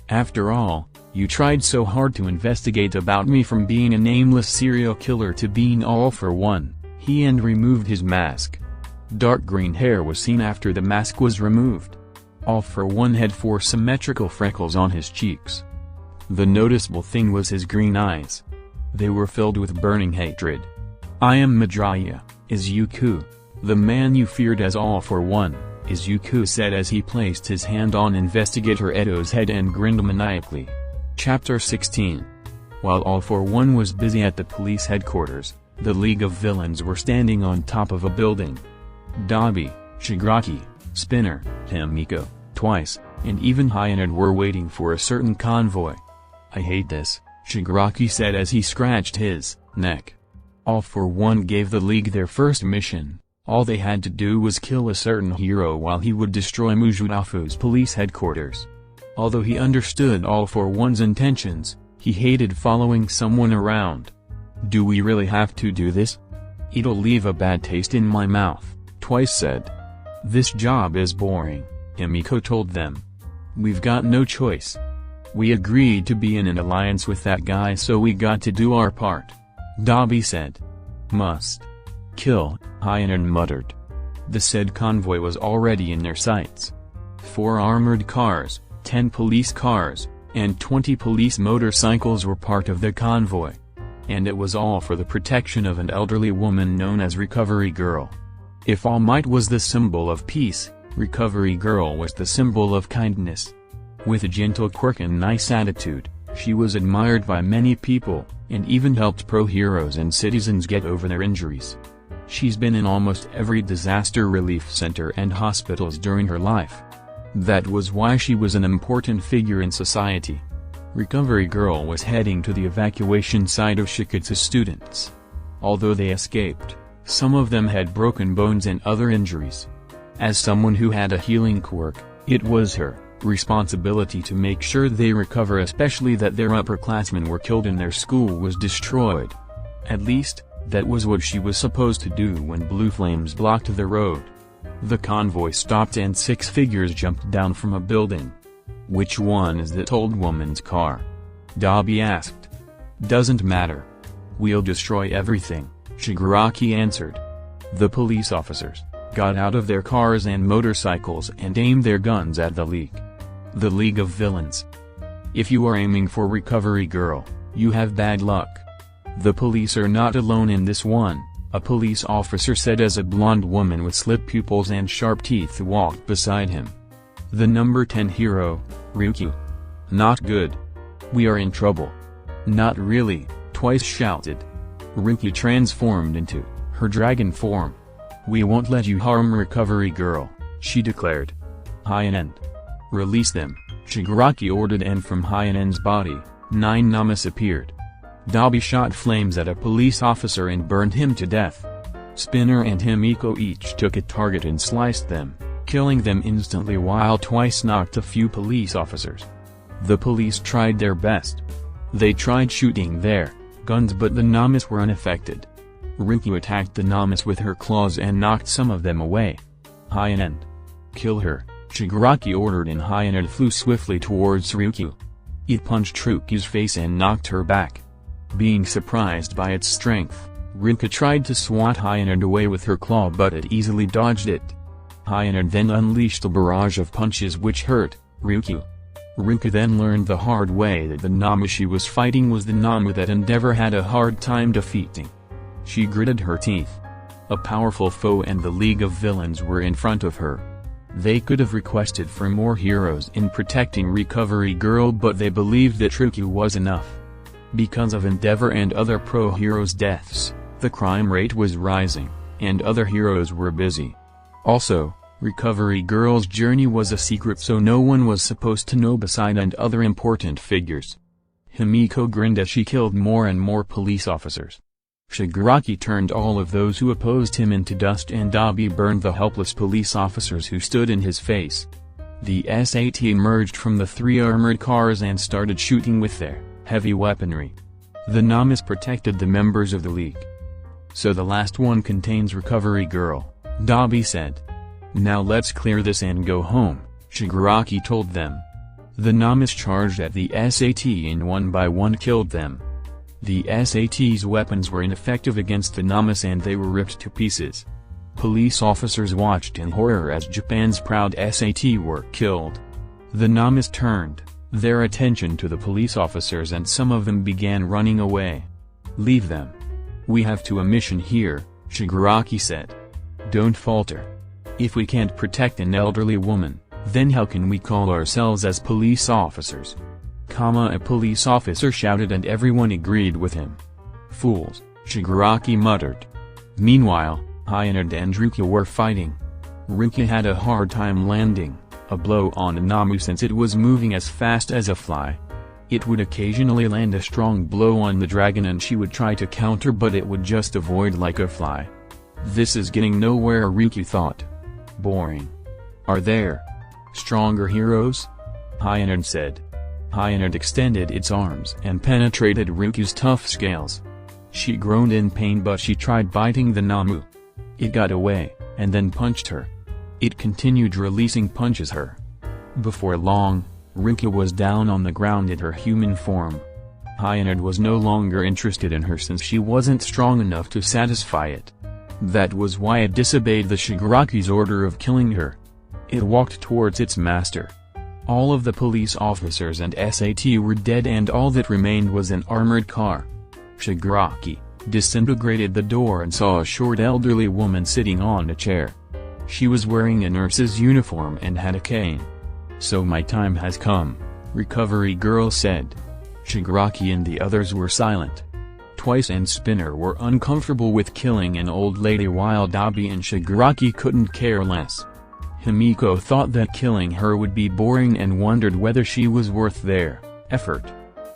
After all, you tried so hard to investigate about me from being a nameless serial killer to being All for One. He removed his mask. Dark green hair was seen after the mask was removed. All for One had 4 symmetrical freckles on his cheeks. The noticeable thing was his green eyes. They were filled with burning hatred. I am Madrya, Izuku, the man you feared as All for One, Izuku said as he placed his hand on Investigator Eto's head and grinned maniacally. Chapter 16. While All for One was busy at the police headquarters, the League of Villains were standing on top of a building. Dabi, Shigaraki, Spinner, Timecode, Twice, and even Hyacinth were waiting for a certain convoy. I hate this, Shigaraki said as he scratched his neck. All for One gave the League their first mission. All they had to do was kill a certain hero while he would destroy Mujutafu's police headquarters. Although he understood All for One's intentions, he hated following someone around. Do we really have to do this? It'll leave a bad taste in my mouth, Twice said. This job is boring, Himiko told them. We've got no choice. We agreed to be in an alliance with that guy so we got to do our part, Dabi said. Must kill, Hyacinth muttered. The said convoy was already in their sights. 4 armored cars, 10 police cars, and 20 police motorcycles were part of the convoy. And it was all for the protection of an elderly woman known as Recovery Girl. If All Might was the symbol of peace, Recovery Girl was the symbol of kindness. With a gentle quirk and nice attitude, she was admired by many people, and even helped pro-heroes and citizens get over their injuries. She's been in almost every disaster relief center and hospitals during her life. That was why she was an important figure in society. Recovery Girl was heading to the evacuation site of shiketsu students. Although they escaped, some of them had broken bones and other injuries. As someone who had a healing quirk, it was her responsibility to make sure they recover, especially that their upperclassmen were killed and their school was destroyed. At least, that was what she was supposed to do when blue flames blocked the road. The convoy stopped and 6 figures jumped down from a building. "Which one is that old woman's car?" Dabi asked. "Doesn't matter. We'll destroy everything," Shigaraki answered. The police officers got out of their cars and motorcycles and aimed their guns at the League. The League of Villains. "If you are aiming for Recovery Girl, you have bad luck. The police are not alone in this one," a police officer said as a blonde woman with slit pupils and sharp teeth walked beside him. "The number 10 hero, Ryukyu. Not good. We are in trouble." "Not really," Twice shouted. Ryukyu transformed into her dragon form. "We won't let you harm Recovery Girl," she declared. "Hyanen. Release them," Shigaraki ordered, and from Hyanen's body, 9 namas appeared. Dabi shot flames at a police officer and burned him to death. Spinner and Himiko each took a target and sliced them, killing them instantly, while Twice knocked a few police officers. The police tried their best. They tried shooting their guns, but the namas were unaffected. Ryukyu attacked the namas with her claws and knocked some of them away. "Hyanen. Kill her," Shigaraki ordered, and Hyanen flew swiftly towards Ryukyu. It punched Ryukyu's face and knocked her back. Being surprised by its strength, Ryukyu tried to swat Hyanen away with her claw, but it easily dodged it. Hyanen then unleashed a barrage of punches which hurt Ryukyu. Ryukyu then learned the hard way that the Nama she was fighting was the Nama that Endeavor had a hard time defeating. She gritted her teeth. A powerful foe and the League of Villains were in front of her. They could have requested for more heroes in protecting Recovery Girl, but they believed that Ryukyu was enough. Because of Endeavor and other pro-heroes' deaths, the crime rate was rising, and other heroes were busy. Also, Recovery Girl's journey was a secret, so no one was supposed to know beside and other important figures. Himiko grinned as she killed more and more police officers. Shigaraki turned all of those who opposed him into dust, and Dabi burned the helpless police officers who stood in his face. The SAT emerged from the 3 armored cars and started shooting with their heavy weaponry. The namas protected the members of the League. "So the last one contains Recovery Girl," Dabi said. "Now let's clear this and go home," Shigaraki told them. The namas charged at the SAT and one by one killed them. The SAT's weapons were ineffective against the namas and they were ripped to pieces. Police officers watched in horror as Japan's proud SAT were killed. The namas turned their attention to the police officers and some of them began running away. "Leave them. We have a mission here," Shigaraki said. "Don't falter. If we can't protect an elderly woman, then how can we call ourselves as police officers?" A police officer shouted and everyone agreed with him. "Fools," Shigaraki muttered. Meanwhile, Hyanen and Ryukyu were fighting. Ryukyu had a hard time landing a blow on a Namu since it was moving as fast as a fly. It would occasionally land a strong blow on the dragon and she would try to counter, but it would just avoid like a fly. "This is getting nowhere," Ryukyu thought. "Boring. Are there stronger heroes?" Hyanen said. Hyanen extended its arms and penetrated Ryukyu's tough scales. She groaned in pain, but she tried biting the Namu. It got away, and then punched her. It continued releasing punches her. Before long, Ryukyu was down on the ground in her human form. Hyanen was no longer interested in her since she wasn't strong enough to satisfy it. That was why it disobeyed the Shigaraki's order of killing her. It walked towards its master. All of the police officers and SAT were dead and all that remained was an armored car. Shigaraki disintegrated the door and saw a short elderly woman sitting on a chair. She was wearing a nurse's uniform and had a cane. "So my time has come," Recovery Girl said. Shigaraki and the others were silent. Twice and Spinner were uncomfortable with killing an old lady while Dabi and Shigaraki couldn't care less. Himiko thought that killing her would be boring and wondered whether she was worth their effort.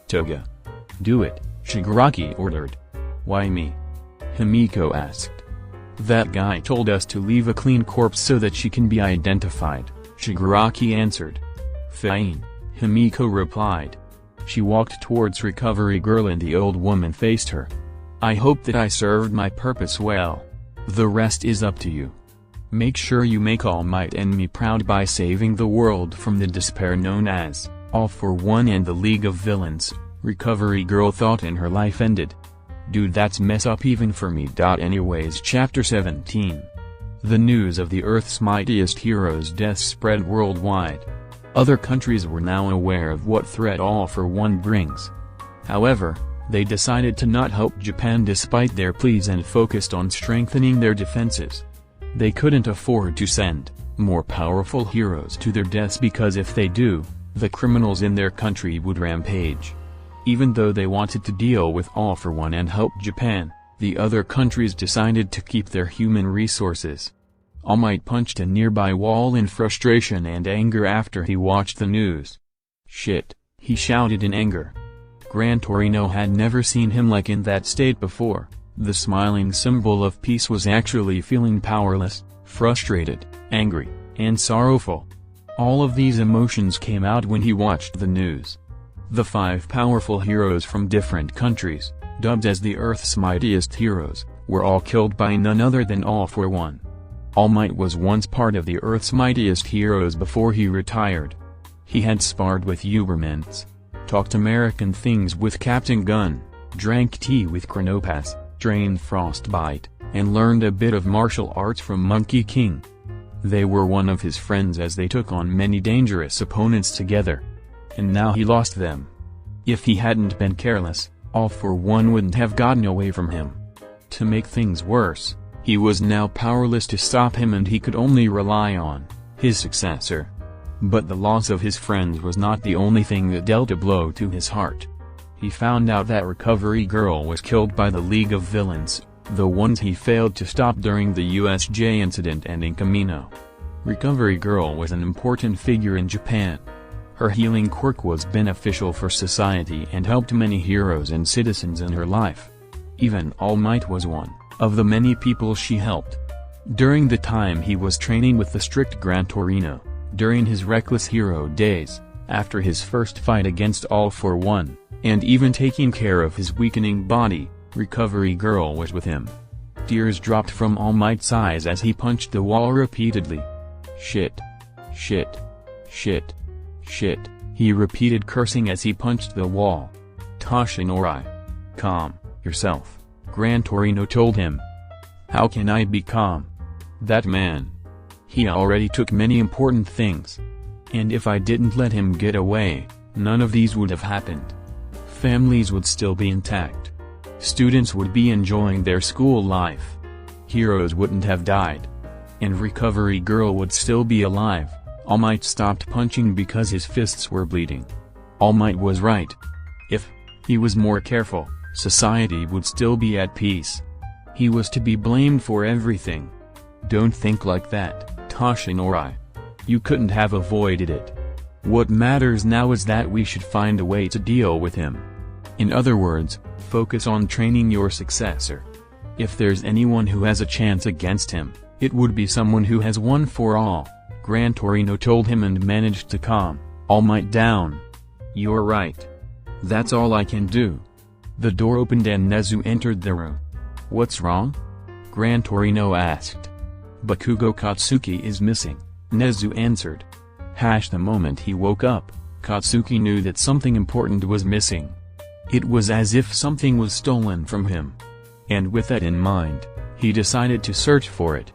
"Toga. Do it," Shigaraki ordered. "Why me?" Himiko asked. "That guy told us to leave a clean corpse so that she can be identified," Shigaraki answered. "Fine," Himiko replied. She walked towards Recovery Girl and the old woman faced her. "I hope that I served my purpose well. The rest is up to you. Make sure you make All Might and me proud by saving the world from the despair known as All for One and the League of Villains," Recovery Girl thought, and her life ended. Dude, that's mess up even for me. Anyways, Chapter 17. The news of the Earth's mightiest hero's death spread worldwide. Other countries were now aware of what threat All for One brings. However, they decided to not help Japan despite their pleas and focused on strengthening their defenses. They couldn't afford to send more powerful heroes to their deaths because if they do, the criminals in their country would rampage. Even though they wanted to deal with All for One and help Japan, the other countries decided to keep their human resources. All Might punched a nearby wall in frustration and anger after he watched the news. "Shit," he shouted in anger. Gran Torino had never seen him like in that state before. The smiling symbol of peace was actually feeling powerless, frustrated, angry, and sorrowful. All of these emotions came out when he watched the news. The 5 powerful heroes from different countries, dubbed as the Earth's mightiest heroes, were all killed by none other than All for One. All Might was once part of the Earth's mightiest heroes before he retired. He had sparred with Ubermans, talked American things with Captain Gun, drank tea with Chronopass, drained Frostbite, and learned a bit of martial arts from Monkey King. They were one of his friends as they took on many dangerous opponents together. And now he lost them. If he hadn't been careless, All for One wouldn't have gotten away from him. To make things worse, he was now powerless to stop him and he could only rely on his successor. But the loss of his friends was not the only thing that dealt a blow to his heart. He found out that Recovery Girl was killed by the League of Villains, the ones he failed to stop during the USJ incident and in Camino. Recovery Girl was an important figure in Japan. Her healing quirk was beneficial for society and helped many heroes and citizens in her life. Even All Might was one of the many people she helped. During the time he was training with the strict Gran Torino, during his reckless hero days, after his first fight against All for One, and even taking care of his weakening body, Recovery Girl was with him. Tears dropped from All Might's eyes as he punched the wall repeatedly. "Shit. Shit. Shit. Shit," he repeated, cursing as he punched the wall. "Toshinori. Calm yourself," Gran Torino told him. "How can I be calm? That man. He already took many important things. And if I didn't let him get away, none of these would have happened. Families would still be intact. Students would be enjoying their school life. Heroes wouldn't have died. And Recovery Girl would still be alive." All Might stopped punching because his fists were bleeding. All Might was right. If he was more careful, society would still be at peace. He was to be blamed for everything. "Don't think like that, Toshinori. You couldn't have avoided it. What matters now is that we should find a way to deal with him. In other words, focus on training your successor. If there's anyone who has a chance against him, it would be someone who has won for all," Gran Torino told him and managed to calm All Might down. "You're right. That's all I can do." The door opened and Nezu entered the room. "What's wrong?" Gran Torino asked. "Bakugo Katsuki is missing," Nezu answered. The moment he woke up, Katsuki knew that something important was missing. It was as if something was stolen from him. And with that in mind, he decided to search for it.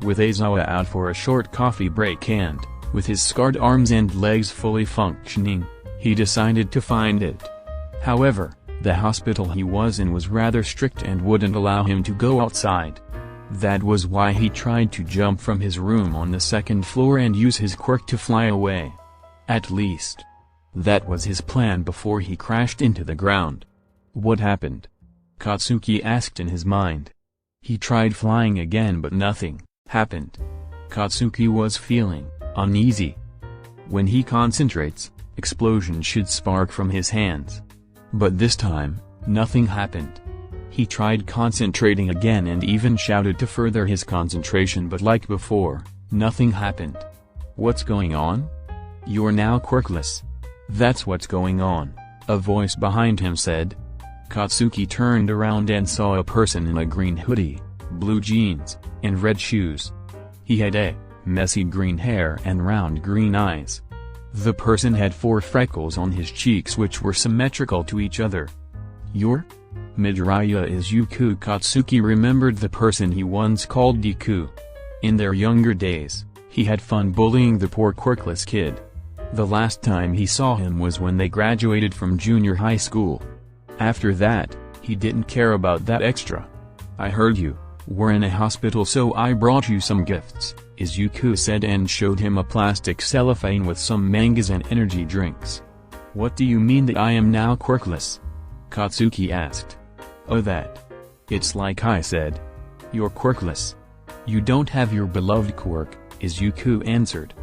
With Aizawa out for a short coffee break and, with his scarred arms and legs fully functioning, he decided to find it. However, The hospital he was in was rather strict and wouldn't allow him to go outside. That was why he tried to jump from his room on the second floor and use his quirk to fly away. At least, that was his plan before he crashed into the ground. What happened? Katsuki asked in his mind. He tried flying again but nothing happened. Katsuki was feeling uneasy. When he concentrates, explosions should spark from his hands. But this time, nothing happened. He tried concentrating again and even shouted to further his concentration, but like before, nothing happened. What's going on? You're now quirkless. That's what's going on, a voice behind him said. Katsuki turned around and saw a person in a green hoodie, blue jeans, and red shoes. He had messy green hair and round green eyes. The person had 4 freckles on his cheeks which were symmetrical to each other. You're? Midoriya Izuku. Katsuki remembered the person he once called Deku. In their younger days, he had fun bullying the poor quirkless kid. The last time he saw him was when they graduated from junior high school. After that, he didn't care about that extra. I heard you were in a hospital, so I brought you some gifts, Izuku said and showed him a plastic cellophane with some mangas and energy drinks. What do you mean that I am now quirkless? Katsuki asked. Oh, that. It's like I said. You're quirkless. You don't have your beloved quirk, Izuku answered.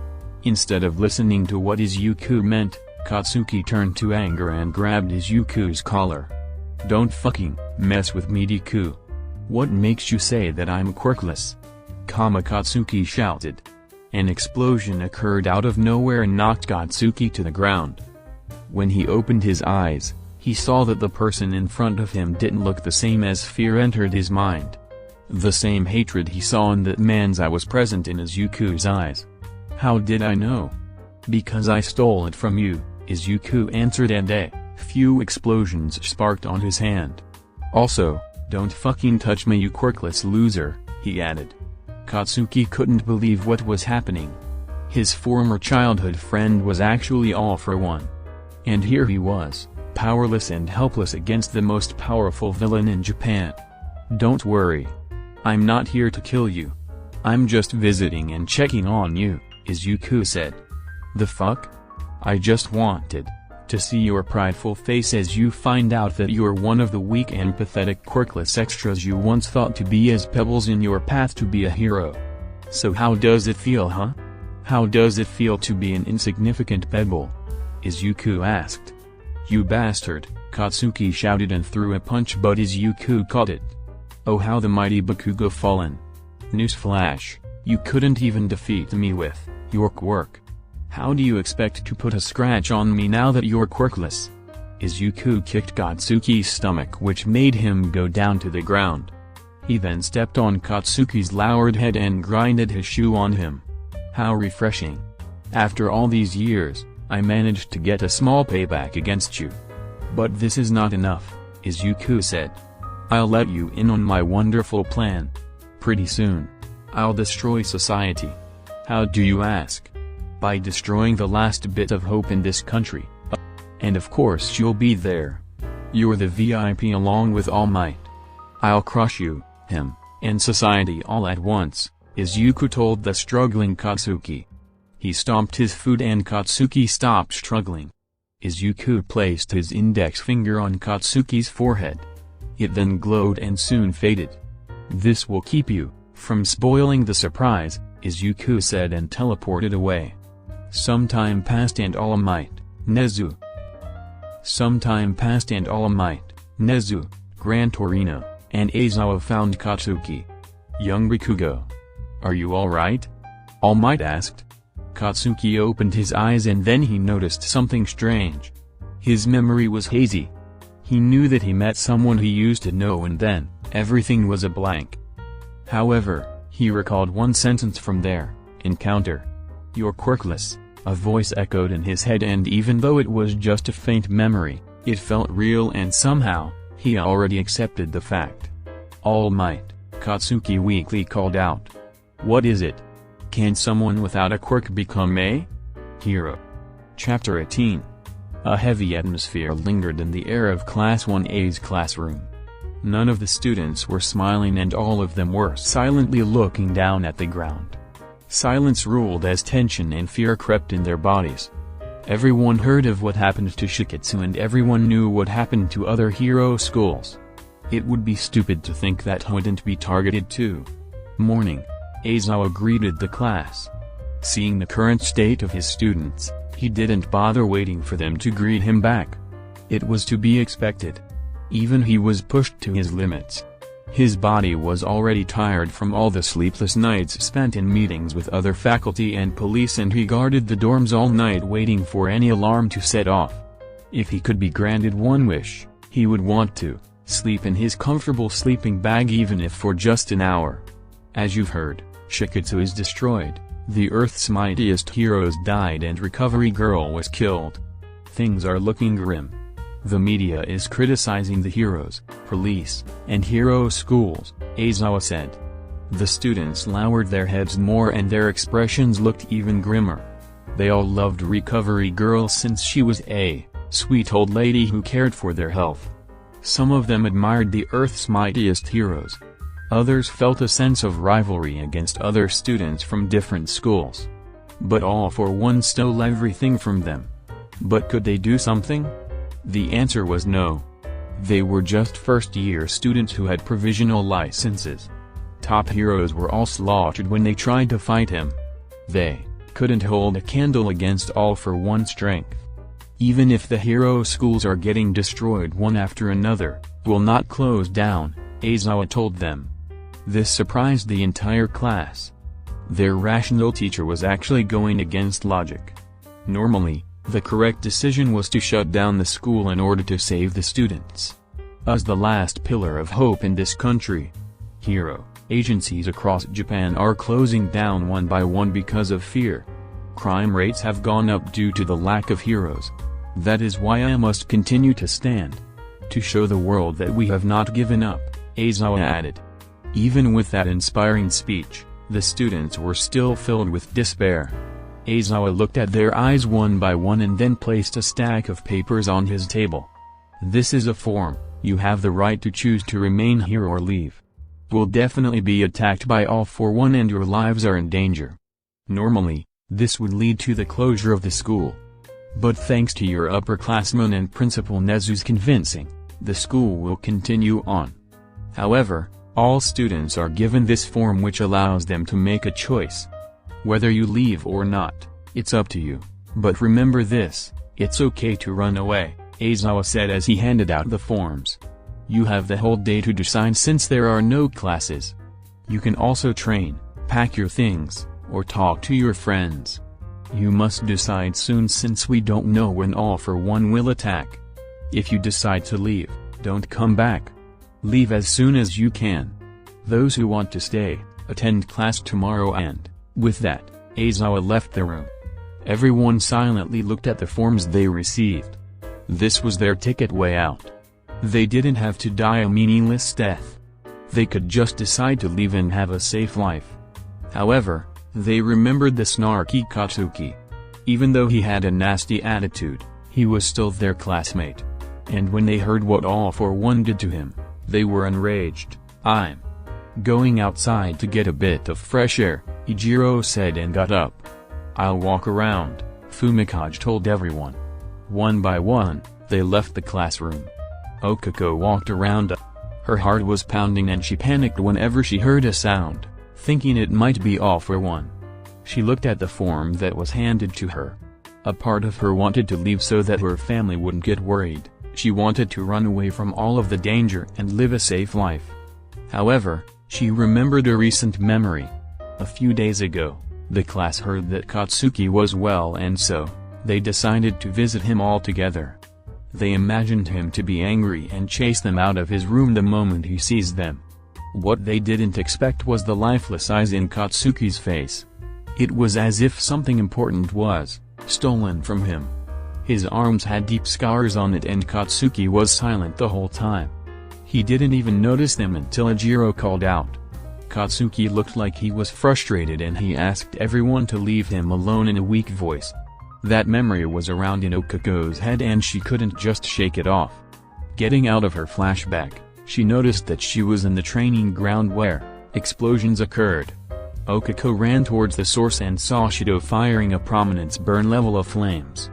Instead of listening to what Izuku meant, Katsuki turned to anger and grabbed Izuku's collar. Don't fucking mess with me, Deku. What makes you say that I'm quirkless? Katsuki shouted. An explosion occurred out of nowhere and knocked Katsuki to the ground. When he opened his eyes, he saw that the person in front of him didn't look the same as fear entered his mind. The same hatred he saw in that man's eye was present in Izuku's eyes. How did I know? Because I stole it from you, Izuku answered, and a few explosions sparked on his hand. Also, don't fucking touch me, you quirkless loser, he added. Katsuki couldn't believe what was happening. His former childhood friend was actually all for one. And here he was, powerless and helpless against the most powerful villain in Japan. Don't worry. I'm not here to kill you. I'm just visiting and checking on you, Izuku said. The fuck? I just wanted to see your prideful face as you find out that you're one of the weak and pathetic quirkless extras you once thought to be as pebbles in your path to be a hero. So how does it feel, huh? How does it feel to be an insignificant pebble? Izuku asked. You bastard, Katsuki shouted and threw a punch, but Izuku caught it. Oh, how the mighty Bakugo fallen. Newsflash, you couldn't even defeat me with your quirk. How do you expect to put a scratch on me now that you're quirkless? Izuku kicked Katsuki's stomach, which made him go down to the ground. He then stepped on Katsuki's lowered head and grinded his shoe on him. How refreshing. After all these years, I managed to get a small payback against you. But this is not enough, Izuku said. I'll let you in on my wonderful plan. Pretty soon, I'll destroy society. How do you ask? By destroying the last bit of hope in this country. And of course you'll be there. You're the VIP along with All Might. I'll crush you, him, and society all at once, Izuku told the struggling Katsuki. He stomped his foot and Katsuki stopped struggling. Izuku placed his index finger on Katsuki's forehead. It then glowed and soon faded. This will keep you from spoiling the surprise, Izuku said and teleported away. Some time passed and All Might, Nezu. Some time passed and All Might, Nezu, Gran Torino, and Aizawa found Katsuki. Young Bakugo. Are you alright? All Might asked. Katsuki opened his eyes and then he noticed something strange. His memory was hazy. He knew that he met someone he used to know and then, everything was a blank. However, he recalled one sentence from their encounter. You're quirkless, a voice echoed in his head, and even though it was just a faint memory, it felt real and somehow, he already accepted the fact. All Might, Katsuki weakly called out. What is it? Can someone without a quirk become a hero? Chapter 18. A heavy atmosphere lingered in the air of Class 1A's classroom. None of the students were smiling and all of them were silently looking down at the ground. Silence ruled as tension and fear crept in their bodies. Everyone heard of what happened to Shiketsu and everyone knew what happened to other hero schools. It would be stupid to think that wouldn't be targeted too. Morning. Aizawa greeted the class. Seeing the current state of his students, he didn't bother waiting for them to greet him back. It was to be expected. Even he was pushed to his limits. His body was already tired from all the sleepless nights spent in meetings with other faculty and police, and he guarded the dorms all night waiting for any alarm to set off. If he could be granted one wish, he would want to sleep in his comfortable sleeping bag even if for just an hour. As you've heard, Shiketsu is destroyed, the Earth's mightiest heroes died and Recovery Girl was killed. Things are looking grim. The media is criticizing the heroes, police, and hero schools, Aizawa said. The students lowered their heads more and their expressions looked even grimmer. They all loved Recovery Girl since she was a sweet old lady who cared for their health. Some of them admired the Earth's mightiest heroes. Others felt a sense of rivalry against other students from different schools. But all for one stole everything from them. But could they do something? The answer was no. They were just first-year students who had provisional licenses. Top heroes were all slaughtered when they tried to fight him. They couldn't hold a candle against All for One's strength. Even if the hero schools are getting destroyed one after another, we'll not close down, Aizawa told them. This surprised the entire class. Their rational teacher was actually going against logic. Normally, the correct decision was to shut down the school in order to save the students. As the last pillar of hope in this country, hero agencies across Japan are closing down one by one because of fear. Crime rates have gone up due to the lack of heroes. That is why I must continue to stand. To show the world that we have not given up, Aizawa added. Even with that inspiring speech, the students were still filled with despair. Aizawa looked at their eyes one by one and then placed a stack of papers on his table. This is a form, you have the right to choose to remain here or leave. Will definitely be attacked by All for One and your lives are in danger. Normally, this would lead to the closure of the school. But thanks to your upperclassmen and Principal Nezu's convincing, the school will continue on. However, all students are given this form which allows them to make a choice. Whether you leave or not, it's up to you, but remember this, it's okay to run away, Aizawa said as he handed out the forms. You have the whole day to decide since there are no classes. You can also train, pack your things, or talk to your friends. You must decide soon since we don't know when All for One will attack. If you decide to leave, don't come back. Leave as soon as you can. Those who want to stay, attend class tomorrow and, with that, Aizawa left the room. Everyone silently looked at the forms they received. This was their ticket way out. They didn't have to die a meaningless death. They could just decide to leave and have a safe life. However, they remembered the snarky Katsuki. Even though he had a nasty attitude, he was still their classmate. And when they heard what All for One did to him, they were enraged. I'm going outside to get a bit of fresh air, Ijiro said and got up. I'll walk around, Fumikage told everyone. One by one, they left the classroom. Okako walked around. Her heart was pounding and she panicked whenever she heard a sound, thinking it might be All for One. She looked at the form that was handed to her. A part of her wanted to leave so that her family wouldn't get worried. She wanted to run away from all of the danger and live a safe life. However, she remembered a recent memory. A few days ago, the class heard that Katsuki was well and so, they decided to visit him all together. They imagined him to be angry and chase them out of his room the moment he sees them. What they didn't expect was the lifeless eyes in Katsuki's face. It was as if something important was stolen from him. His arms had deep scars on it and Katsuki was silent the whole time. He didn't even notice them until Ijiro called out. Katsuki looked like he was frustrated and he asked everyone to leave him alone in a weak voice. That memory was around in Okako's head and she couldn't just shake it off. Getting out of her flashback, she noticed that she was in the training ground where explosions occurred. Okako ran towards the source and saw Shito firing a prominence burn level of flames.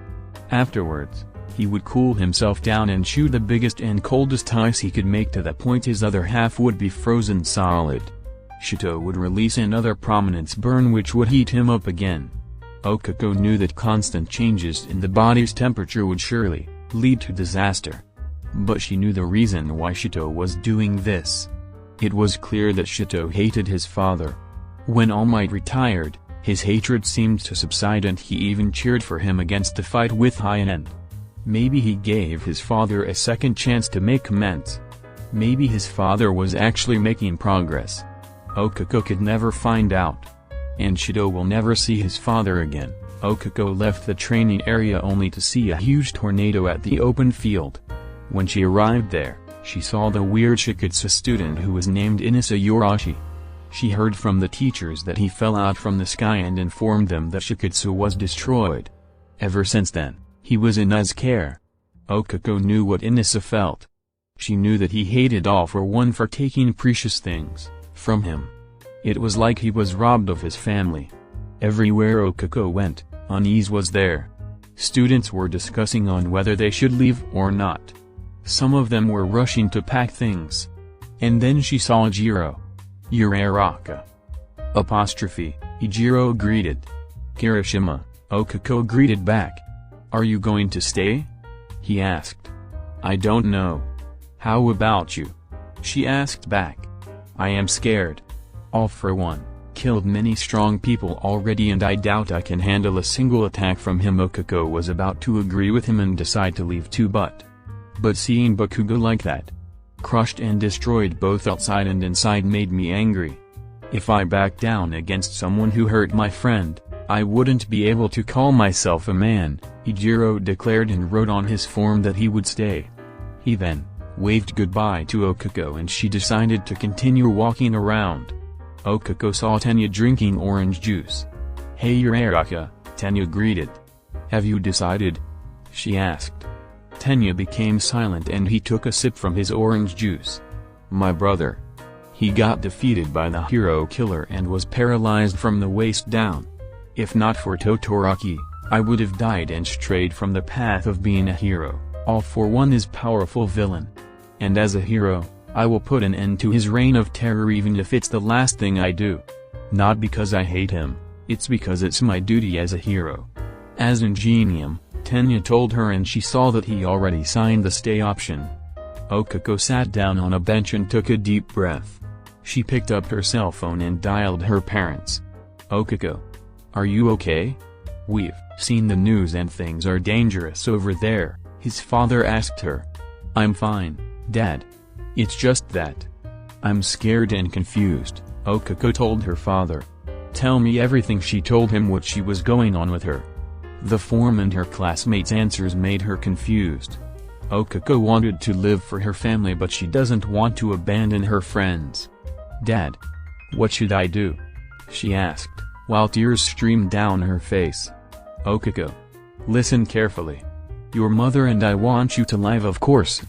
Afterwards, he would cool himself down and shoot the biggest and coldest ice he could make to the point his other half would be frozen solid. Shito would release another prominence burn which would heat him up again. Okako knew that constant changes in the body's temperature would surely lead to disaster. But she knew the reason why Shito was doing this. It was clear that Shito hated his father. When All Might retired, his hatred seemed to subside and he even cheered for him against the fight with High-End. Maybe he gave his father a second chance to make amends. Maybe his father was actually making progress. Okako could never find out. And Shito will never see his father again. Okako left the training area only to see a huge tornado at the open field. When she arrived there, she saw the weird shiketsu student who was named Inasa Yorashi. She heard from the teachers that he fell out from the sky and informed them that shiketsu was destroyed. Ever since then, he was in Ina's care. Okako knew what Inasa felt. She knew that he hated all for one for taking precious things from him. It was like he was robbed of his family. Everywhere Okako went, unease was there. Students were discussing on whether they should leave or not. Some of them were rushing to pack things. And then she saw Jiro. Uraraka. Ijiro greeted. Kirishima, Okako greeted back. Are you going to stay? He asked. I don't know. How about you? She asked back. I am scared. All for one, killed many strong people already and I doubt I can handle a single attack from him. Okako was about to agree with him and decide to leave too but seeing Bakugo like that, crushed and destroyed both outside and inside made me angry. If I backed down against someone who hurt my friend, I wouldn't be able to call myself a man, Ijiro declared and wrote on his form that he would stay. He then waved goodbye to Okako and she decided to continue walking around. Okako saw Tenya drinking orange juice. Hey Uraraka, Tenya greeted. Have you decided? She asked. Tenya became silent and he took a sip from his orange juice. My brother. He got defeated by the hero killer and was paralyzed from the waist down. If not for Todoroki, I would have died and strayed from the path of being a hero. All for One is powerful villain. And as a hero, I will put an end to his reign of terror even if it's the last thing I do. Not because I hate him, it's because it's my duty as a hero. As Ingenium, Tenya told her and she saw that he already signed the stay option. Okako sat down on a bench and took a deep breath. She picked up her cell phone and dialed her parents. Okako. Are you okay? We've seen the news and things are dangerous over there, his father asked her. I'm fine, Dad. It's just that I'm scared and confused, Okako told her father. Tell me everything. She told him what she was going on with her. The form and her classmates' answers made her confused. Okako wanted to live for her family but she doesn't want to abandon her friends. Dad. What should I do? She asked, while tears streamed down her face. Okako. Listen carefully. Your mother and I want you to live, of course.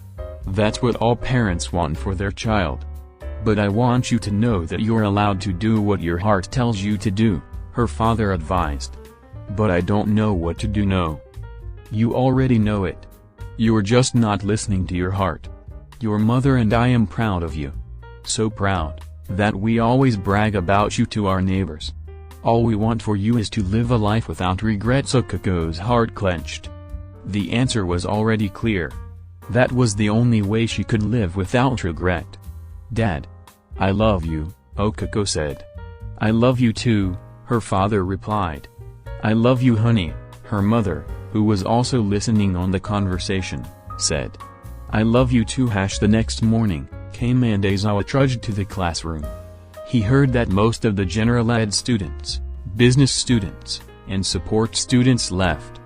That's what all parents want for their child. But I want you to know that you're allowed to do what your heart tells you to do, her father advised. But I don't know what to do. No. You already know it. You're just not listening to your heart. Your mother and I am proud of you. So proud, that we always brag about you to our neighbors. All we want for you is to live a life without regrets. Okako's heart clenched. The answer was already clear. That was the only way she could live without regret. Dad. I love you, Okako said. I love you too, her father replied. I love you honey, her mother, who was also listening on the conversation, said. I love you too. The next morning, came and Aizawa trudged to the classroom. He heard that most of the general ed students, business students, and support students left.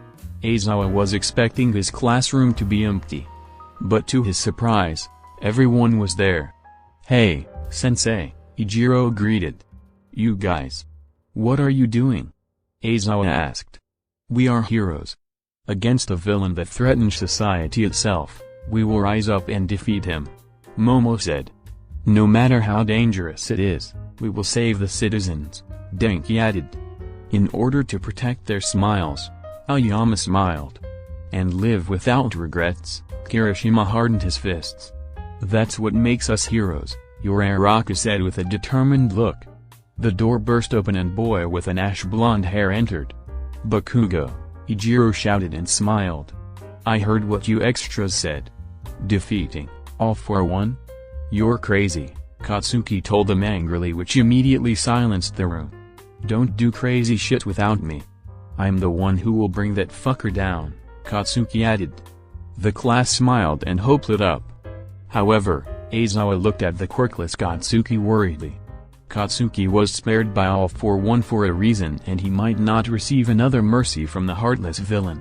Aizawa was expecting his classroom to be empty. But to his surprise, everyone was there. Hey, sensei, Ijiro greeted. You guys. What are you doing? Aizawa asked. We are heroes. Against a villain that threatens society itself, we will rise up and defeat him. Momo said. No matter how dangerous it is, we will save the citizens, Denki added. In order to protect their smiles, Aoyama smiled. And live without regrets, Kirishima hardened his fists. That's what makes us heroes, Yoraraka said with a determined look. The door burst open and boy with an ash blonde hair entered. Bakugo, Ijiro shouted and smiled. I heard what you extras said. Defeating, all for one? You're crazy, Katsuki told him angrily, which immediately silenced the room. Don't do crazy shit without me. I'm the one who will bring that fucker down, Katsuki added. The class smiled and hope lit up. However, Aizawa looked at the quirkless Katsuki worriedly. Katsuki was spared by all for one for a reason, and he might not receive another mercy from the heartless villain.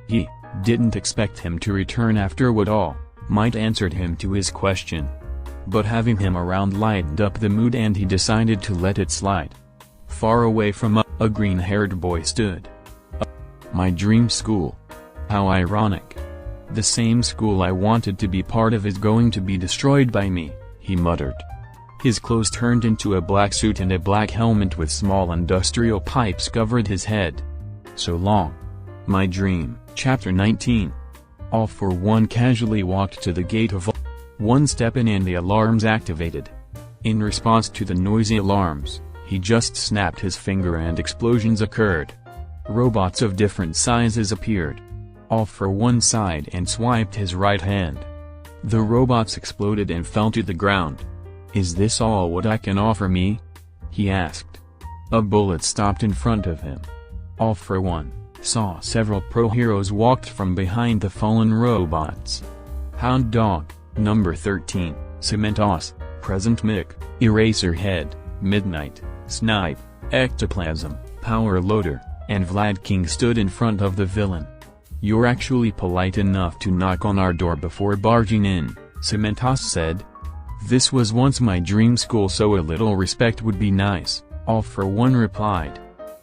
He didn't expect him to return after what all might answered him to his question. But having him around lightened up the mood and he decided to let it slide. Far away from a green-haired boy stood. My dream school. How ironic. The same school I wanted to be part of is going to be destroyed by me, he muttered. His clothes turned into a black suit and a black helmet with small industrial pipes covered his head. So long. My dream. Chapter 19. All for one casually walked to the gate of one step in and the alarms activated. In response to the noisy alarms, he just snapped his finger and explosions occurred. Robots of different sizes appeared. All for one sighed and swiped his right hand. The robots exploded and fell to the ground. Is this all what I can offer me? He asked. A bullet stopped in front of him. All for one saw several pro heroes walked from behind the fallen robots. Hound Dog, number 13, Cementos, Present Mick, Eraserhead, Midnight, Snipe, Ectoplasm, Power Loader, and Vlad King stood in front of the villain. You're actually polite enough to knock on our door before barging in, Cementos said. This was once my dream school, so a little respect would be nice, All for One replied.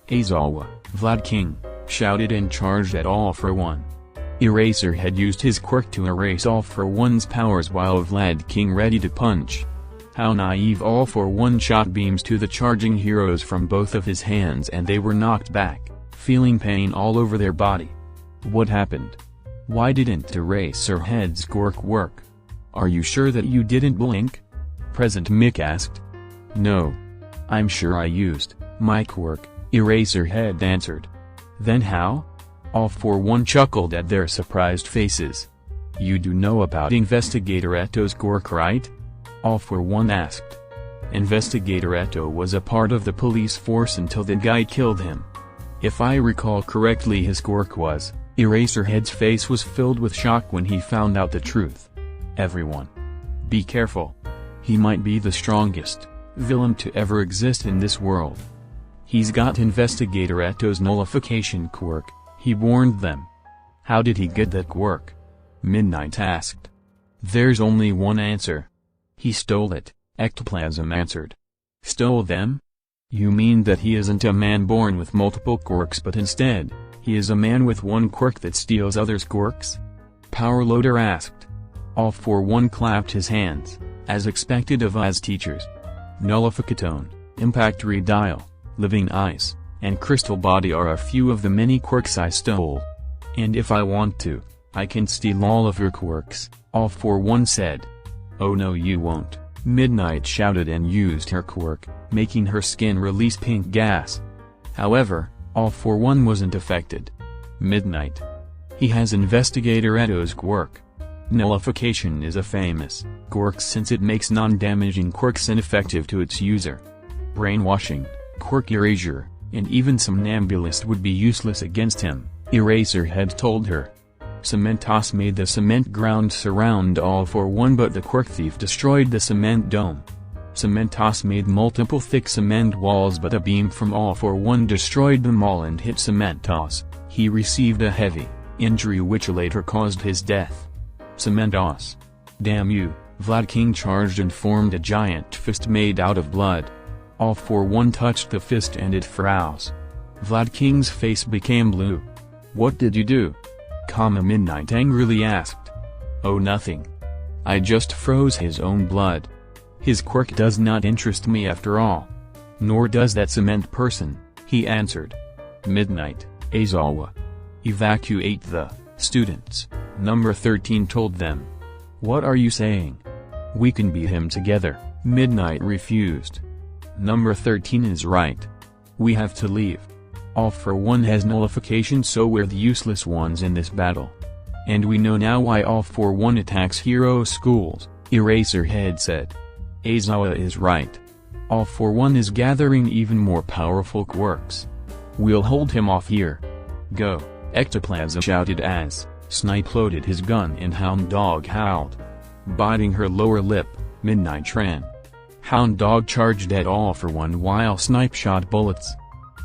Aizawa, Vlad King, shouted and charged at All for One. Eraserhead used his quirk to erase All for One's powers while Vlad King ready to punch. How naive. All for One shot beams to the charging heroes from both of his hands and they were knocked back, feeling pain all over their body. What happened? Why didn't Eraserhead's quirk work? Are you sure that you didn't blink? Present Mick asked. No. I'm sure I used my quirk, Eraserhead answered. Then how? All for One chuckled at their surprised faces. You do know about Investigator Eto's quirk, right? All for One asked. Investigator Eto was a part of the police force until the guy killed him. If I recall correctly, his quirk was. Eraserhead's face was filled with shock when he found out the truth. Everyone, be careful. He might be the strongest villain to ever exist in this world. He's got Investigator Eto's nullification quirk, he warned them. How did he get that quirk? Midnight asked. There's only one answer. He stole it, Ectoplasm answered. Stole them? You mean that he isn't a man born with multiple quirks but instead, he is a man with one quirk that steals others' quirks? Power Loader asked. All for One clapped his hands, as expected of us teachers. Nullificatone, Impact Redial, Living Ice, and Crystal Body are a few of the many quirks I stole. And if I want to, I can steal all of your quirks, All for One said. Oh no you won't, Midnight shouted and used her quirk, making her skin release pink gas. However, All for One wasn't affected. Midnight. He has Investigator Eto's quirk. Nullification is a famous quirk since it makes non-damaging quirks ineffective to its user. Brainwashing, quirk erasure, and even somnambulist would be useless against him, Eraserhead told her. Cementos made the cement ground surround All for One, but the quirk thief destroyed the cement dome. Cementos made multiple thick cement walls, but a beam from All for One destroyed them all and hit Cementos. He received a heavy injury which later caused his death. Cementos. Damn you, Vlad King charged and formed a giant fist made out of blood. All for One touched the fist and it froze. Vlad King's face became blue. What did you do? Midnight angrily asked. Oh, nothing. I just froze his own blood. His quirk does not interest me after all. Nor does that cement person, he answered. Midnight, Aizawa. Evacuate the students, number 13 told them. What are you saying? We can beat him together, Midnight refused. Number 13 is right. We have to leave. All for One has nullification, so we're the useless ones in this battle. And we know now why All for One attacks hero schools, Eraserhead said. Aizawa is right. All for One is gathering even more powerful quirks. We'll hold him off here. Go, Ectoplasm shouted as Snipe loaded his gun and Hound Dog howled. Biting her lower lip, Midnight ran. Hound Dog charged at All for One while Snipe shot bullets.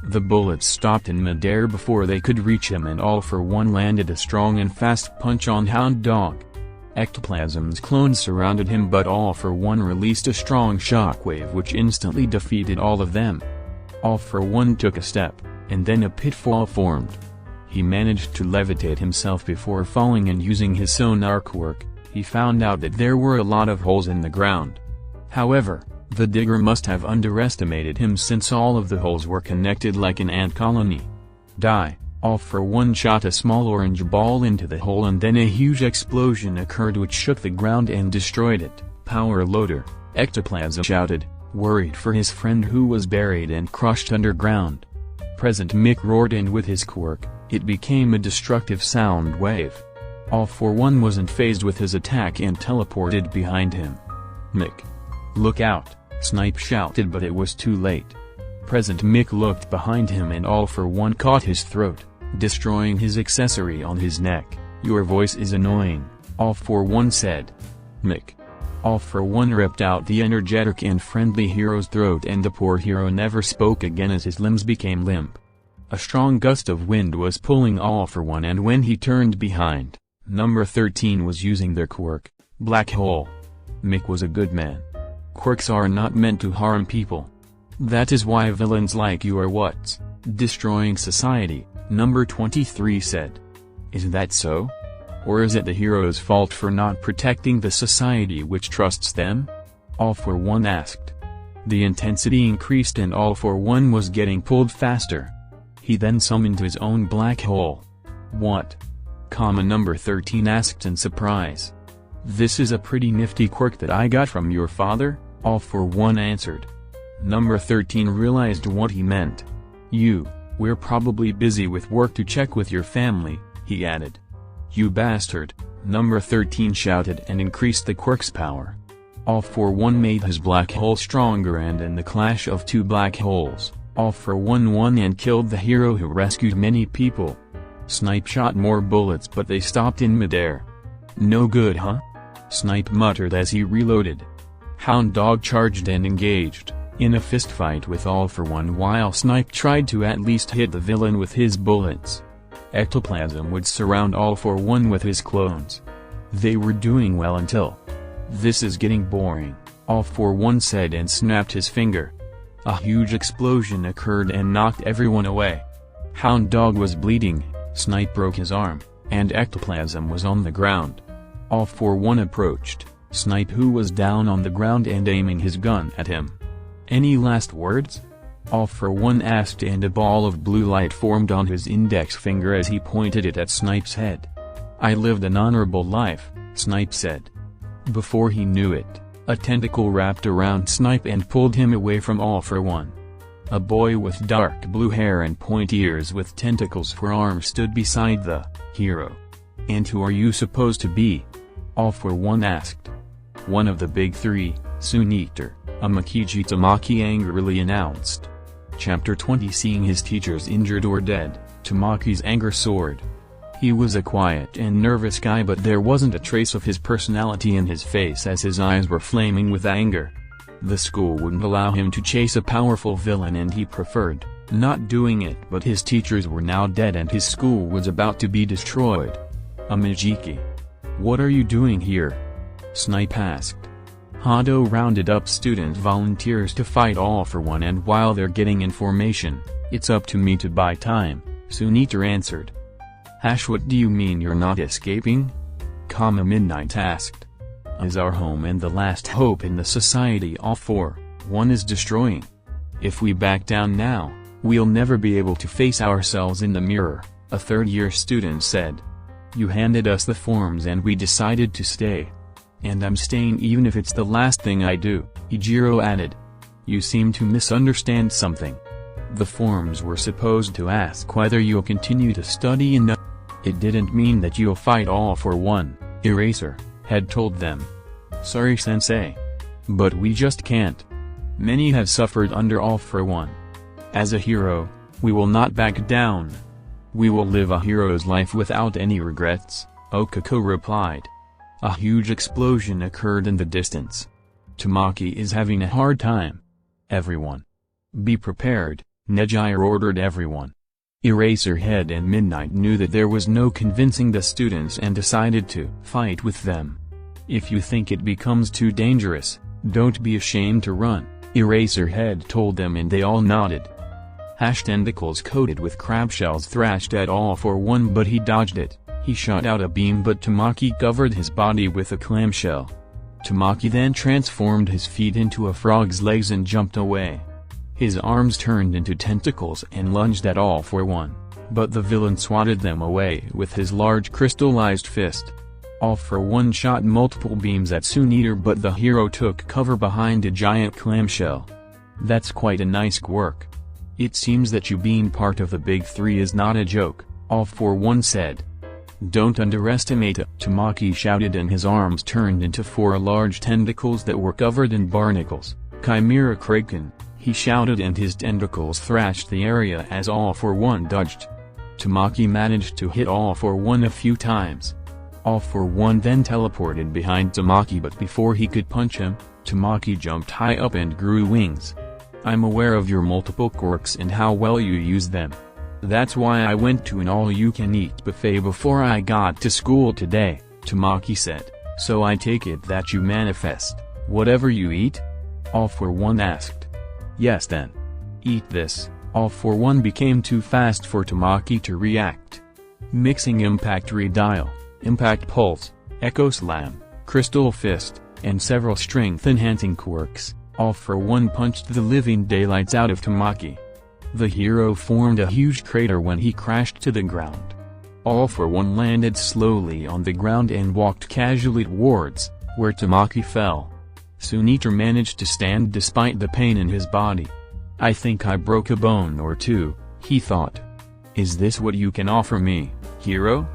The bullets stopped in midair before they could reach him, and All for One landed a strong and fast punch on Hound Dog. Ectoplasm's clones surrounded him, but All for One released a strong shockwave which instantly defeated all of them. All for One took a step, and then a pitfall formed. He managed to levitate himself before falling, and using his sonar quirk, he found out that there were a lot of holes in the ground. However, the digger must have underestimated him, since all of the holes were connected like an ant colony. Die! All for One shot a small orange ball into the hole, and then a huge explosion occurred which shook the ground and destroyed it. Power loader, Ectoplasm shouted, worried for his friend who was buried and crushed underground. Present Mick roared, and with his quirk, it became a destructive sound wave. All for One wasn't fazed with his attack and teleported behind him. Mick! Look out! Snipe shouted, but it was too late. Present Mick looked behind him, and All for One caught his throat, destroying his accessory on his neck. Your voice is annoying, All for One said. Mick! All for One ripped out the energetic and friendly hero's throat, and the poor hero never spoke again as his limbs became limp. A strong gust of wind was pulling All for One, and when he turned behind, number 13 was using their quirk, Black Hole. Mick was a good man. Quirks are not meant to harm people. That is why villains like you are what's destroying society, number 23 said. Is that so? Or is it the hero's fault for not protecting the society which trusts them? All for One asked. The intensity increased, and All for One was getting pulled faster. He then summoned his own black hole. What? Number 13 asked in surprise. This is a pretty nifty quirk that I got from your father, All for One answered. Number 13 realized what he meant. We're probably busy with work to check with your family, he added. You bastard, number 13 shouted and increased the quirk's power. All for One made his black hole stronger, and in the clash of two black holes, All for One won and killed the hero who rescued many people. Snipe shot more bullets, but they stopped in midair. No good, huh? Snipe muttered as he reloaded. Hound Dog charged and engaged in a fistfight with All for One while Snipe tried to at least hit the villain with his bullets. Ectoplasm would surround All for One with his clones. They were doing well until... This is getting boring, All for One said and snapped his finger. A huge explosion occurred and knocked everyone away. Hound Dog was bleeding, Snipe broke his arm, and Ectoplasm was on the ground. All for One approached Snipe, who was down on the ground and aiming his gun at him. Any last words? All for One asked, and a ball of blue light formed on his index finger as he pointed it at Snipe's head. I lived an honorable life, Snipe said. Before he knew it, a tentacle wrapped around Snipe and pulled him away from All for One. A boy with dark blue hair and pointy ears with tentacles for arms stood beside the hero. And who are you supposed to be? All for One asked. One of the big three, Soon-Eater, Amakiji Tamaki angrily announced. Chapter 20. Seeing his teachers injured or dead, Tamaki's anger soared. He was a quiet and nervous guy, but there wasn't a trace of his personality in his face as his eyes were flaming with anger. The school wouldn't allow him to chase a powerful villain, and he preferred not doing it, but his teachers were now dead and his school was about to be destroyed. Amajiki. What are you doing here? Snipe asked. Hado rounded up student volunteers to fight All for One, and while they're getting information, it's up to me to buy time, Soon-Eater answered. What do you mean you're not escaping? Midnight asked. Is our home and the last hope in the society all-for-one is destroying. If we back down now, we'll never be able to face ourselves in the mirror, a third-year student said. You handed us the forms and we decided to stay. And I'm staying even if it's the last thing I do, Ijiro added. You seem to misunderstand something. The forms were supposed to ask whether you'll continue to study in. It didn't mean that you'll fight all for one, Eraser had told them. Sorry sensei. But we just can't. Many have suffered under all for one. As a hero, we will not back down. We will live a hero's life without any regrets, Okako replied. A huge explosion occurred in the distance. Tamaki is having a hard time. Everyone. Be prepared, Neji ordered everyone. Eraserhead and Midnight knew that there was no convincing the students and decided to fight with them. If you think it becomes too dangerous, don't be ashamed to run, Eraserhead told them and they all nodded. Tentacles coated with crab shells thrashed at all for one but he dodged it. He shot out a beam but Tamaki covered his body with a clamshell. Tamaki then transformed his feet into a frog's legs and jumped away. His arms turned into tentacles and lunged at all for one, but the villain swatted them away with his large crystallized fist. All for one shot multiple beams at Sun Eater but the hero took cover behind a giant clamshell. That's quite a nice quirk. It seems that you being part of the big three is not a joke, All for One said. Don't underestimate it, Tamaki shouted and his arms turned into 4 large tentacles that were covered in barnacles. Chimera Kraken, he shouted and his tentacles thrashed the area as All for One dodged. Tamaki managed to hit All for One a few times. All for One then teleported behind Tamaki but before he could punch him, Tamaki jumped high up and grew wings. I'm aware of your multiple quirks and how well you use them. That's why I went to an all-you-can-eat buffet before I got to school today, Tamaki said. So I take it that you manifest whatever you eat? All for One asked. Yes then. Eat this. All for One became too fast for Tamaki to react. Mixing Impact Redial, Impact Pulse, Echo Slam, Crystal Fist, and several strength-enhancing quirks, All for One punched the living daylights out of Tamaki. The hero formed a huge crater when he crashed to the ground. All for One landed slowly on the ground and walked casually towards where Tamaki fell. Sun Eater managed to stand despite the pain in his body. I think I broke a bone or two, he thought. Is this what you can offer me, hero?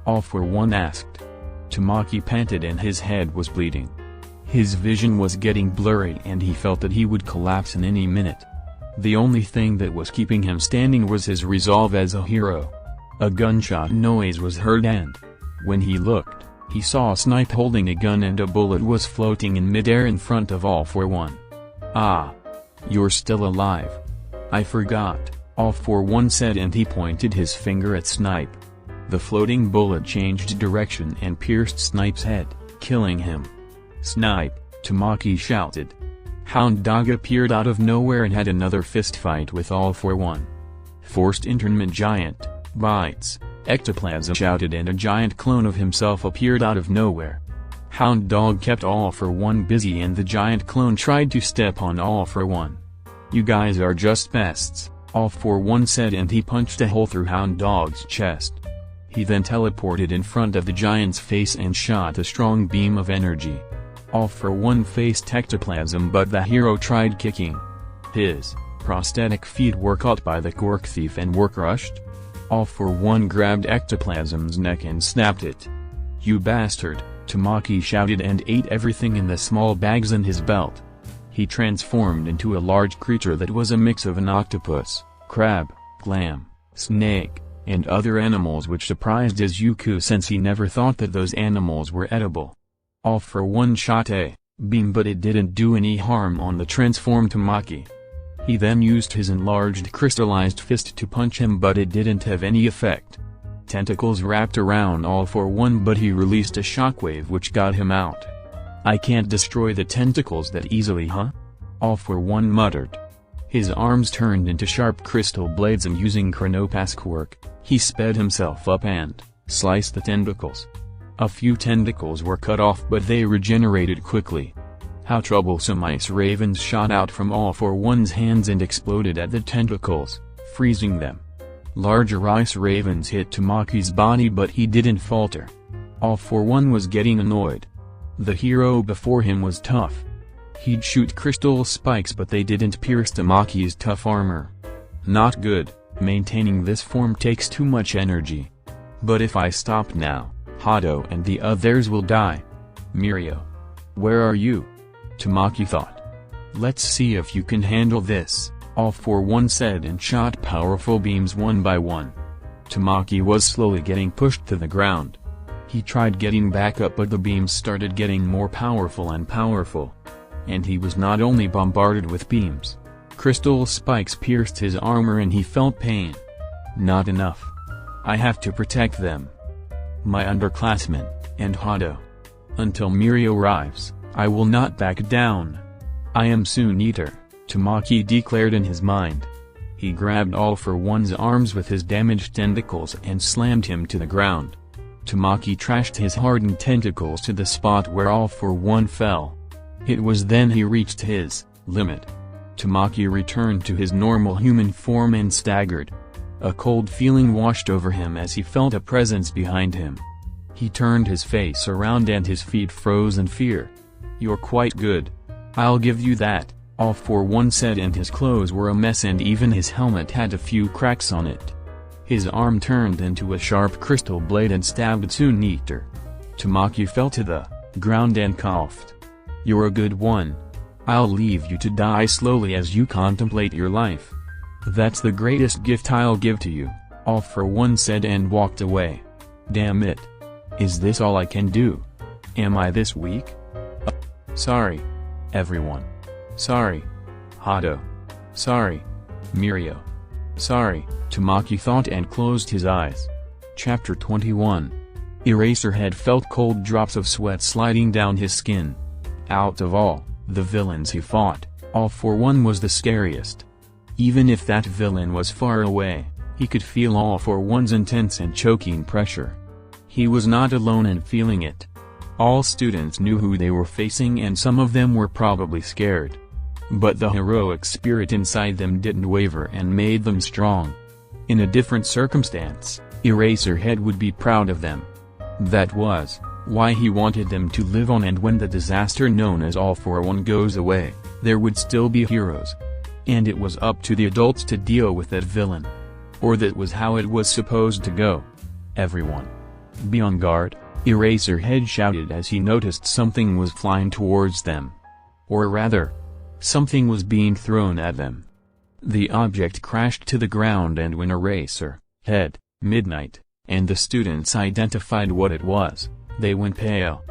All for One asked. Tamaki panted and his head was bleeding. His vision was getting blurry and he felt that he would collapse in any minute. The only thing that was keeping him standing was his resolve as a hero. A gunshot noise was heard and, when he looked, he saw a snipe holding a gun and a bullet was floating in midair in front of All for One. Ah! You're still alive. I forgot, All for One said and he pointed his finger at Snipe. The floating bullet changed direction and pierced Snipe's head, killing him. Snipe, Tamaki shouted. Hound Dog appeared out of nowhere and had another fistfight with All for One. Forced Internment Giant, Bites, Ectoplasm shouted and a giant clone of himself appeared out of nowhere. Hound Dog kept All for One busy and the giant clone tried to step on All for One. You guys are just pests, All for One said and he punched a hole through Hound Dog's chest. He then teleported in front of the giant's face and shot a strong beam of energy. All for One faced ectoplasm but the hero tried kicking. His prosthetic feet were caught by the Quirk Thief and were crushed. All for One grabbed ectoplasm's neck and snapped it. You bastard, Tamaki shouted and ate everything in the small bags in his belt. He transformed into a large creature that was a mix of an octopus, crab, clam, snake, and other animals which surprised Izuku since he never thought that those animals were edible. All for One shot a beam but it didn't do any harm on the transformed Tamaki. He then used his enlarged crystallized fist to punch him but it didn't have any effect. Tentacles wrapped around All for One but he released a shockwave which got him out. I can't destroy the tentacles that easily, huh? All for One muttered. His arms turned into sharp crystal blades, and using Chronopass quirk, he sped himself up and sliced the tentacles. A few tentacles were cut off, but they regenerated quickly. How troublesome! Ice ravens shot out from All For One's hands and exploded at the tentacles, freezing them. Larger ice ravens hit Tamaki's body, but he didn't falter. All For One was getting annoyed. The hero before him was tough. He'd shoot crystal spikes, but they didn't pierce Tamaki's tough armor. Not good, maintaining this form takes too much energy. But if I stop now, Hado and the others will die. Mirio. Where are you? Tamaki thought. Let's see if you can handle this, All For One said, and shot powerful beams one by one. Tamaki was slowly getting pushed to the ground. He tried getting back up, but the beams started getting more powerful and powerful. And he was not only bombarded with beams. Crystal spikes pierced his armor and he felt pain. Not enough. I have to protect them. My underclassmen, and Hado. Until Mirio arrives, I will not back down. I am Soon Eater, Tamaki declared in his mind. He grabbed All For One's arms with his damaged tentacles and slammed him to the ground. Tamaki trashed his hardened tentacles to the spot where All For One fell. It was then he reached his limit. Tamaki returned to his normal human form and staggered. A cold feeling washed over him as he felt a presence behind him. He turned his face around and his feet froze in fear. You're quite good. I'll give you that, All For One said, and his clothes were a mess and even his helmet had a few cracks on it. His arm turned into a sharp crystal blade and stabbed Soon Eater. Tamaki fell to the ground and coughed. You're a good one. I'll leave you to die slowly as you contemplate your life. That's the greatest gift I'll give to you, All For One said and walked away. Damn it. Is this all I can do? Am I this weak? Sorry. Everyone. Sorry. Hado. Sorry. Mirio. Sorry, Tamaki thought and closed his eyes. Chapter 21. Eraserhead felt cold drops of sweat sliding down his skin. Out of all the villains he fought, All For One was the scariest. Even if that villain was far away, he could feel All For One's intense and choking pressure. He was not alone in feeling it. All students knew who they were facing and some of them were probably scared. But the heroic spirit inside them didn't waver and made them strong. In a different circumstance, Eraserhead would be proud of them. That was why he wanted them to live on, and when the disaster known as All For One goes away, there would still be heroes. And it was up to the adults to deal with that villain. Or that was how it was supposed to go. Everyone. Be on guard, Eraserhead shouted as he noticed something was flying towards them. Or rather, something was being thrown at them. The object crashed to the ground, and when Eraserhead, Midnight, and the students identified what it was, they went pale.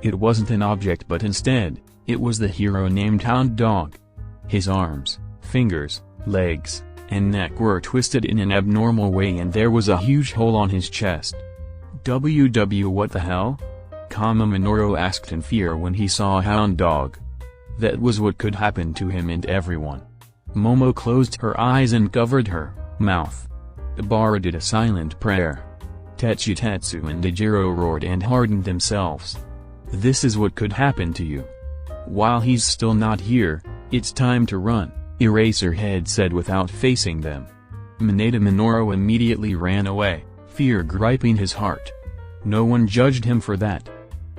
It wasn't an object, but instead, it was the hero named Hound Dog. His arms, fingers, legs, and neck were twisted in an abnormal way, and there was a huge hole on his chest. What the hell? Kama Minoru asked in fear when he saw Hound Dog. That was what could happen to him and everyone. Momo closed her eyes and covered her mouth. Ibara did a silent prayer. Tetsu and Dejiro roared and hardened themselves. This is what could happen to you. While he's still not here, it's time to run, Eraserhead said without facing them. Mineta Minoru immediately ran away, fear griping his heart. No one judged him for that.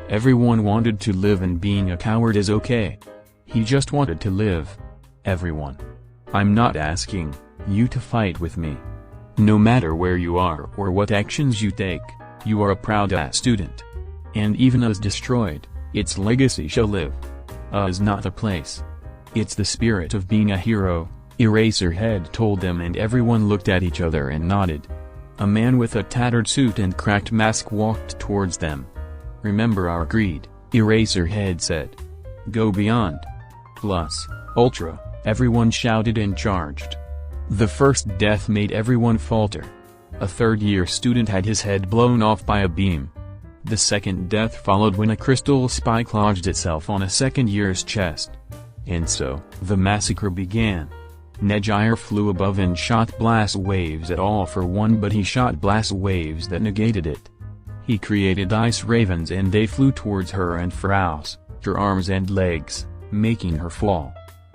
Everyone wanted to live, and being a coward is okay. He just wanted to live. Everyone. I'm not asking you to fight with me. No matter where you are or what actions you take, you are a proud student. And even as destroyed, its legacy shall live. Is not the place. It's the spirit of being a hero, Eraserhead told them, and everyone looked at each other and nodded. A man with a tattered suit and cracked mask walked towards them. Remember our creed, Eraserhead said. Go beyond. Plus, Ultra, everyone shouted and charged. The first death made everyone falter. A third-year student had his head blown off by a beam. The second death followed when a crystal spike lodged itself on a second-year's chest. And so, the massacre began. Nejire flew above and shot blast waves at All For One, but he shot blast waves that negated it. He created ice ravens and they flew towards her and froze her arms and legs, making her fall.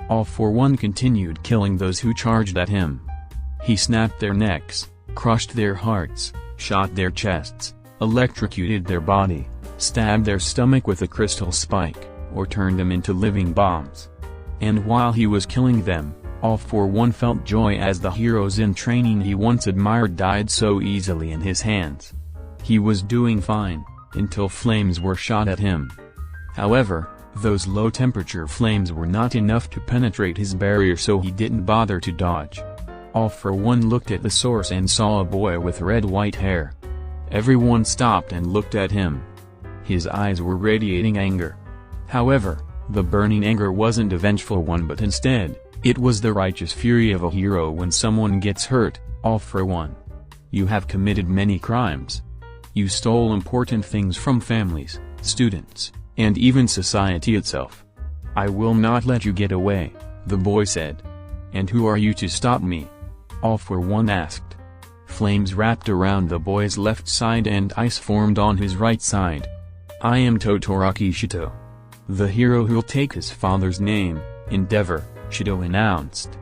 All For One continued killing those who charged at him. He snapped their necks, crushed their hearts, shot their chests, electrocuted their body, stabbed their stomach with a crystal spike, or turned them into living bombs. And while he was killing them, All For One felt joy as the heroes in training he once admired died so easily in his hands. He was doing fine, until flames were shot at him. However, those low-temperature flames were not enough to penetrate his barrier, so he didn't bother to dodge. All For One looked at the source and saw a boy with red-white hair. Everyone stopped and looked at him. His eyes were radiating anger. However, the burning anger wasn't a vengeful one, but instead, it was the righteous fury of a hero when someone gets hurt. All For One, you have committed many crimes. You stole important things from families, students, and even society itself. I will not let you get away, the boy said. And who are you to stop me? All For One asked. Flames wrapped around the boy's left side and ice formed on his right side. I am Todoroki Shito, the hero who'll take his father's name, Endeavor, Shito announced.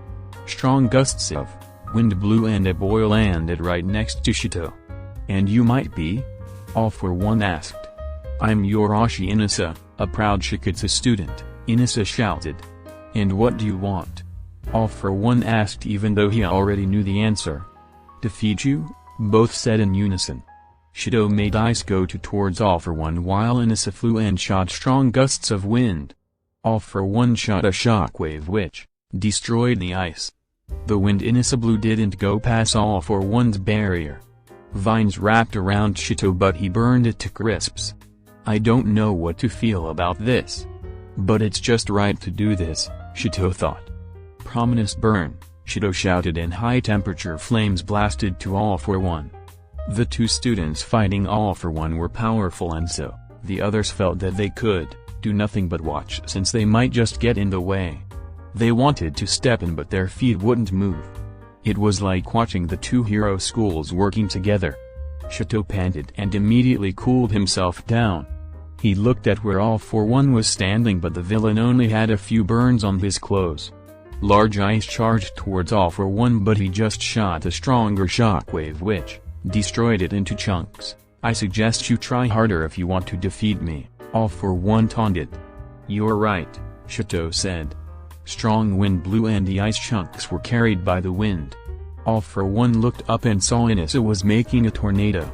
Strong gusts of wind blew and a boy landed right next to Shito. And you might be? All For One asked. I'm Yoroshi Inasa, a proud shiketsu student, Inasa shouted. And what do you want? All For One asked, even though he already knew the answer. Defeat you? Both said in unison. Shito made ice go towards All For One while Inasa flew and shot strong gusts of wind. All For One shot a shockwave which destroyed the ice. The wind Inasa blew didn't go past All For One's barrier. Vines wrapped around Shito, but he burned it to crisps. I don't know what to feel about this. But it's just right to do this, Shito thought. Prominence burn, Shito shouted, and high-temperature flames blasted to All For One. The two students fighting All For One were powerful, and so, the others felt that they could do nothing but watch, since they might just get in the way. They wanted to step in, but their feet wouldn't move. It was like watching the two hero schools working together. Shito panted and immediately cooled himself down. He looked at where All For One was standing, but the villain only had a few burns on his clothes. Large ice charged towards All For One, but he just shot a stronger shockwave which destroyed it into chunks. I suggest you try harder if you want to defeat me, All For One taunted. You're right, Shito said. Strong wind blew and the ice chunks were carried by the wind. All For One looked up and saw Inasa was making a tornado.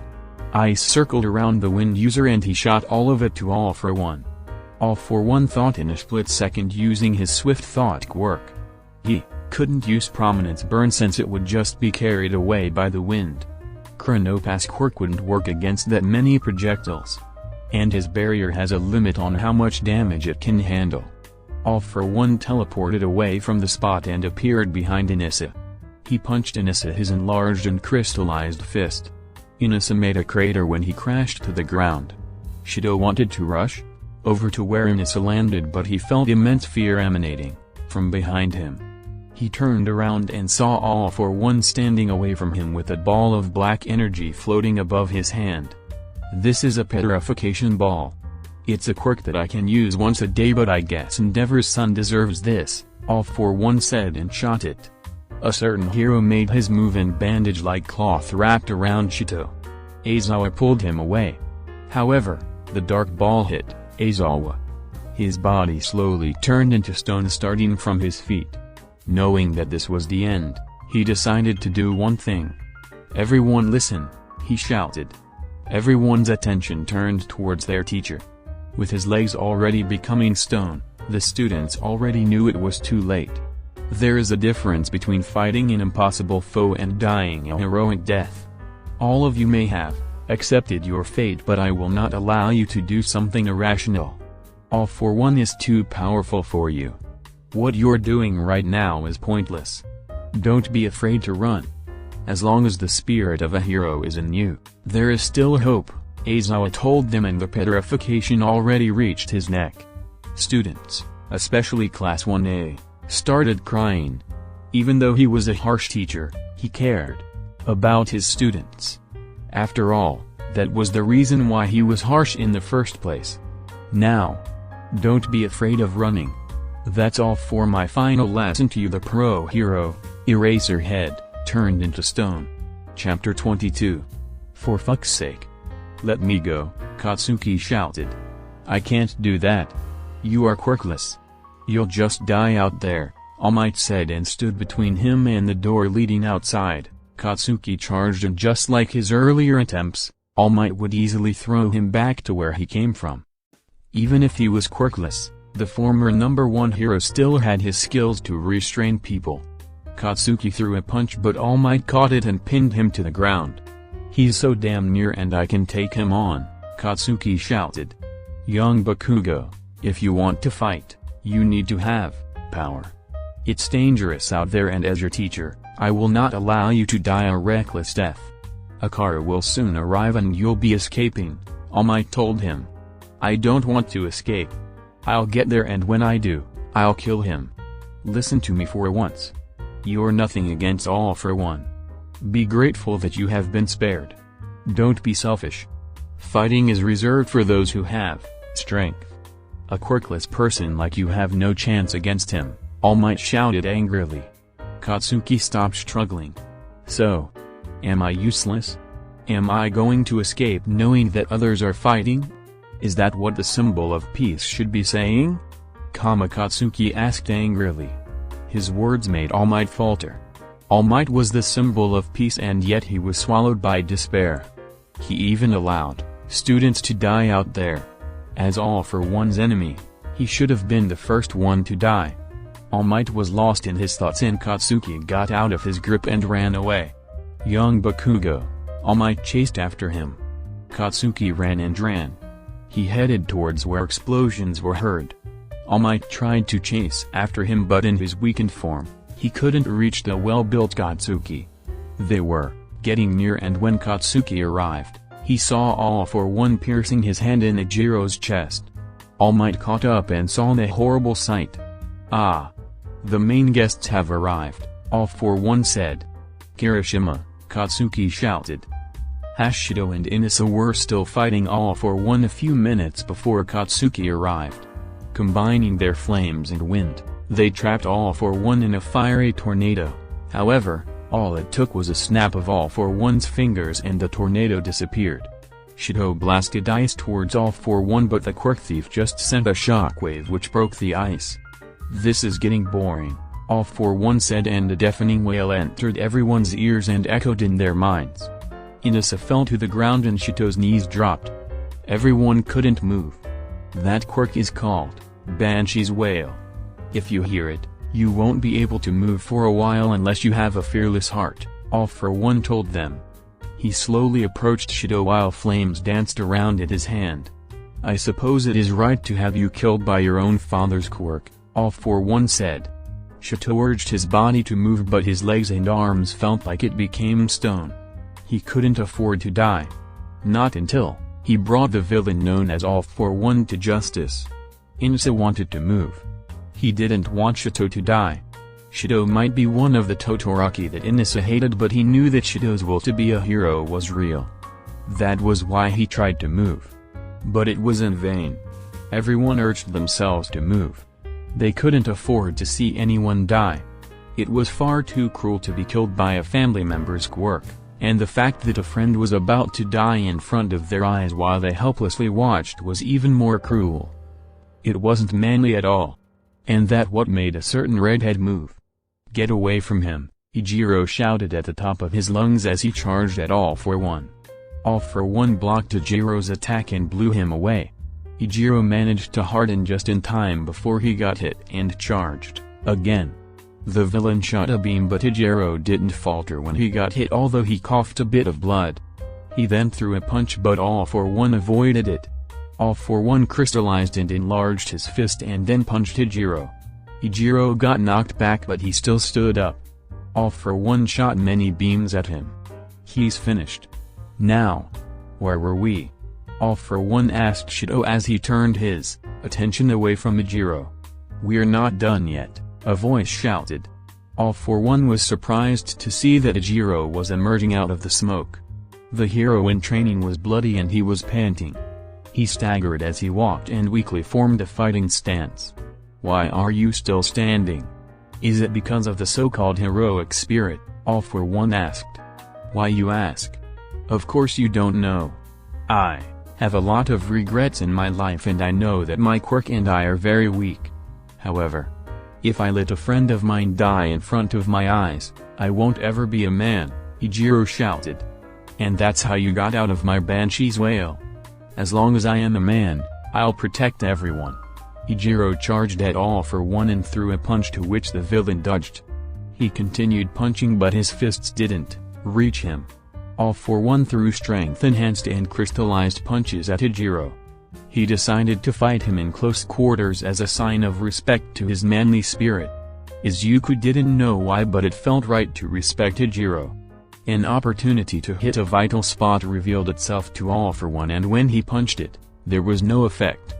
Ice circled around the wind user and he shot all of it to All For One. All For One thought in a split second, using his swift thought quirk. He couldn't use Prominence Burn since it would just be carried away by the wind. Chronopass quirk wouldn't work against that many projectiles. And his barrier has a limit on how much damage it can handle. All For One teleported away from the spot and appeared behind Inasa. He punched Inasa his enlarged and crystallized fist. Inasa made a crater when he crashed to the ground. Shito wanted to rush over to where Inasa landed, but he felt immense fear emanating from behind him. He turned around and saw All For One standing away from him with a ball of black energy floating above his hand. This is a petrification ball. It's a quirk that I can use once a day, but I guess Endeavor's son deserves this, All For One said and shot it. A certain hero made his move and bandage-like cloth wrapped around Shito. Aizawa pulled him away. However, the dark ball hit Aizawa. His body slowly turned into stone starting from his feet. Knowing that this was the end, he decided to do one thing. Everyone listen, he shouted. Everyone's attention turned towards their teacher. With his legs already becoming stone, the students already knew it was too late. There is a difference between fighting an impossible foe and dying a heroic death. All of you may have accepted your fate, but I will not allow you to do something irrational. All For One is too powerful for you. What you're doing right now is pointless. Don't be afraid to run. As long as the spirit of a hero is in you, there is still hope, Aizawa told them, and the petrification already reached his neck. Students, especially Class 1A, started crying. Even though he was a harsh teacher, he cared about his students. After all, that was the reason why he was harsh in the first place. Now, don't be afraid of running. That's all for my final lesson to you, the pro hero, Eraserhead, turned into stone. Chapter 22. For fuck's sake. Let me go, Katsuki shouted. I can't do that. You are quirkless. You'll just die out there, All Might said and stood between him and the door leading outside. Katsuki charged, and just like his earlier attempts, All Might would easily throw him back to where he came from. Even if he was quirkless, the former number 1 hero still had his skills to restrain people. Katsuki threw a punch, but All Might caught it and pinned him to the ground. He's so damn near and I can take him on, Katsuki shouted. Young Bakugo, if you want to fight, you need to have power. It's dangerous out there, and as your teacher, I will not allow you to die a reckless death. A car will soon arrive and you'll be escaping, All Might told him. I don't want to escape. I'll get there, and when I do, I'll kill him. Listen to me for once. You're nothing against All for One. Be grateful that you have been spared. Don't be selfish. Fighting is reserved for those who have strength. A quirkless person like you have no chance against him, All Might shouted angrily. Katsuki stopped struggling. So, am I useless? Am I going to escape knowing that others are fighting? Is that what the symbol of peace should be saying? Katsuki asked angrily. His words made All Might falter. All Might was the symbol of peace, and yet he was swallowed by despair. He even allowed students to die out there. As All for One's enemy, he should have been the first one to die. All Might was lost in his thoughts, and Katsuki got out of his grip and ran away. Young Bakugo, All Might chased after him. Katsuki ran and ran. He headed towards where explosions were heard. All Might tried to chase after him, but in his weakened form, he couldn't reach the well-built Katsuki. They were getting near, and when Katsuki arrived, he saw All for One piercing his hand in Ijiro's chest. All Might caught up and saw the horrible sight. Ah! The main guests have arrived, All for One said. Kirishima, Katsuki shouted. Hashido and Inasa were still fighting All for One a few minutes before Katsuki arrived. Combining their flames and wind, they trapped All for One in a fiery tornado. However, all it took was a snap of All for One's fingers and the tornado disappeared. Shido blasted ice towards All for One, but the quirk thief just sent a shockwave which broke the ice. This is getting boring, All for One said, and a deafening wail entered everyone's ears and echoed in their minds. Inasa fell to the ground and Shido's knees dropped. Everyone couldn't move. That quirk is called Banshee's Wail. If you hear it, you won't be able to move for a while unless you have a fearless heart, All for One told them. He slowly approached Shido while flames danced around at his hand. I suppose it is right to have you killed by your own father's quirk, All for One said. Shido urged his body to move, but his legs and arms felt like it became stone. He couldn't afford to die. Not until he brought the villain known as All for One to justice. Inasa wanted to move. He didn't want Shido to die. Shido might be one of the Todoroki that Inasa hated, but he knew that Shido's will to be a hero was real. That was why he tried to move. But it was in vain. Everyone urged themselves to move. They couldn't afford to see anyone die. It was far too cruel to be killed by a family member's quirk, and the fact that a friend was about to die in front of their eyes while they helplessly watched was even more cruel. It wasn't manly at all. And that what made a certain redhead move. Get away from him, Ijiro shouted at the top of his lungs as he charged at All for One. All for One blocked Ijiro's attack and blew him away. Ijiro managed to harden just in time before he got hit and charged again. The villain shot a beam, but Ijiro didn't falter when he got hit, although he coughed a bit of blood. He then threw a punch, but All for One avoided it. All for One crystallized and enlarged his fist and then punched Ijiro. Ijiro got knocked back, but he still stood up. All for One shot many beams at him. He's finished. Now, where were we? All for One asked Shido as he turned his attention away from Ijiro. We're not done yet, a voice shouted. All for One was surprised to see that Ijiro was emerging out of the smoke. The hero in training was bloody and he was panting. He staggered as he walked and weakly formed a fighting stance. "Why are you still standing? Is it because of the so-called heroic spirit?" All for One asked. "Why you ask? Of course you don't know. I have a lot of regrets in my life and I know that my quirk and I are very weak. However, if I let a friend of mine die in front of my eyes, I won't ever be a man," Ijiro shouted. "And that's how you got out of my banshee's wail. As long as I am a man, I'll protect everyone." Ijiro charged at All for One and threw a punch to which the villain dodged. He continued punching but his fists didn't reach him. All for One threw strength-enhanced and crystallized punches at Ijiro. He decided to fight him in close quarters as a sign of respect to his manly spirit. Izuku didn't know why but it felt right to respect Ijiro. An opportunity to hit a vital spot revealed itself to All for One and when he punched it, there was no effect.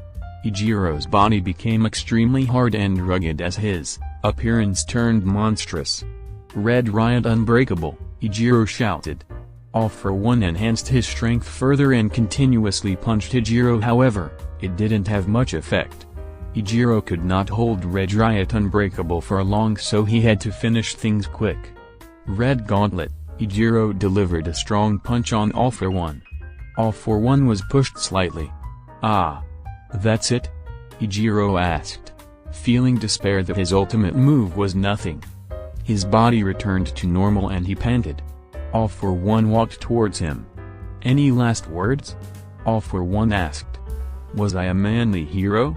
Ijiro's body became extremely hard and rugged as his appearance turned monstrous. "Red Riot Unbreakable," Ijiro shouted. All for One enhanced his strength further and continuously punched Ijiro, however, it didn't have much effect. Ijiro could not hold Red Riot Unbreakable for long so he had to finish things quick. Red Gauntlet, Ijiro delivered a strong punch on All for One. All for One was pushed slightly. "Ah. That's it?" Ijiro asked, feeling despair that his ultimate move was nothing. His body returned to normal and he panted. All for One walked towards him. "Any last words?" All for One asked. "Was I a manly hero?"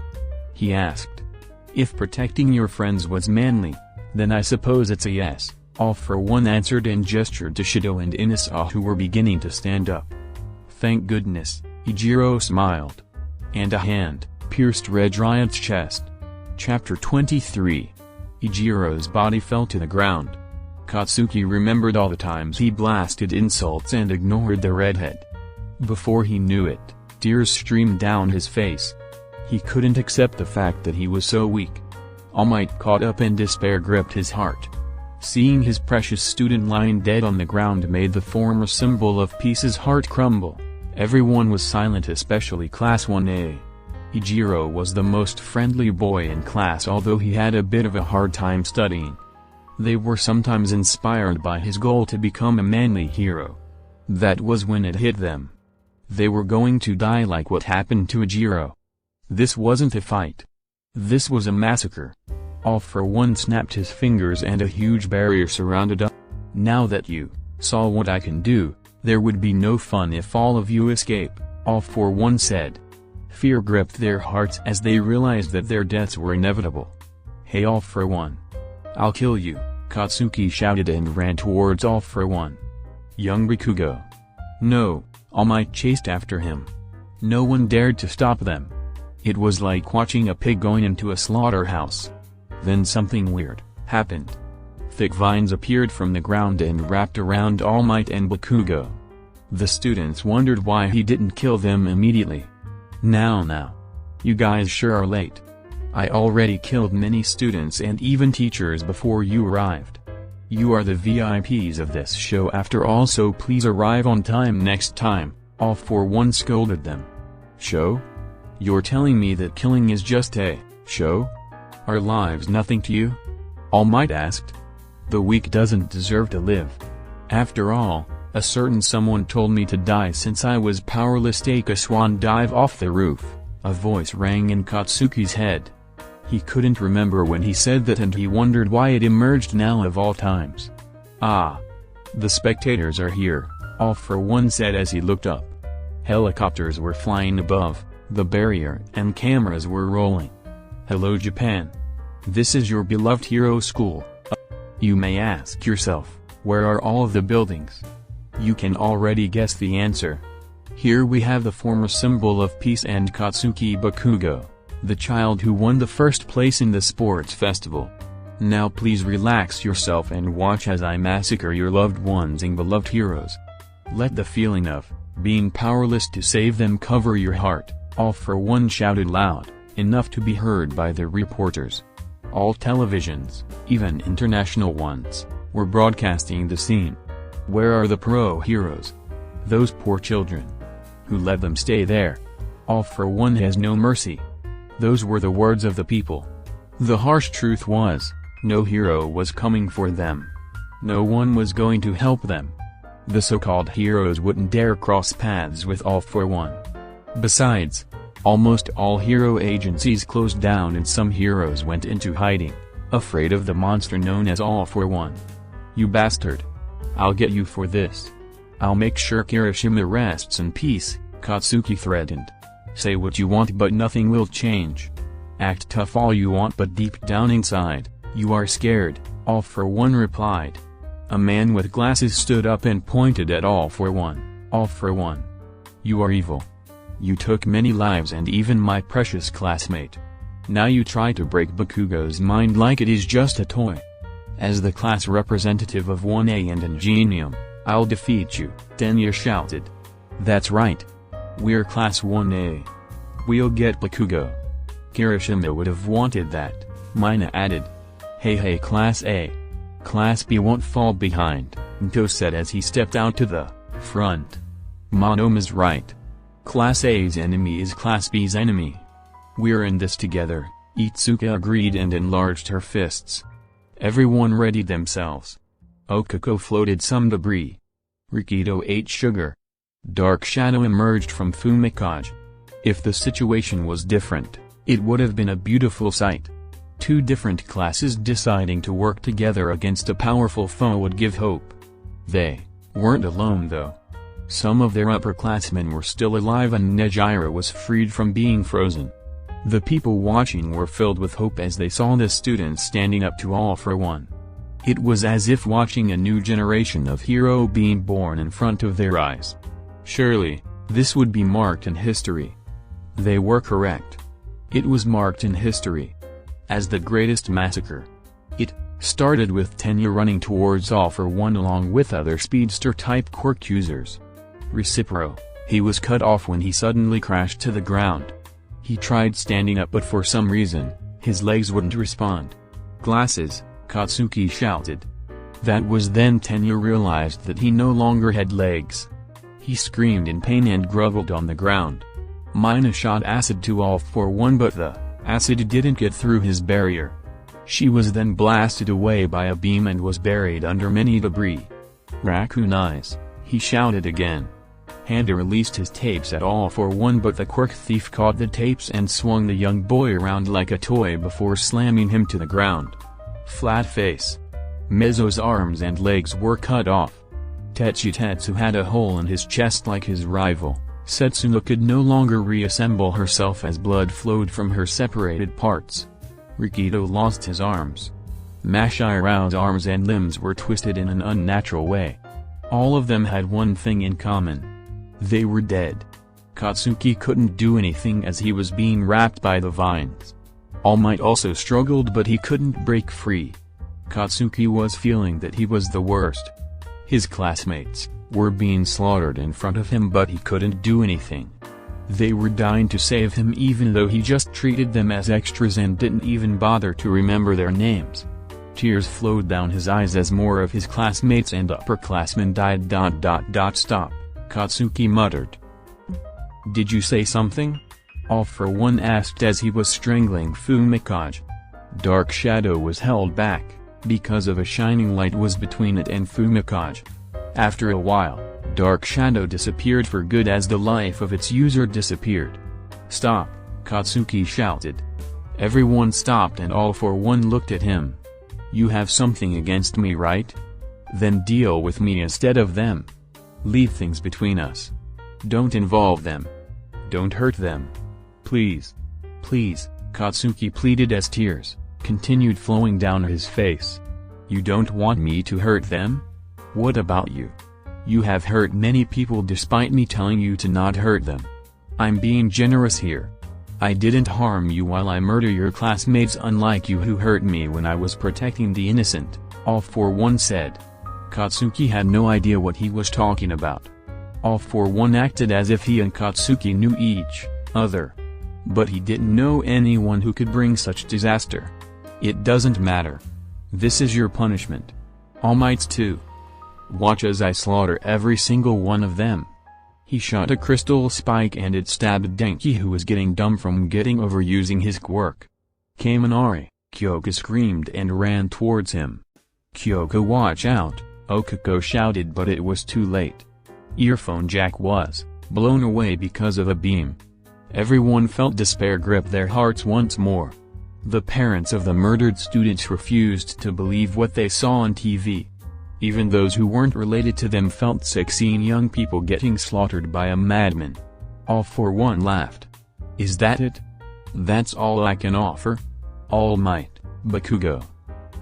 he asked. "If protecting your friends was manly, then I suppose it's a yes," All for One answered and gestured to Shido and Inasa who were beginning to stand up. "Thank goodness," Ijiro smiled. And a hand pierced Red Riot's chest. Chapter 23. Ijiro's body fell to the ground. Katsuki remembered all the times he blasted insults and ignored the redhead. Before he knew it, tears streamed down his face. He couldn't accept the fact that he was so weak. All Might caught up and despair gripped his heart. Seeing his precious student lying dead on the ground made the former symbol of peace's heart crumble. Everyone was silent, especially Class 1A. Ijiro was the most friendly boy in class, although he had a bit of a hard time studying. They were sometimes inspired by his goal to become a manly hero. That was when it hit them. They were going to die like what happened to Ijiro. This wasn't a fight. This was a massacre. All for One snapped his fingers and a huge barrier surrounded us. "Now that you saw what I can do, there would be no fun if all of you escape," All for One said. Fear gripped their hearts as they realized that their deaths were inevitable. "Hey All for One. I'll kill you," Katsuki shouted and ran towards All for One. Young Bikugo. No, All Might chased after him. No one dared to stop them. It was like watching a pig going into a slaughterhouse. Then something weird happened. Thick vines appeared from the ground and wrapped around All Might and Bikugo. The students wondered why he didn't kill them immediately. Now. You guys sure are late. I already killed many students and even teachers before you arrived. You are the VIPs of this show after all, so please arrive on time next time," All for One scolded them. "Show? You're telling me that killing is just a show? Are lives nothing to you?" All Might asked. "The weak doesn't deserve to live. After all, a certain someone told me to die since I was powerless. Take a swan dive off the roof," a voice rang in Katsuki's head. He couldn't remember when he said that and he wondered why it emerged now of all times. "Ah. The spectators are here," All for One said as he looked up. Helicopters were flying above, the barrier and cameras were rolling. "Hello Japan. This is your beloved hero school. You may ask yourself, where are all of the buildings? You can already guess the answer. Here we have the former symbol of peace and Katsuki Bakugo, the child who won the first place in the sports festival. Now please relax yourself and watch as I massacre your loved ones and beloved heroes. Let the feeling of being powerless to save them cover your heart," All for One shouted loud, enough to be heard by the reporters. All televisions, even international ones, were broadcasting the scene. Where are the pro heroes? Those poor children. Who let them stay there? All for One has no mercy. Those were the words of the people. The harsh truth was, no hero was coming for them. No one was going to help them. The so-called heroes wouldn't dare cross paths with All for One. Besides, almost all hero agencies closed down and some heroes went into hiding, afraid of the monster known as All for One. You bastard. I'll get you for this. I'll make sure Kirishima rests in peace, Katsuki threatened. Say what you want but nothing will change. Act tough all you want but deep down inside, you are scared, All for One replied. A man with glasses stood up and pointed at All for One. All for One. You are evil. You took many lives and even my precious classmate. Now you try to break Bakugo's mind like it is just a toy. As the class representative of 1A and Ingenium, I'll defeat you, Tenya shouted. That's right. We're Class 1A. We'll get Bakugo. Kirishima would have wanted that, Mina added. Hey Class A. Class B won't fall behind, Nto said as he stepped out to the front. Monoma's right. Class A's enemy is Class B's enemy. We're in this together, Itsuka agreed and enlarged her fists. Everyone readied themselves. Okako floated some debris. Rikido ate sugar. Dark shadow emerged from Fumikage. If the situation was different, it would have been a beautiful sight. Two different classes deciding to work together against a powerful foe would give hope. They weren't alone though. Some of their upperclassmen were still alive and Nejira was freed from being frozen. The people watching were filled with hope as they saw the students standing up to All for One. It was as if watching a new generation of hero being born in front of their eyes. Surely, this would be marked in history. They were correct. It was marked in history as the greatest massacre. It started with Tenya running towards All for One along with other speedster-type quirk users. Recipro, he was cut off when he suddenly crashed to the ground. He tried standing up but for some reason, his legs wouldn't respond. Glasses, Katsuki shouted. That was then Tenya realized that he no longer had legs. He screamed in pain and groveled on the ground. Mina shot acid to All for One but the acid didn't get through his barrier. She was then blasted away by a beam and was buried under many debris. Raccoon eyes, he shouted again. Handa released his tapes at All for One but the quirk thief caught the tapes and swung the young boy around like a toy before slamming him to the ground. Flat face. Mezzo's arms and legs were cut off. Tetsu had a hole in his chest like his rival. Setsuno could no longer reassemble herself as blood flowed from her separated parts. Rikido lost his arms. Mashirao's arms and limbs were twisted in an unnatural way. All of them had one thing in common. They were dead. Katsuki couldn't do anything as he was being wrapped by the vines. All Might also struggled but he couldn't break free. Katsuki was feeling that he was the worst. His classmates were being slaughtered in front of him but he couldn't do anything. They were dying to save him even though he just treated them as extras and didn't even bother to remember their names. Tears flowed down his eyes as more of his classmates and upperclassmen died. Stop, Katsuki muttered. Did you say something? All for One asked as he was strangling Fumikage. Dark shadow was held back, because of a shining light was between it and Fumikage. After a while, Dark shadow disappeared for good as the life of its user disappeared. Stop, Katsuki shouted. Everyone stopped and All for One looked at him. You have something against me, right? Then deal with me instead of them. Leave things between us. Don't involve them. Don't hurt them. Please. Please, Katsuki pleaded as tears continued flowing down his face. You don't want me to hurt them? What about you? You have hurt many people despite me telling you to not hurt them. I'm being generous here. I didn't harm you while I murder your classmates unlike you who hurt me when I was protecting the innocent, All for One said. Katsuki had no idea what he was talking about. All for One acted as if he and Katsuki knew each other. But he didn't know anyone who could bring such disaster. It doesn't matter. This is your punishment. All Might's too. Watch as I slaughter every single one of them. He shot a crystal spike and it stabbed Denki, who was getting dumb from getting over using his quirk. Kaminari, Kyoka screamed and ran towards him. Kyoka, watch out, Okako shouted, but it was too late. Earphone Jack was blown away because of a beam. Everyone felt despair grip their hearts once more. The parents of the murdered students refused to believe what they saw on TV. Even those who weren't related to them felt sick seeing young people getting slaughtered by a madman. All for One laughed. Is that it? That's all I can offer? All Might, Bakugo.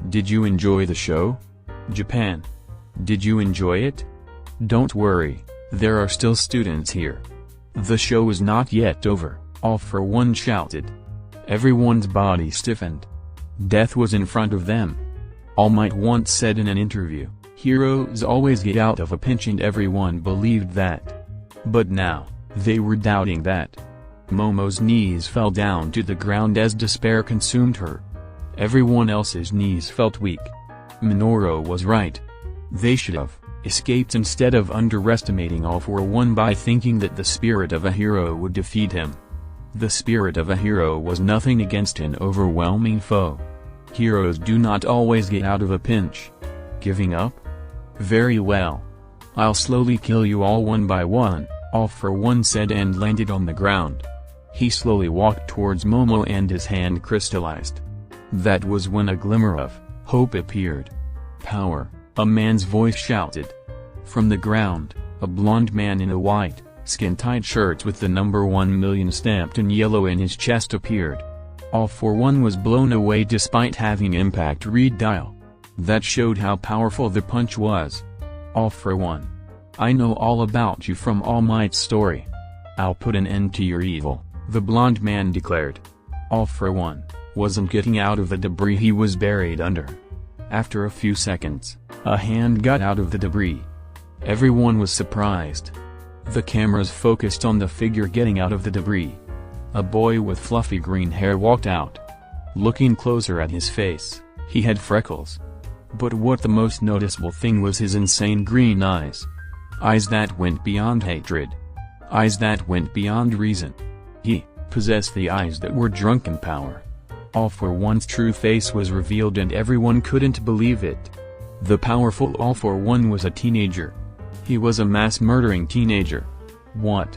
Did you enjoy the show? Japan. Did you enjoy it? Don't worry, there are still students here. The show is not yet over, All for One shouted. Everyone's body stiffened. Death was in front of them. All Might once said in an interview, heroes always get out of a pinch, and everyone believed that. But now, they were doubting that. Momo's knees fell down to the ground as despair consumed her. Everyone else's knees felt weak. Minoru was right. They should have escaped instead of underestimating All for One by thinking that the spirit of a hero would defeat him. The spirit of a hero was nothing against an overwhelming foe. Heroes do not always get out of a pinch. Giving up? Very well. I'll slowly kill you all one by one, All for One said and landed on the ground. He slowly walked towards Momo and his hand crystallized. That was when a glimmer of hope appeared. Power, a man's voice shouted. From the ground, a blond man in a white, skin-tight shirt with the number 1,000,000 stamped in yellow in his chest appeared. All for One was blown away despite having impact read dial. That showed how powerful the punch was. All for One. I know all about you from All Might's story. I'll put an end to your evil, the blond man declared. All for One wasn't getting out of the debris he was buried under. After a few seconds, a hand got out of the debris. Everyone was surprised. The cameras focused on the figure getting out of the debris. A boy with fluffy green hair walked out. Looking closer at his face, he had freckles. But what the most noticeable thing was his insane green eyes. Eyes that went beyond hatred. Eyes that went beyond reason. He possessed the eyes that were drunk in power. All for One's true face was revealed and everyone couldn't believe it. The powerful All for One was a teenager. He was a mass-murdering teenager. What?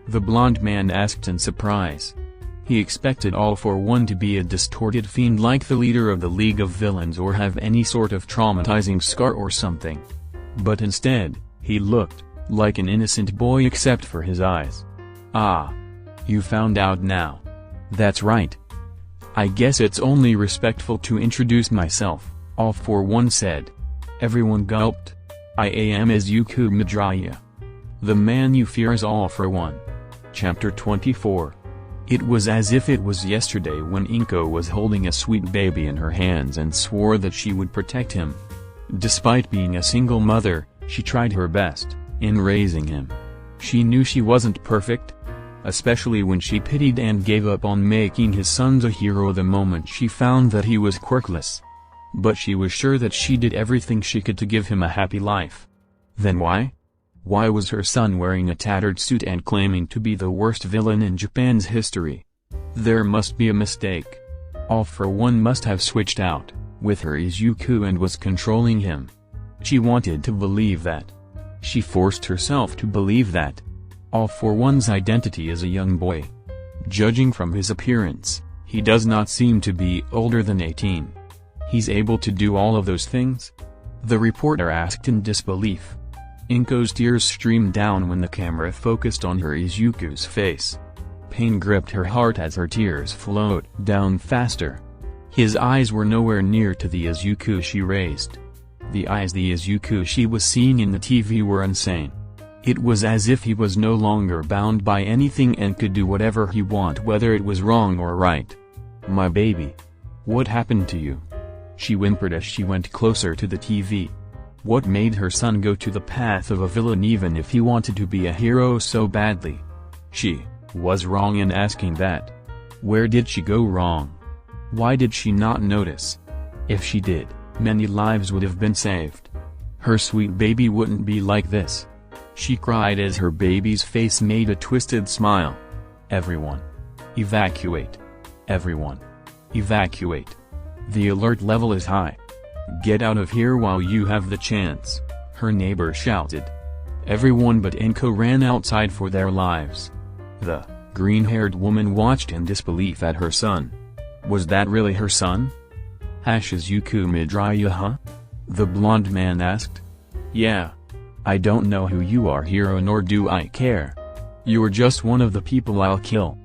The blond man asked in surprise. He expected All for One to be a distorted fiend like the leader of the League of Villains or have any sort of traumatizing scar or something. But instead, he looked like an innocent boy except for his eyes. Ah. You found out now. That's right. I guess it's only respectful to introduce myself, All for One said. Everyone gulped. I am Izuku Midoriya. The man you fear is All for One. Chapter 24. It was as if it was yesterday when Inko was holding a sweet baby in her hands and swore that she would protect him. Despite being a single mother, she tried her best in raising him. She knew she wasn't perfect, especially when she pitied and gave up on making his sons a hero the moment she found that he was quirkless. But she was sure that she did everything she could to give him a happy life. Then why? Why was her son wearing a tattered suit and claiming to be the worst villain in Japan's history? There must be a mistake. All for One must have switched out with her Izuku and was controlling him. She wanted to believe that. She forced herself to believe that. All for One's identity is a young boy. Judging from his appearance, he does not seem to be older than 18. He's able to do all of those things? The reporter asked in disbelief. Inko's tears streamed down when the camera focused on her Izuku's face. Pain gripped her heart as her tears flowed down faster. His eyes were nowhere near to the Izuku she raised. The Izuku she was seeing in the TV were insane. It was as if he was no longer bound by anything and could do whatever he wanted, whether it was wrong or right. My baby. What happened to you? She whimpered as she went closer to the TV. What made her son go to the path of a villain even if he wanted to be a hero so badly? She was wrong in asking that. Where did she go wrong? Why did she not notice? If she did, many lives would have been saved. Her sweet baby wouldn't be like this. She cried as her baby's face made a twisted smile. Everyone. Evacuate. Everyone. Evacuate. The alert level is high. Get out of here while you have the chance, her neighbor shouted. Everyone but Enko ran outside for their lives. The green-haired woman watched in disbelief at her son. Was that really her son? Izuku Midoriya, huh? The blonde man asked. Yeah. I don't know who you are, hero, nor do I care. You're just one of the people I'll kill.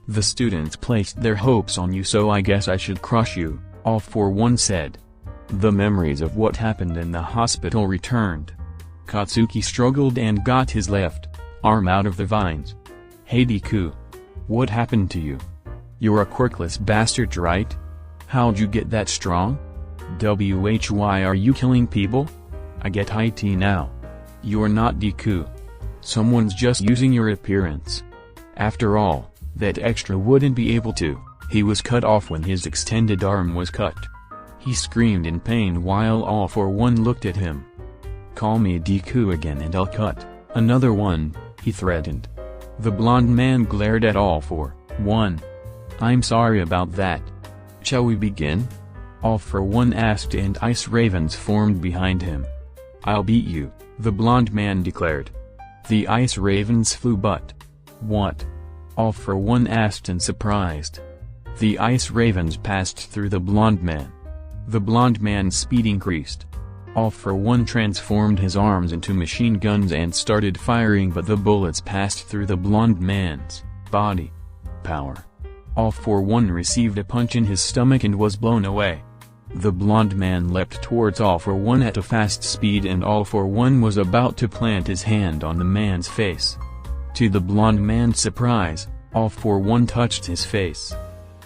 The students placed their hopes on you, so I guess I should crush you, All For One said. The memories of what happened in the hospital returned. Katsuki struggled and got his left arm out of the vines. Hey Deku. What happened to you? You're a quirkless bastard, right? How'd you get that strong? Why are you killing people? I get IT now. You're not Deku. Someone's just using your appearance. After all, that extra wouldn't be able to. He was cut off when his extended arm was cut. He screamed in pain while All For One looked at him. Call me Deku again and I'll cut another one, he threatened. The blonde man glared at All For One. I'm sorry about that. Shall we begin? All For One asked, and ice ravens formed behind him. I'll beat you, the blonde man declared. The ice ravens flew, but what? All For One asked in surprise. The ice ravens passed through the blonde man. The blonde man's speed increased. All For One transformed his arms into machine guns and started firing, but the bullets passed through the blonde man's body. Power. All For One received a punch in his stomach and was blown away. The blonde man leapt towards All For One at a fast speed, and All For One was about to plant his hand on the man's face. To the blonde man's surprise, All For One touched his face.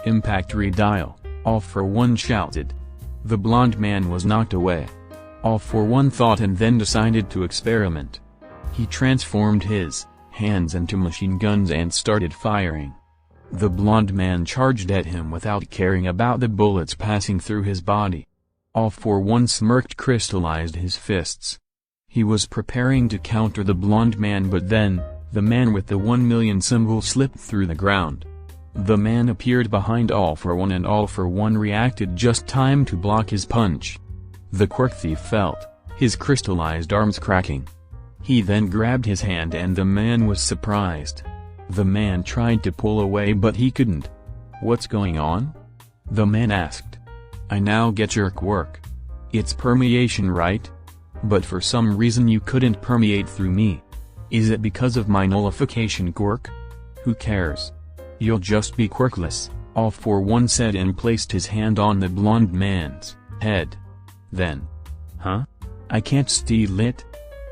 Impact redial, All For One shouted. The blonde man was knocked away. All For One thought and then decided to experiment. He transformed his hands into machine guns and started firing. The blonde man charged at him without caring about the bullets passing through his body. All For One smirked, crystallized his fists. He was preparing to counter the blonde man, but then, the man with the 1 million symbol slipped through the ground. The man appeared behind All For One, and All For One reacted just time to block his punch. The quirk thief felt his crystallized arms cracking. He then grabbed his hand and the man was surprised. The man tried to pull away but he couldn't. What's going on? The man asked. I now get your quirk. It's permeation, right? But for some reason you couldn't permeate through me. Is it because of my nullification quirk? Who cares? You'll just be quirkless, All For One said and placed his hand on the blonde man's head. Then, huh? I can't steal it?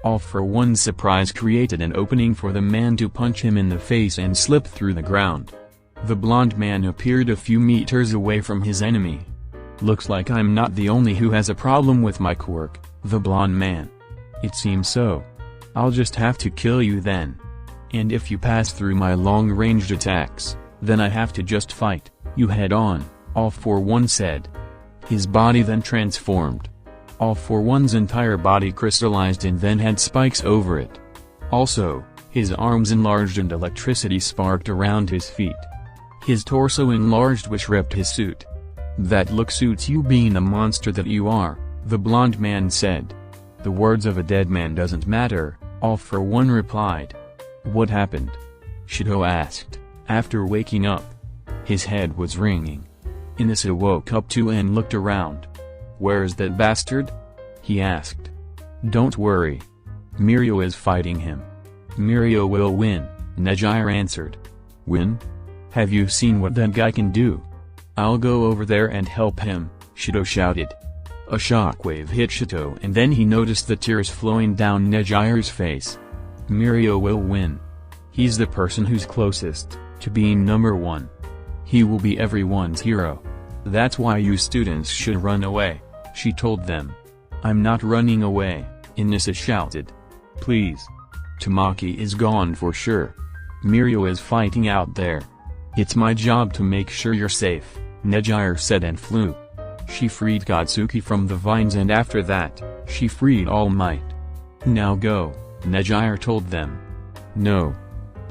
All For One's surprise created an opening for the man to punch him in the face and slip through the ground. The blonde man appeared a few meters away from his enemy. Looks like I'm not the only who has a problem with my quirk, the blonde man. It seems so. I'll just have to kill you then. And if you pass through my long-ranged attacks, then I have to just fight you head-on, All For One said. His body then transformed. All For One's entire body crystallized and then had spikes over it. Also, his arms enlarged and electricity sparked around his feet. His torso enlarged, which ripped his suit. That look suits you being the monster that you are, the blonde man said. The words of a dead man doesn't matter, All For One replied. What happened? Shido asked, after waking up. His head was ringing. Inasa woke up too and looked around. Where's that bastard? He asked. Don't worry. Mirio is fighting him. Mirio will win, Nejire answered. Win? Have you seen what that guy can do? I'll go over there and help him, Shido shouted. A shockwave hit Shido and then he noticed the tears flowing down Nejire's face. Mirio will win. He's the person who's closest to being number one. He will be everyone's hero. That's why you students should run away, she told them. I'm not running away, Inasa shouted. Please. Tamaki is gone for sure. Mirio is fighting out there. It's my job to make sure you're safe. Nejire said and flew. She freed Katsuki from the vines and after that, she freed All Might. Now go, Nejire told them. No.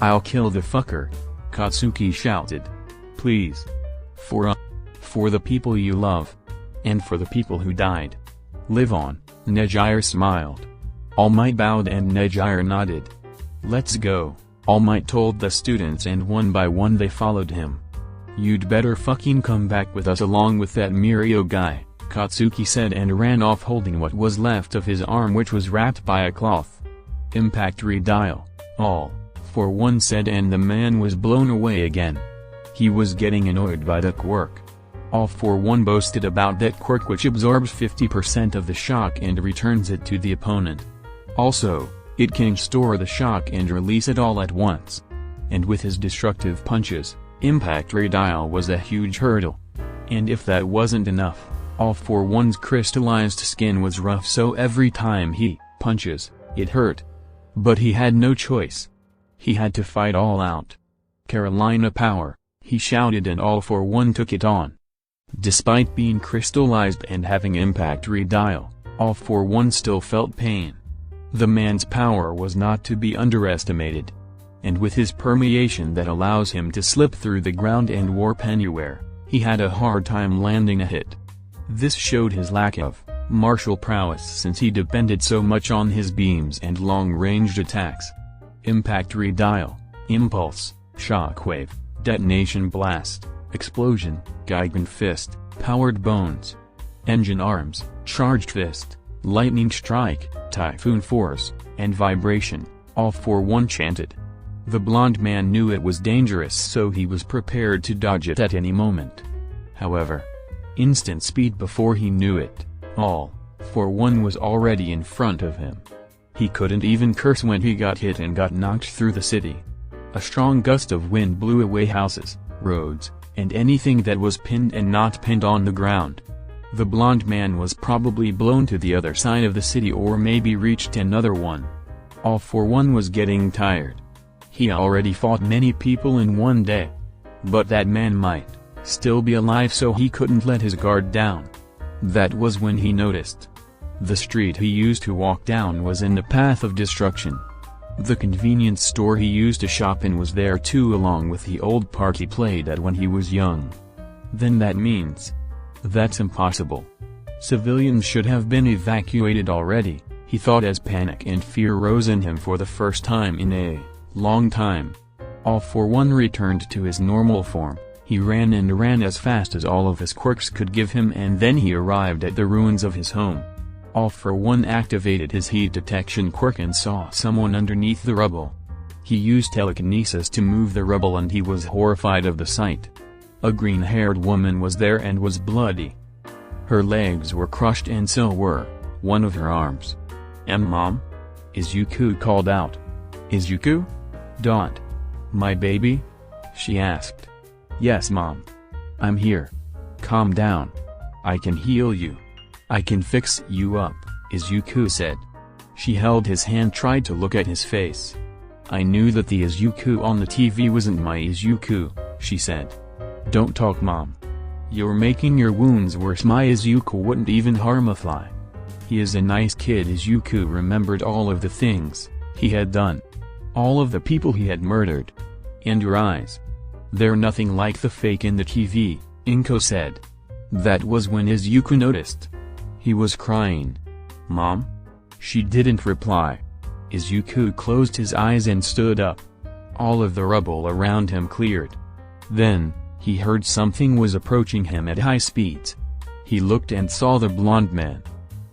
I'll kill the fucker, Katsuki shouted. Please. For the people you love. And for the people who died. Live on, Nejire smiled. All Might bowed and Nejire nodded. Let's go, All Might told the students and one by one they followed him. You'd better fucking come back with us along with that Mirio guy, Katsuki said and ran off holding what was left of his arm which was wrapped by a cloth. Impact redial, All for One said and the man was blown away again. He was getting annoyed by that quirk. All for One boasted about that quirk which absorbs 50% of the shock and returns it to the opponent. Also, it can store the shock and release it all at once. And with his destructive punches, Impact redial was a huge hurdle. And if that wasn't enough, All for One's crystallized skin was rough so every time he punches, it hurt. But he had no choice. He had to fight all out. Carolina power, he shouted and All for One took it on. Despite being crystallized and having impact redial, All for One still felt pain. The man's power was not to be underestimated. And with his permeation that allows him to slip through the ground and warp anywhere, he had a hard time landing a hit. This showed his lack of martial prowess since he depended so much on his beams and long-ranged attacks. Impact redial, impulse, shockwave, detonation blast, explosion, Gigan fist, powered bones, engine arms, charged fist, lightning strike, typhoon force, and vibration, All for One chanted. The blonde man knew it was dangerous so he was prepared to dodge it at any moment. However, instant speed before he knew it, All for One was already in front of him. He couldn't even curse when he got hit and got knocked through the city. A strong gust of wind blew away houses, roads, and anything that was pinned and not pinned on the ground. The blonde man was probably blown to the other side of the city or maybe reached another one. All for One was getting tired. He already fought many people in one day. But that man might still be alive so he couldn't let his guard down. That was when he noticed. The street he used to walk down was in the path of destruction. The convenience store he used to shop in was there too along with the old park he played at when he was young. Then that means that's impossible. Civilians should have been evacuated already, he thought as panic and fear rose in him for the first time in a long time. All for One returned to his normal form. He ran and ran as fast as all of his quirks could give him and then he arrived at the ruins of his home. All for One activated his heat detection quirk and saw someone underneath the rubble. He used telekinesis to move the rubble and he was horrified of the sight. A green-haired woman was there and was bloody. Her legs were crushed and so were one of her arms. Mom? Izuku called out. Izuku? Dot. My baby? She asked. Yes Mom. I'm here. Calm down. I can heal you. I can fix you up, Izuku said. She held his hand, tried to look at his face. I knew that the Izuku on the TV wasn't my Izuku, she said. Don't talk Mom. You're making your wounds worse. My Izuku wouldn't even harm a fly. He is a nice kid. Izuku remembered all of the things he had done. All of the people he had murdered. And your eyes. They're nothing like the fake in the TV, Inko said. That was when Izuku noticed. He was crying. Mom? She didn't reply. Izuku closed his eyes and stood up. All of the rubble around him cleared. Then, he heard something was approaching him at high speeds. He looked and saw the blonde man.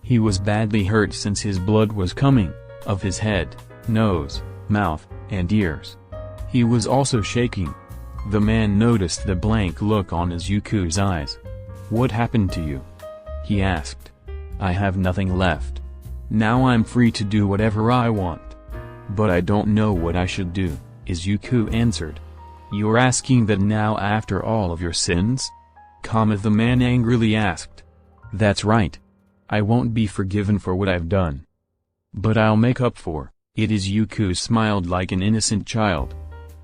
He was badly hurt since his blood was coming, of his head, nose, mouth, and ears. He was also shaking. The man noticed the blank look on Izuku's eyes. What happened to you? He asked. I have nothing left. Now I'm free to do whatever I want. But I don't know what I should do, Izuku answered. You're asking that now after all of your sins? The man angrily asked. That's right. I won't be forgiven for what I've done. But I'll make up for it. Izuku smiled like an innocent child.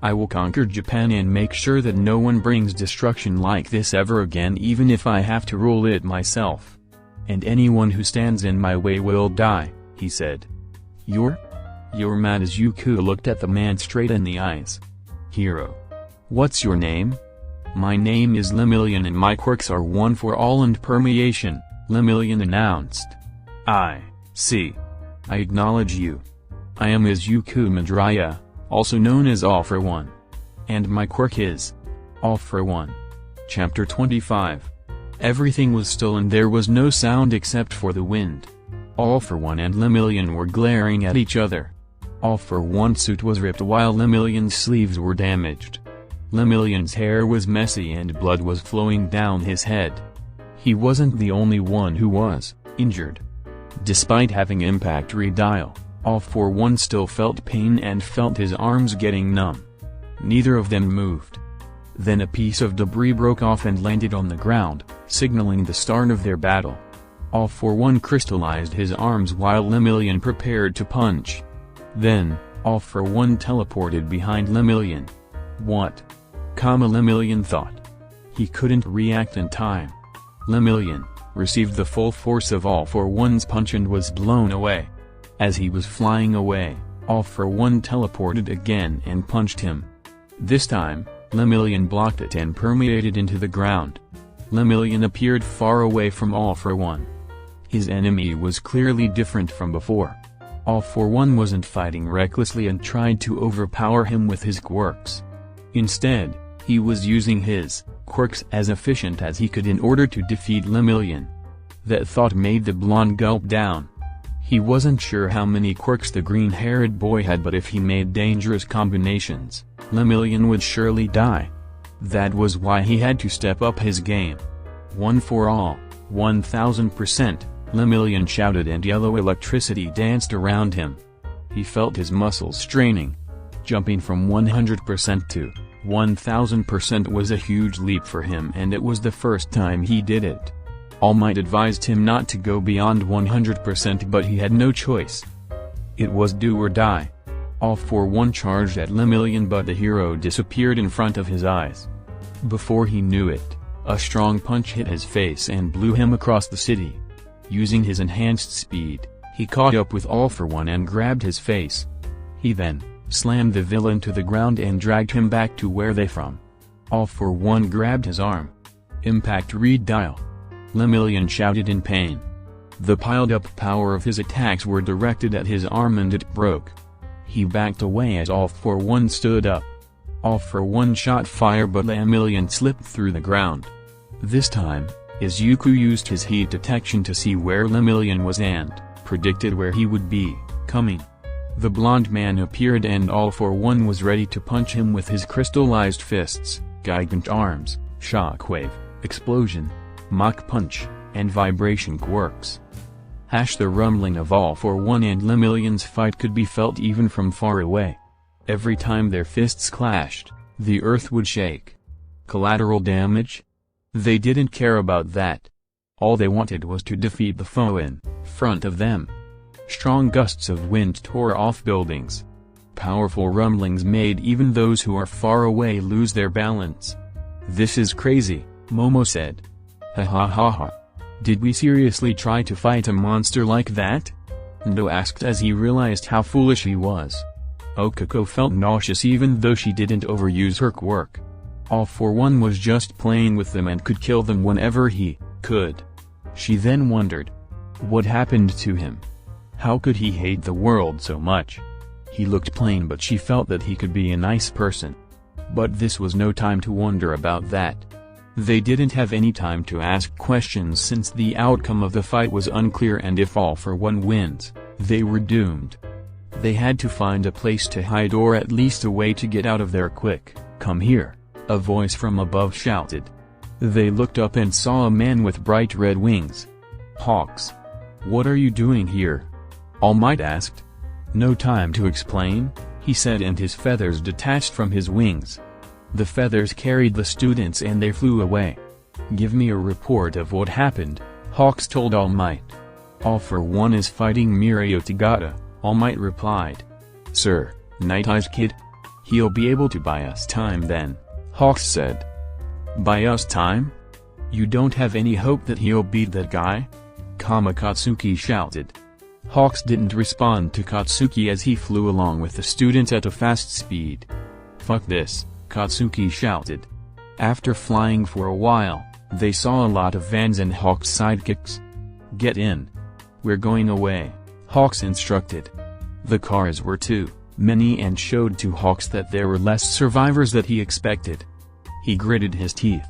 I will conquer Japan and make sure that no one brings destruction like this ever again, even if I have to rule it myself. And anyone who stands in my way will die, he said. You're mad? Izuku looked at the man straight in the eyes. Hero. What's your name? My name is Lemillion and my quirks are one for all and permeation, Lemillion announced. I acknowledge you. I am Izuku Midoriya, also known as All for One. And my quirk is All for One. Chapter 25. Everything was still and there was no sound except for the wind. All for One and Lemillion were glaring at each other. All for One's suit was ripped while Lemillion's sleeves were damaged. Lemillion's hair was messy and blood was flowing down his head. He wasn't the only one who was injured. Despite having impact redial, All for One still felt pain and felt his arms getting numb. Neither of them moved. Then a piece of debris broke off and landed on the ground, signaling the start of their battle. All for One crystallized his arms while Lemillion prepared to punch. Then, All for One teleported behind Lemillion. What? Lemillion thought. He couldn't react in time. Lemillion received the full force of All for One's punch and was blown away. As he was flying away, All for One teleported again and punched him. This time, Lemillion blocked it and permeated into the ground. Lemillion appeared far away from All for One. His enemy was clearly different from before. All for One wasn't fighting recklessly and tried to overpower him with his quirks. Instead, he was using his quirks as efficient as he could in order to defeat Lemillion. That thought made the blonde gulp down. He wasn't sure how many quirks the green-haired boy had, but if he made dangerous combinations, Lemillion would surely die. That was why he had to step up his game. One for all, 1000%, Lemillion shouted and yellow electricity danced around him. He felt his muscles straining. Jumping from 100% to 1000% was a huge leap for him, and it was the first time he did it. All Might advised him not to go beyond 100%, but he had no choice. It was do or die. All for One charged at Lemillion, but the hero disappeared in front of his eyes. Before he knew it, a strong punch hit his face and blew him across the city. Using his enhanced speed, he caught up with All for One and grabbed his face. He then slammed the villain to the ground and dragged him back to where they from. All for One grabbed his arm. Impact redial. Lemillion shouted in pain. The piled-up power of his attacks were directed at his arm and it broke. He backed away as All for One stood up. All for One shot fire, but Lemillion slipped through the ground. This time, Izuku used his heat detection to see where Lemillion was and predicted where he would be coming. The blonde man appeared and All for One was ready to punch him with his crystallized fists, gigant arms, shockwave, explosion, Mach punch, and vibration quirks. The rumbling of All for One and Lemillion's fight could be felt even from far away. Every time their fists clashed, the earth would shake. Collateral damage? They didn't care about that. All they wanted was to defeat the foe in front of them. Strong gusts of wind tore off buildings. Powerful rumblings made even those who are far away lose their balance. This is crazy, Momo said. Ha ha ha ha. Did we seriously try to fight a monster like that? Ndo asked as he realized how foolish he was. Okako felt nauseous even though she didn't overuse her quirk. All for One was just playing with them and could kill them whenever he could. She then wondered, what happened to him? How could he hate the world so much? He looked plain, but she felt that he could be a nice person. But this was no time to wonder about that. They didn't have any time to ask questions since the outcome of the fight was unclear, and if All for One wins, they were doomed. They had to find a place to hide, or at least a way to get out of there quick. Come here, a voice from above shouted. They looked up and saw a man with bright red wings. Hawks. What are you doing here? All Might asked. No time to explain, he said, and his feathers detached from his wings. The feathers carried the students and they flew away. Give me a report of what happened, Hawks told All Might. All for One is fighting Mirio Tagata, All Might replied. Sir, Night Eyes Kid? He'll be able to buy us time then, Hawks said. Buy us time? You don't have any hope that he'll beat that guy? Katsuki shouted. Hawks didn't respond to Katsuki as he flew along with the students at a fast speed. Fuck this, Katsuki shouted. After flying for a while, they saw a lot of vans and Hawks' sidekicks. Get in. We're going away, Hawks instructed. The cars were too many and showed to Hawks that there were less survivors than he expected. He gritted his teeth.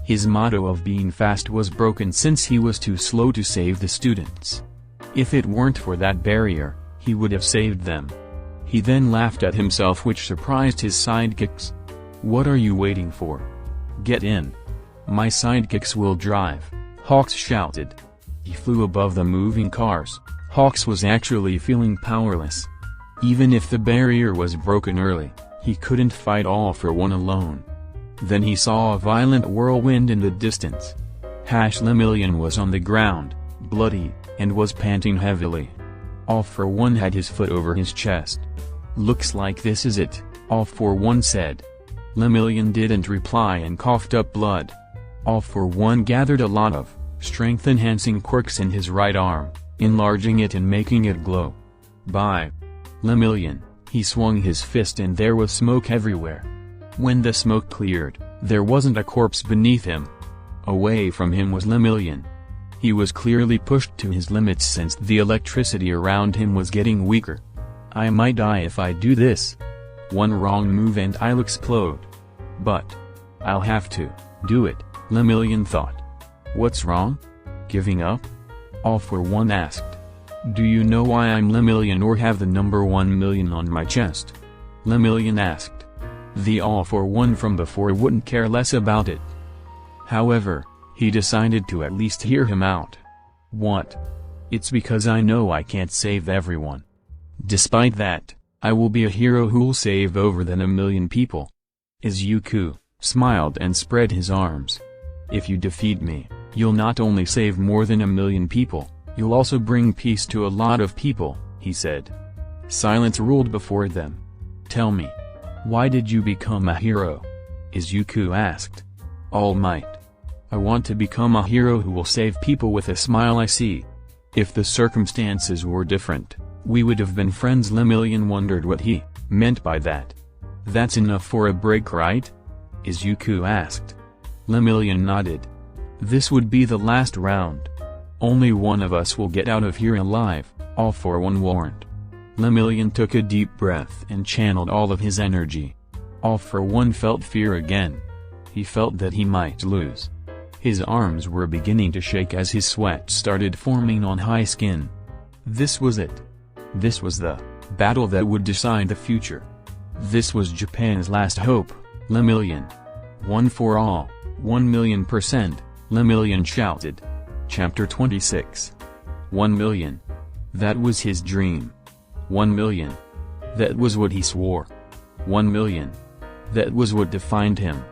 His motto of being fast was broken since he was too slow to save the students. If it weren't for that barrier, he would have saved them. He then laughed at himself, which surprised his sidekicks. What are you waiting for? Get in. My sidekicks will drive, Hawks shouted. He flew above the moving cars. Hawks was actually feeling powerless. Even if the barrier was broken early, he couldn't fight All for One alone. Then he saw a violent whirlwind in the distance. Lemillion was on the ground, bloody, and was panting heavily. All for One had his foot over his chest. Looks like this is it, All for One said. Lemillion didn't reply and coughed up blood. All for One gathered a lot of strength-enhancing quirks in his right arm, enlarging it and making it glow. Bye. Lemillion, he swung his fist and there was smoke everywhere. When the smoke cleared, there wasn't a corpse beneath him. Away from him was Lemillion. He was clearly pushed to his limits since the electricity around him was getting weaker. I might die if I do this. One wrong move and I'll explode. But I'll have to do it, Lemillion thought. What's wrong? Giving up? All for One asked. Do you know why I'm Lemillion or have the number 1 million on my chest? Lemillion asked. The All for One from before wouldn't care less about it. However, he decided to at least hear him out. What? It's because I know I can't save everyone. Despite that, I will be a hero who'll save over than 1 million people. Izuku smiled and spread his arms. If you defeat me, you'll not only save more than 1 million people, you'll also bring peace to a lot of people, he said. Silence ruled before them. Tell me. Why did you become a hero? Izuku asked. All Might. I want to become a hero who will save people with a smile. I see. If the circumstances were different, we would have been friends. Lemillion wondered what he meant by that. That's enough for a break, right? Izuku asked. Lemillion nodded. This would be the last round. Only one of us will get out of here alive, All for One warned. Lemillion took a deep breath and channeled all of his energy. All for One felt fear again. He felt that he might lose. His arms were beginning to shake as his sweat started forming on high skin. This was it. This was the battle that would decide the future. This was Japan's last hope, Lemillion. One for all, 1,000,000%, Lemillion shouted. Chapter 26. 1 million. That was his dream. 1 million. That was what he swore. 1 million. That was what defined him.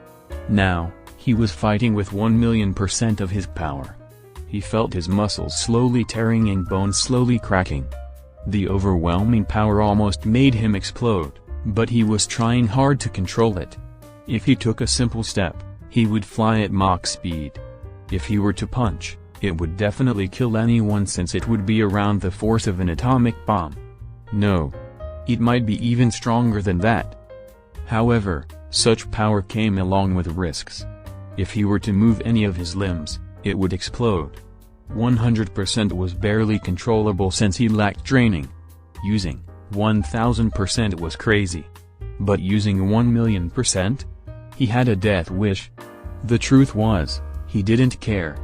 Now, he was fighting with 1,000,000% of his power. He felt his muscles slowly tearing and bones slowly cracking. The overwhelming power almost made him explode, but he was trying hard to control it. If he took a simple step, he would fly at Mach speed. If he were to punch, it would definitely kill anyone since it would be around the force of an atomic bomb. No. It might be even stronger than that. However, such power came along with risks. If he were to move any of his limbs, it would explode. 100% was barely controllable since he lacked training. Using 1000% was crazy. But using 1,000,000%? He had a death wish. The truth was, he didn't care.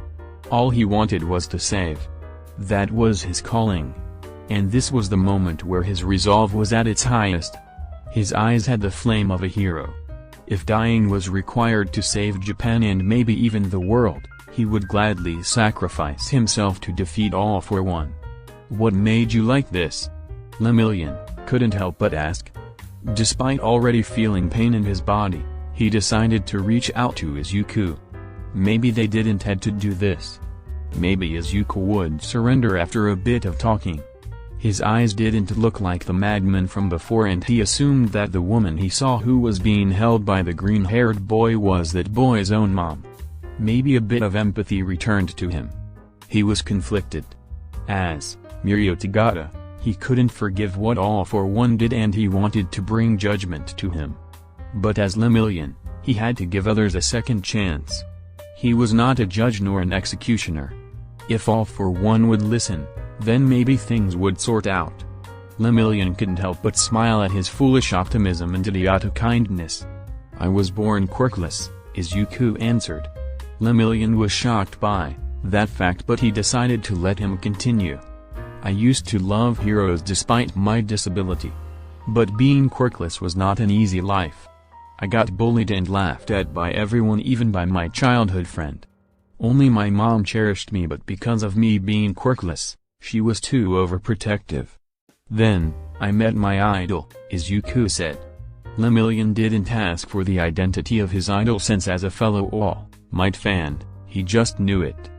All he wanted was to save. That was his calling. And this was the moment where his resolve was at its highest. His eyes had the flame of a hero. If dying was required to save Japan and maybe even the world, he would gladly sacrifice himself to defeat All for One. What made you like this? Lemillion couldn't help but ask. Despite already feeling pain in his body, he decided to reach out to Izuku. Maybe they didn't had to do this. Maybe Izuku would surrender after a bit of talking. His eyes didn't look like the madman from before, and he assumed that the woman he saw who was being held by the green-haired boy was that boy's own mom. Maybe a bit of empathy returned to him. He was conflicted. As Mirio Tagata, he couldn't forgive what All for One did, and he wanted to bring judgment to him. But as Lemillion, he had to give others a second chance. He was not a judge nor an executioner. If All for One would listen, then maybe things would sort out. Lemillion couldn't help but smile at his foolish optimism and idiotic kindness. "I was born quirkless," Izuku answered. Lemillion was shocked by that fact, but he decided to let him continue. "I used to love heroes despite my disability. But being quirkless was not an easy life. I got bullied and laughed at by everyone, even by my childhood friend. Only my mom cherished me, but because of me being quirkless, she was too overprotective. Then, I met my idol," Izuku said. Lemillion didn't ask for the identity of his idol, since as a fellow All Might fan, he just knew it.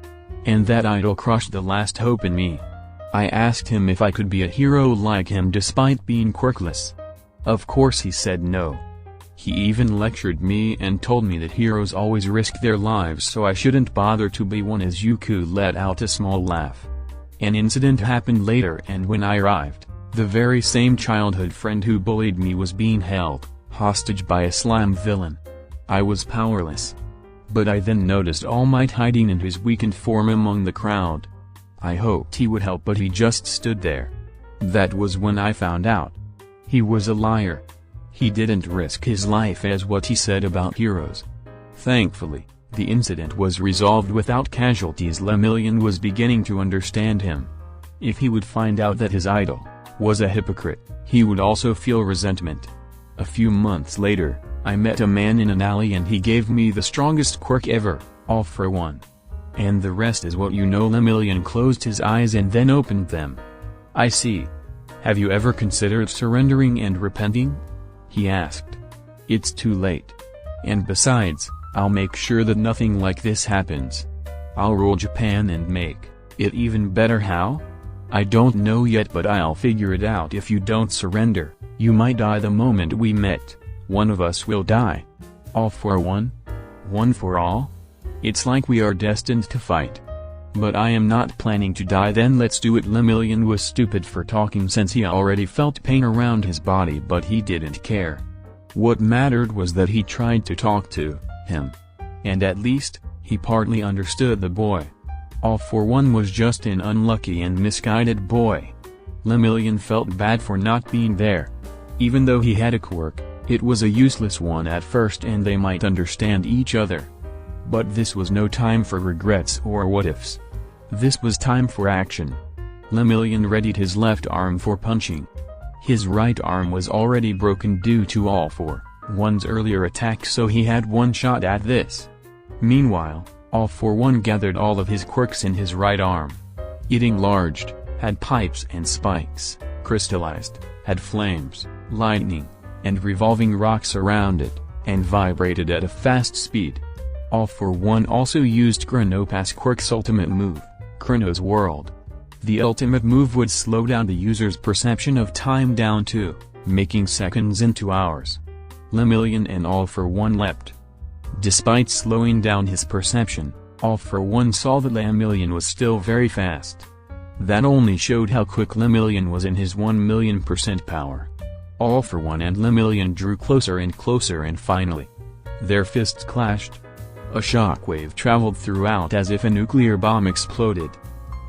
"And that idol crushed the last hope in me. I asked him if I could be a hero like him despite being quirkless. Of course he said no. He even lectured me and told me that heroes always risk their lives, so I shouldn't bother to be one." Izuku let out a small laugh. "An incident happened later, and when I arrived, the very same childhood friend who bullied me was being held hostage by a slime villain. I was powerless. But I then noticed All Might hiding in his weakened form among the crowd. I hoped he would help, but he just stood there. That was when I found out. He was a liar. He didn't risk his life as what he said about heroes. Thankfully, the incident was resolved without casualties." Lemillion was beginning to understand him. If he would find out that his idol was a hypocrite, he would also feel resentment. "A few months later, I met a man in an alley and he gave me the strongest quirk ever, All for One. And the rest is what you know." Lemillion closed his eyes and then opened them. "I see. Have you ever considered surrendering and repenting?" he asked. "It's too late. And besides, I'll make sure that nothing like this happens. I'll rule Japan and make it even better." "How?" "I don't know yet, but I'll figure it out. If you don't surrender, you might die the moment we met. One of us will die. All for one? One for all? It's like we are destined to fight. But I am not planning to die." "Then let's do it." Lemillion was stupid for talking, since he already felt pain around his body, but he didn't care. What mattered was that he tried to talk to him. And at least, he partly understood the boy. All for One was just an unlucky and misguided boy. Lemillion felt bad for not being there. Even though he had a quirk, it was a useless one at first, and they might understand each other. But this was no time for regrets or what-ifs. This was time for action. Lemillion readied his left arm for punching. His right arm was already broken due to All for One's earlier attack, so he had one shot at this. Meanwhile, All for One gathered all of his quirks in his right arm. It enlarged, had pipes and spikes, crystallized, had flames, lightning, and revolving rocks around it, and vibrated at a fast speed. All for One also used Chronopass Quirk's ultimate move, Chrono's World. The ultimate move would slow down the user's perception of time down to making seconds into hours. Lemillion and All for One leapt. Despite slowing down his perception, All for One saw that Lemillion was still very fast. That only showed how quick Lemillion was in his 1,000,000% power. All for One and Lemillion drew closer and closer, and finally, their fists clashed. A shockwave traveled throughout as if a nuclear bomb exploded.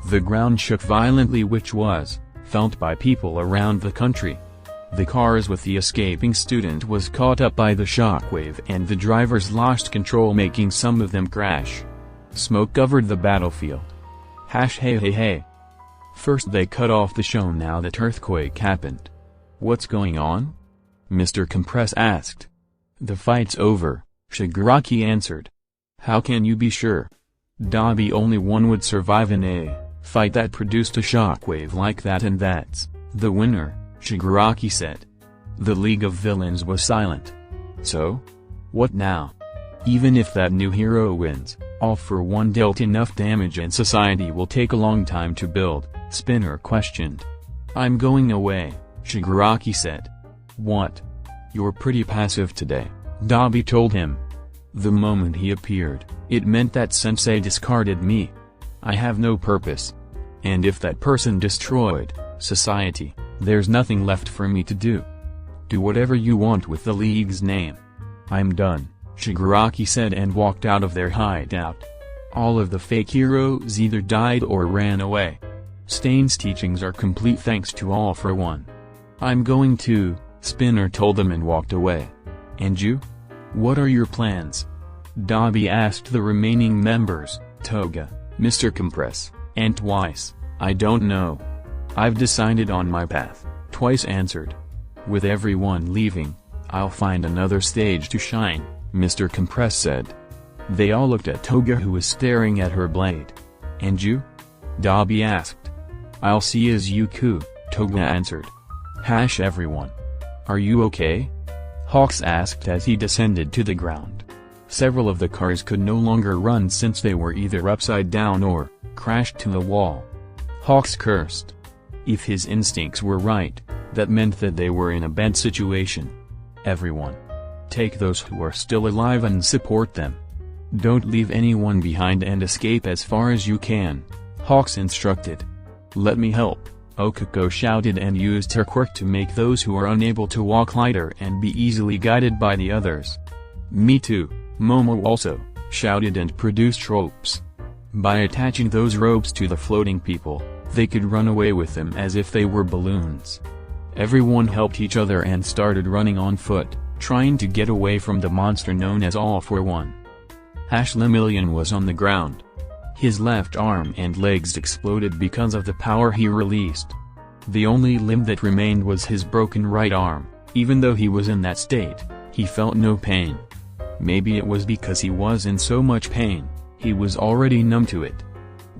The ground shook violently, which was felt by people around the country. The cars with the escaping student was caught up by the shockwave, and the drivers lost control, making some of them crash. Smoke covered the battlefield. Hey. First they cut off the show, now that earthquake happened. "What's going on?" Mr. Compress asked. "The fight's over," Shigaraki answered. "How can you be sure?" "Dabi, only one would survive in a fight that produced a shockwave like that, and that's the winner," Shigaraki said. The League of Villains was silent. "So? What now? Even if that new hero wins, All for One dealt enough damage and society will take a long time to build," Spinner questioned. I'm going away, Shigaraki said. What? You're pretty passive today, Dabi told him. The moment he appeared, it meant that sensei discarded me. I have no purpose. And if that person destroyed society, there's nothing left for me to do. Do whatever you want with the league's name. I'm done, Shigaraki said and walked out of their hideout. All of the fake heroes either died or ran away. Stain's teachings are complete thanks to All for One. I'm going to, Spinner told them and walked away. And you? What are your plans? Dabi asked the remaining members, Toga, Mr. Compress, and Twice. I don't know. I've decided on my path, Twice answered. With everyone leaving, I'll find another stage to shine, Mr. Compress said. They all looked at Toga who was staring at her blade. And you? Dabi asked. I'll see Izuku, Toga answered. Everyone. Are you okay? Hawks asked as he descended to the ground. Several of the cars could no longer run since they were either upside down or crashed to the wall. Hawks cursed. If his instincts were right, that meant that they were in a bad situation. Everyone. Take those who are still alive and support them. Don't leave anyone behind and escape as far as you can, Hawks instructed. Let me help, Okako shouted and used her quirk to make those who are unable to walk lighter and be easily guided by the others. Me too, Momo also shouted and produced ropes. By attaching those ropes to the floating people, they could run away with them as if they were balloons. Everyone helped each other and started running on foot, trying to get away from the monster known as All for One. Lemillion was on the ground. His left arm and legs exploded because of the power he released. The only limb that remained was his broken right arm. Even though he was in that state, he felt no pain. Maybe it was because he was in so much pain, he was already numb to it.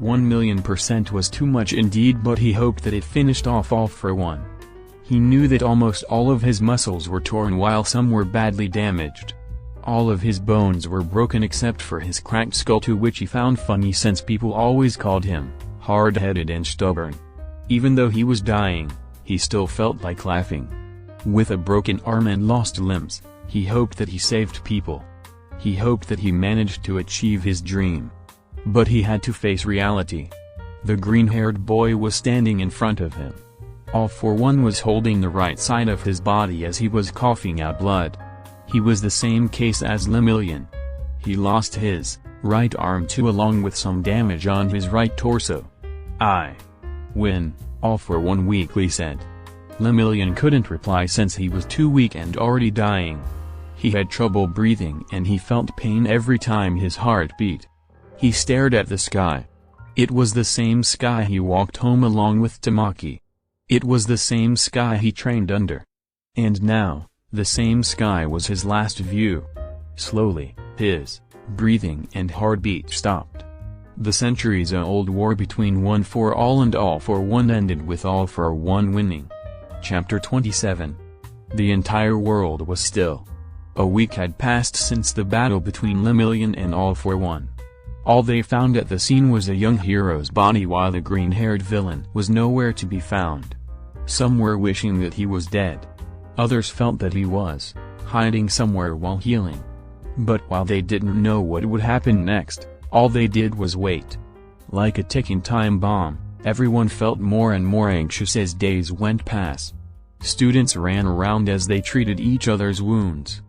1,000,000% was too much indeed, but he hoped that it finished off All for One. He knew that almost all of his muscles were torn while some were badly damaged. All of his bones were broken except for his cracked skull, to which he found funny since people always called him hard-headed and stubborn. Even though he was dying, he still felt like laughing. With a broken arm and lost limbs, he hoped that he saved people. He hoped that he managed to achieve his dream. But he had to face reality. The green-haired boy was standing in front of him. All for One was holding the right side of his body as he was coughing out blood. He was the same case as Lemillion. He lost his right arm too, along with some damage on his right torso. I win, All for One weakly said. Lemillion couldn't reply since he was too weak and already dying. He had trouble breathing and he felt pain every time his heart beat. He stared at the sky. It was the same sky he walked home along with Tamaki. It was the same sky he trained under. And now, the same sky was his last view. Slowly, his breathing and heartbeat stopped. The centuries-old war between One for All and All for One ended with All for One winning. Chapter 27. The entire world was still. A week had passed since the battle between Lemillion and All for One. All they found at the scene was a young hero's body, while the green-haired villain was nowhere to be found. Some were wishing that he was dead. Others felt that he was hiding somewhere while healing. But while they didn't know what would happen next, all they did was wait. Like a ticking time bomb, everyone felt more and more anxious as days went past. Students ran around as they treated each other's wounds.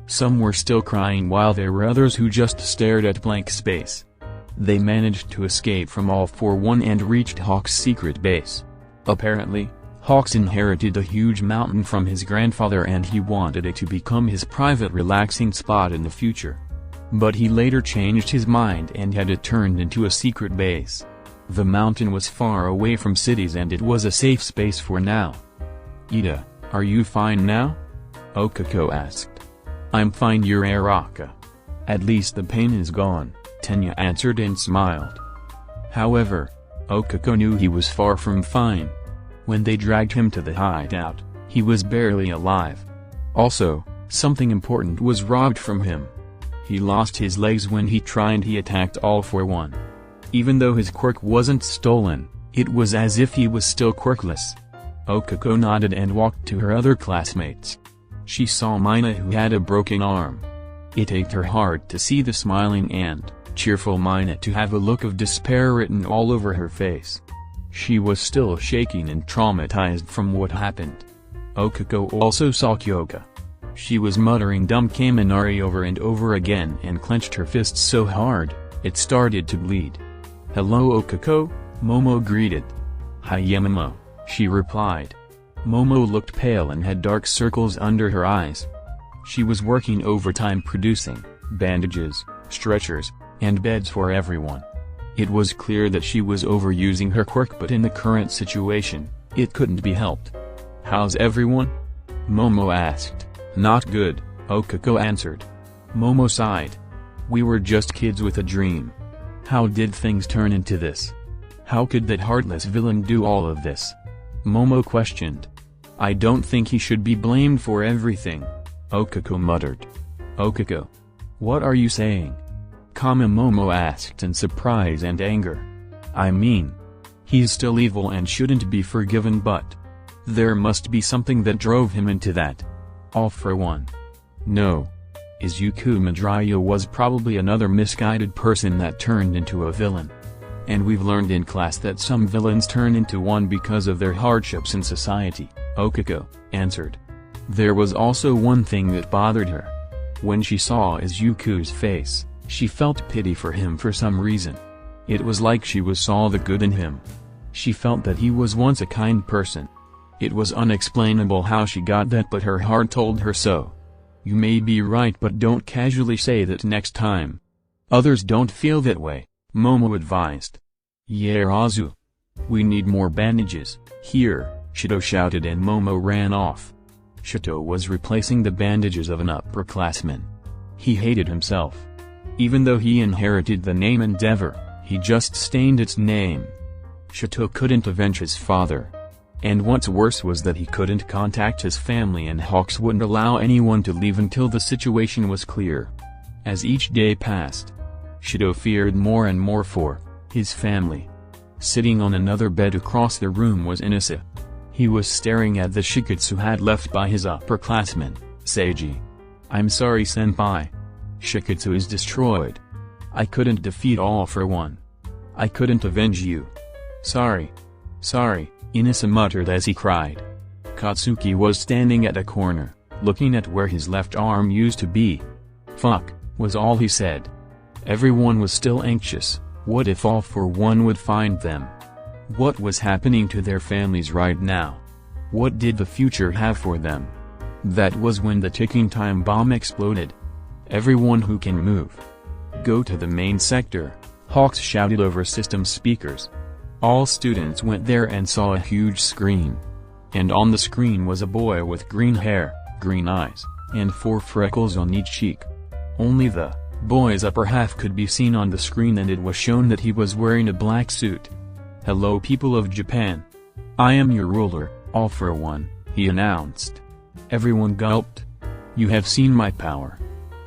Some were still crying while there were others who just stared at blank space. They managed to escape from All for One and reached Hawk's secret base. Apparently, Hawks inherited a huge mountain from his grandfather and he wanted it to become his private relaxing spot in the future. But he later changed his mind and had it turned into a secret base. The mountain was far away from cities and it was a safe space for now. Ida, are you fine now? Okako asked. I'm fine, Uraraka. At least the pain is gone, Tenya answered and smiled. However, Okako knew he was far from fine. When they dragged him to the hideout, he was barely alive. Also, something important was robbed from him. He lost his legs when he attacked All for One. Even though his quirk wasn't stolen, it was as if he was still quirkless. Okako nodded and walked to her other classmates. She saw Mina, who had a broken arm. It ached her heart to see the smiling and cheerful Mina to have a look of despair written all over her face. She was still shaking and traumatized from what happened. Okako also saw Kyoka. She was muttering dumb Kaminari over and over again and clenched her fists so hard, it started to bleed. "Hello Okako," Momo greeted. "Hi Momo," she replied. Momo looked pale and had dark circles under her eyes. She was working overtime producing bandages, stretchers, and beds for everyone. It was clear that she was overusing her quirk, but in the current situation, it couldn't be helped. "How's everyone?" Momo asked. "Not good," Okako answered. Momo sighed. "We were just kids with a dream. How did things turn into this? How could that heartless villain do all of this?" Momo questioned. "I don't think he should be blamed for everything," Okako muttered. "Okako, what are you saying?" Momo asked in surprise and anger. "I mean, he's still evil and shouldn't be forgiven, but there must be something that drove him into that. All for one. No. Izuku Midoriya was probably another misguided person that turned into a villain. And we've learned in class that some villains turn into one because of their hardships in society," Okako answered. There was also one thing that bothered her. When she saw Izuku's face, she felt pity for him for some reason. It was like she saw the good in him. She felt that he was once a kind person. It was unexplainable how she got that, but her heart told her so. "You may be right, but don't casually say that next time. Others don't feel that way," Momo advised. "Yarazu. We need more bandages." "Here," Shito shouted, and Momo ran off. Shito was replacing the bandages of an upperclassman. He hated himself. Even though he inherited the name Endeavor, he just stained its name. Shito couldn't avenge his father. And what's worse was that he couldn't contact his family, and Hawks wouldn't allow anyone to leave until the situation was clear. As each day passed, Shito feared more and more for his family. Sitting on another bed across the room was Inasa. He was staring at the shiketsu had left by his upperclassman, Seiji. "I'm sorry senpai. Shiketsu is destroyed. I couldn't defeat All for One. I couldn't avenge you. Sorry. Sorry," Inasa muttered as he cried. Katsuki was standing at a corner, looking at where his left arm used to be. "Fuck," was all he said. Everyone was still anxious. What if All for One would find them? What was happening to their families right now? What did the future have for them? That was when the ticking time bomb exploded. "Everyone who can move, go to the main sector," Hawks shouted over system speakers. All students went there and saw a huge screen. And on the screen was a boy with green hair, green eyes, and 4 freckles on each cheek. Only the boy's upper half could be seen on the screen, and it was shown that he was wearing a black suit. "Hello people of Japan. I am your ruler, All for One," he announced. Everyone gulped. "You have seen my power.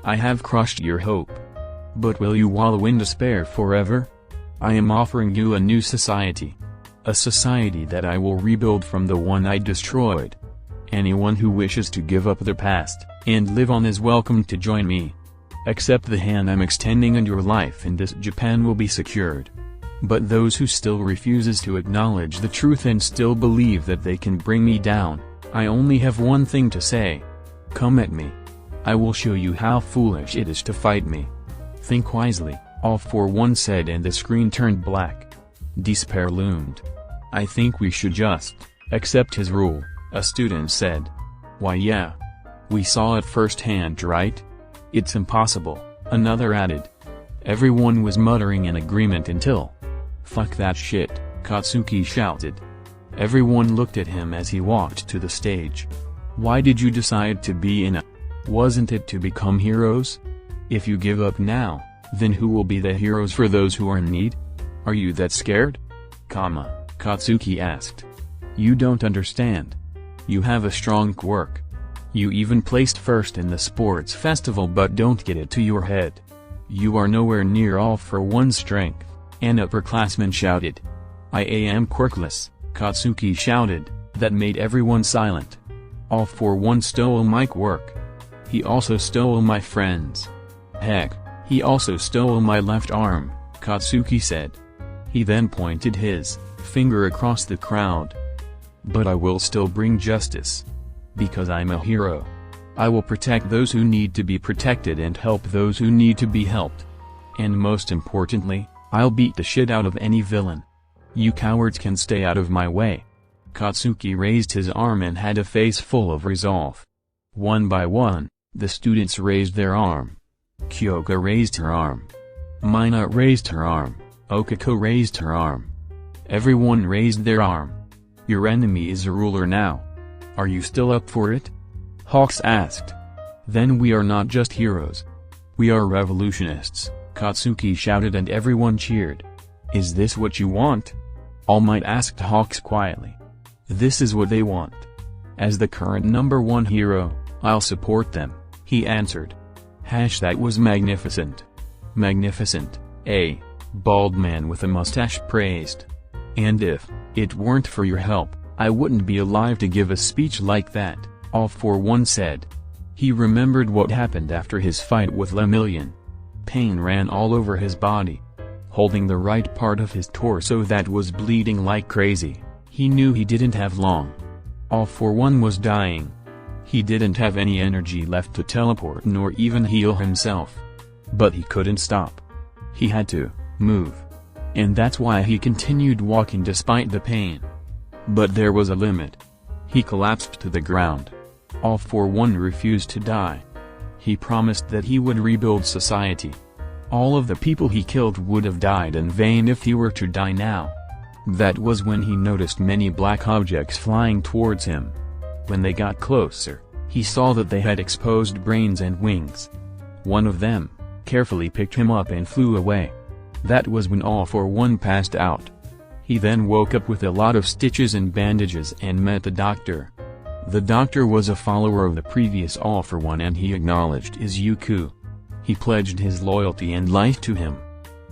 I have crushed your hope. But will you wallow in despair forever? I am offering you a new society. A society that I will rebuild from the one I destroyed. Anyone who wishes to give up their past and live on is welcome to join me. Accept the hand I'm extending, and your life in this Japan will be secured. But those who still refuses to acknowledge the truth and still believe that they can bring me down, I only have one thing to say. Come at me. I will show you how foolish it is to fight me. Think wisely," All for One said, and the screen turned black. Despair loomed. "I think we should just accept his rule," a student said. "Why yeah. We saw it firsthand, right? It's impossible," another added. Everyone was muttering in agreement until, "Fuck that shit," Katsuki shouted. Everyone looked at him as he walked to the stage. "Why did you decide to be in a... Wasn't it to become heroes? If you give up now, then who will be the heroes for those who are in need? Are you that scared?" Katsuki asked. "You don't understand. You have a strong quirk. You even placed first in the sports festival, but don't get it to your head. You are nowhere near All for One's strength," an upperclassman shouted. "I am Quirkless," Katsuki shouted. that made everyone silent. All for One stole my work. He also stole my friends. Heck, he also stole my left arm, Katsuki said. He then pointed his finger across the crowd. But I will still bring justice. Because I'm a hero. I will protect those who need to be protected and help those who need to be helped. And most importantly, I'll beat the shit out of any villain. You cowards can stay out of my way. Katsuki raised his arm and had a face full of resolve. One by one, the students raised their arm. Kyoka raised her arm. Mina raised her arm. Okako raised her arm. Everyone raised their arm. Your enemy is a ruler now. Are you still up for it? Hawks asked. Then we are not just heroes. We are revolutionists, Katsuki shouted and everyone cheered. Is this what you want? All Might asked Hawks quietly. This is what they want. As the current #1 hero, I'll support them, he answered. That was magnificent. Magnificent, a bald man with a mustache praised. And if it weren't for your help, I wouldn't be alive to give a speech like that, All for One said. He remembered what happened after his fight with Lemillion. Pain ran all over his body. Holding the right part of his torso that was bleeding like crazy, he knew he didn't have long. All for One was dying. He didn't have any energy left to teleport nor even heal himself. But he couldn't stop. He had to move. And that's why he continued walking despite the pain. But there was a limit. He collapsed to the ground. All for One refused to die. He promised that he would rebuild society. All of the people he killed would have died in vain if he were to die now. That was when he noticed many black objects flying towards him. When they got closer, he saw that they had exposed brains and wings. One of them carefully picked him up and flew away. That was when All for One passed out. He then woke up with a lot of stitches and bandages and met the doctor. The doctor was a follower of the previous All for One and he acknowledged Izuku. He pledged his loyalty and life to him.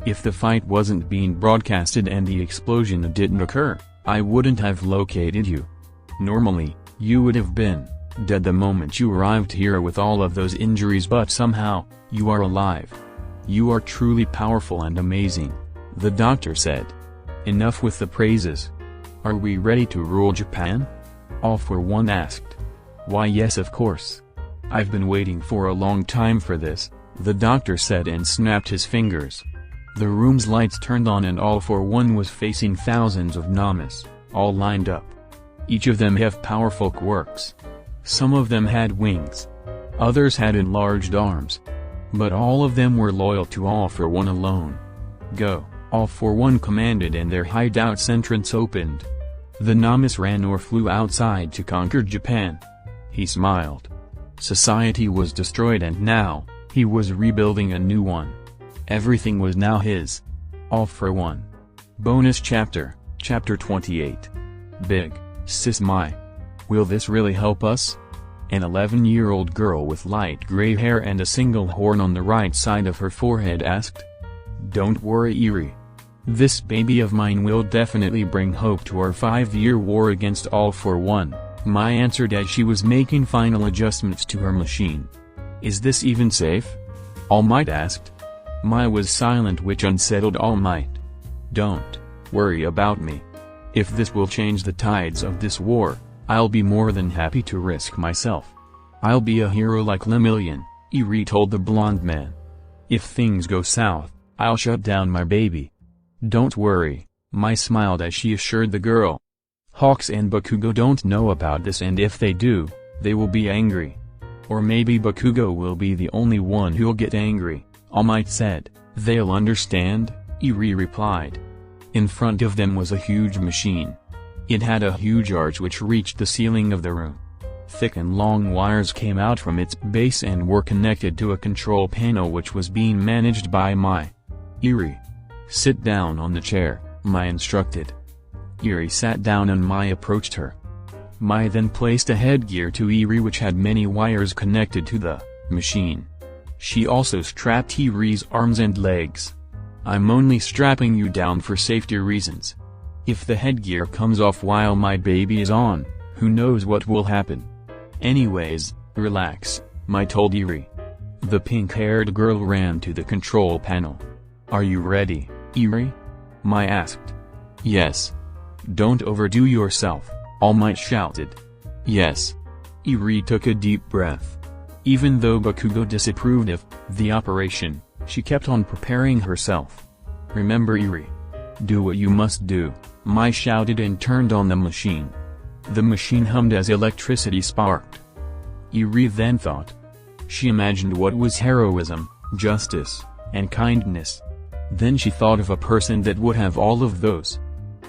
If the fight wasn't being broadcasted and the explosion didn't occur, I wouldn't have located you. Normally, you would have been dead the moment you arrived here with all of those injuries, but somehow, you are alive. You are truly powerful and amazing, the doctor said. Enough with the praises. Are we ready to rule Japan? All for One asked. Why yes, of course. I've been waiting for a long time for this, the doctor said and snapped his fingers. The room's lights turned on and All for One was facing thousands of Namas, all lined up. Each of them have powerful quirks. Some of them had wings. Others had enlarged arms. But all of them were loyal to All for One alone. Go, All for One commanded and their hideout's entrance opened. The Namas ran or flew outside to conquer Japan. He smiled. Society was destroyed and now, he was rebuilding a new one. Everything was now his. All for One. Bonus chapter, Chapter 28. Big Sis Mai. Will this really help us? An 11-year-old girl with light gray hair and a single horn on the right side of her forehead asked. Don't worry, Eri. This baby of mine will definitely bring hope to our 5-year war against All for One, Mai answered as she was making final adjustments to her machine. Is this even safe? All Might asked. Mai was silent, which unsettled All Might. Don't worry about me. If this will change the tides of this war, I'll be more than happy to risk myself. I'll be a hero like Lemillion, Eri told the blonde man. If things go south, I'll shut down my baby. Don't worry, Mai smiled as she assured the girl. Hawks and Bakugo don't know about this, and if they do, they will be angry. Or maybe Bakugo will be the only one who'll get angry, All Might said. They'll understand, Eri replied. In front of them was a huge machine. It had a huge arch which reached the ceiling of the room. Thick and long wires came out from its base and were connected to a control panel which was being managed by Mai. Eri. Sit down on the chair, Mai instructed. Eri sat down and Mai approached her. Mai then placed a headgear to Eri which had many wires connected to the machine. She also strapped Eri's arms and legs. I'm only strapping you down for safety reasons. If the headgear comes off while my baby is on, Who knows what will happen? Anyways, relax, Mai told Eri. The pink-haired girl ran to the control panel. Are you ready, Eri? Mai asked. Yes. Don't overdo yourself, All Might shouted. Yes. Eri took a deep breath. Even though Bakugo disapproved of the operation, she kept on preparing herself. Remember, Eri. Do what you must do, Mai shouted and turned on the machine. The machine hummed as electricity sparked. Eri then thought. She imagined what was heroism, justice, and kindness. Then she thought of a person that would have all of those.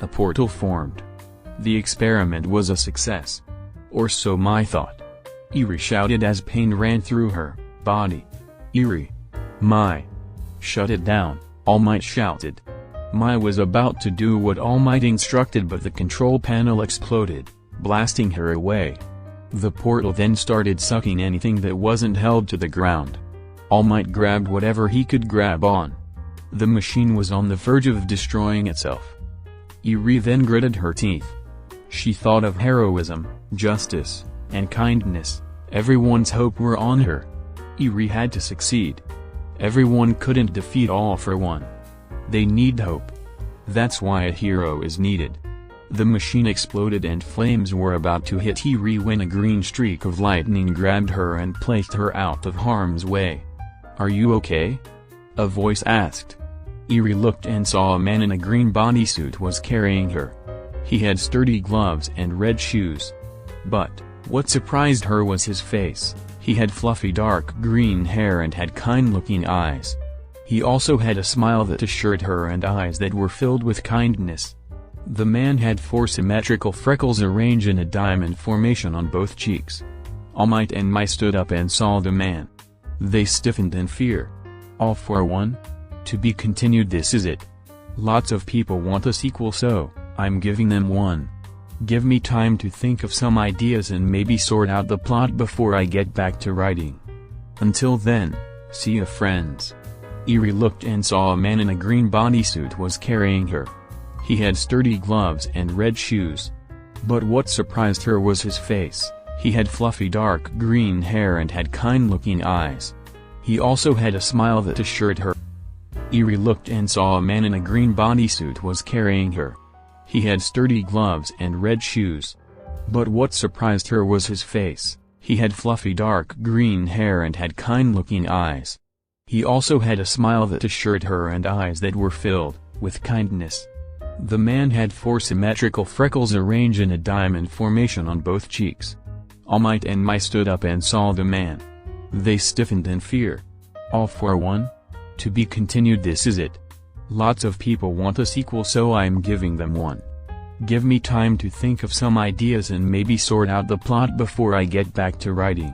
A portal formed. The experiment was a success. Or so Mai thought. Eri shouted as pain ran through her body. Eri. Mai. Shut it down, All Might shouted. Mai was about to do what All Might instructed, but the control panel exploded, blasting her away. The portal then started sucking anything that wasn't held to the ground. All Might grabbed whatever he could grab on. The machine was on the verge of destroying itself. Eri then gritted her teeth. She thought of heroism, justice, and kindness. Everyone's hope were on her. Eri had to succeed. Everyone couldn't defeat All for One. They need hope. That's why a hero is needed. The machine exploded and flames were about to hit Eri when a green streak of lightning grabbed her and placed her out of harm's way. Are you okay? A voice asked. Eri looked and saw a man in a green bodysuit was carrying her. He had sturdy gloves and red shoes. But what surprised her was his face. He had fluffy dark green hair and had kind-looking eyes. He also had a smile that assured her and eyes that were filled with kindness. The man had 4 symmetrical freckles arranged in a diamond formation on both cheeks. All Might and Mai stood up and saw the man. They stiffened in fear. All for one? To be continued. This is it. Lots of people want a sequel, so I'm giving them one. Give me time to think of some ideas and maybe sort out the plot before I get back to writing. Until then, see ya, friends. Eri looked and saw a man in a green bodysuit was carrying her. He had sturdy gloves and red shoes. But what surprised her was his face. He had fluffy dark green hair and had kind-looking eyes. He also had a smile that assured her. Eri looked and saw a man in a green bodysuit was carrying her. He had sturdy gloves and red shoes. But what surprised her was his face. He had fluffy dark green hair and had kind-looking eyes. He also had a smile that assured her and eyes that were filled with kindness. The man had 4 symmetrical freckles arranged in a diamond formation on both cheeks. All Might and Mai stood up and saw the man. They stiffened in fear. All for one? To be continued. This is it. Lots of people want a sequel, so I'm giving them one. Give me time to think of some ideas and maybe sort out the plot before I get back to writing.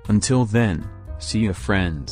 Until then, see ya, friends.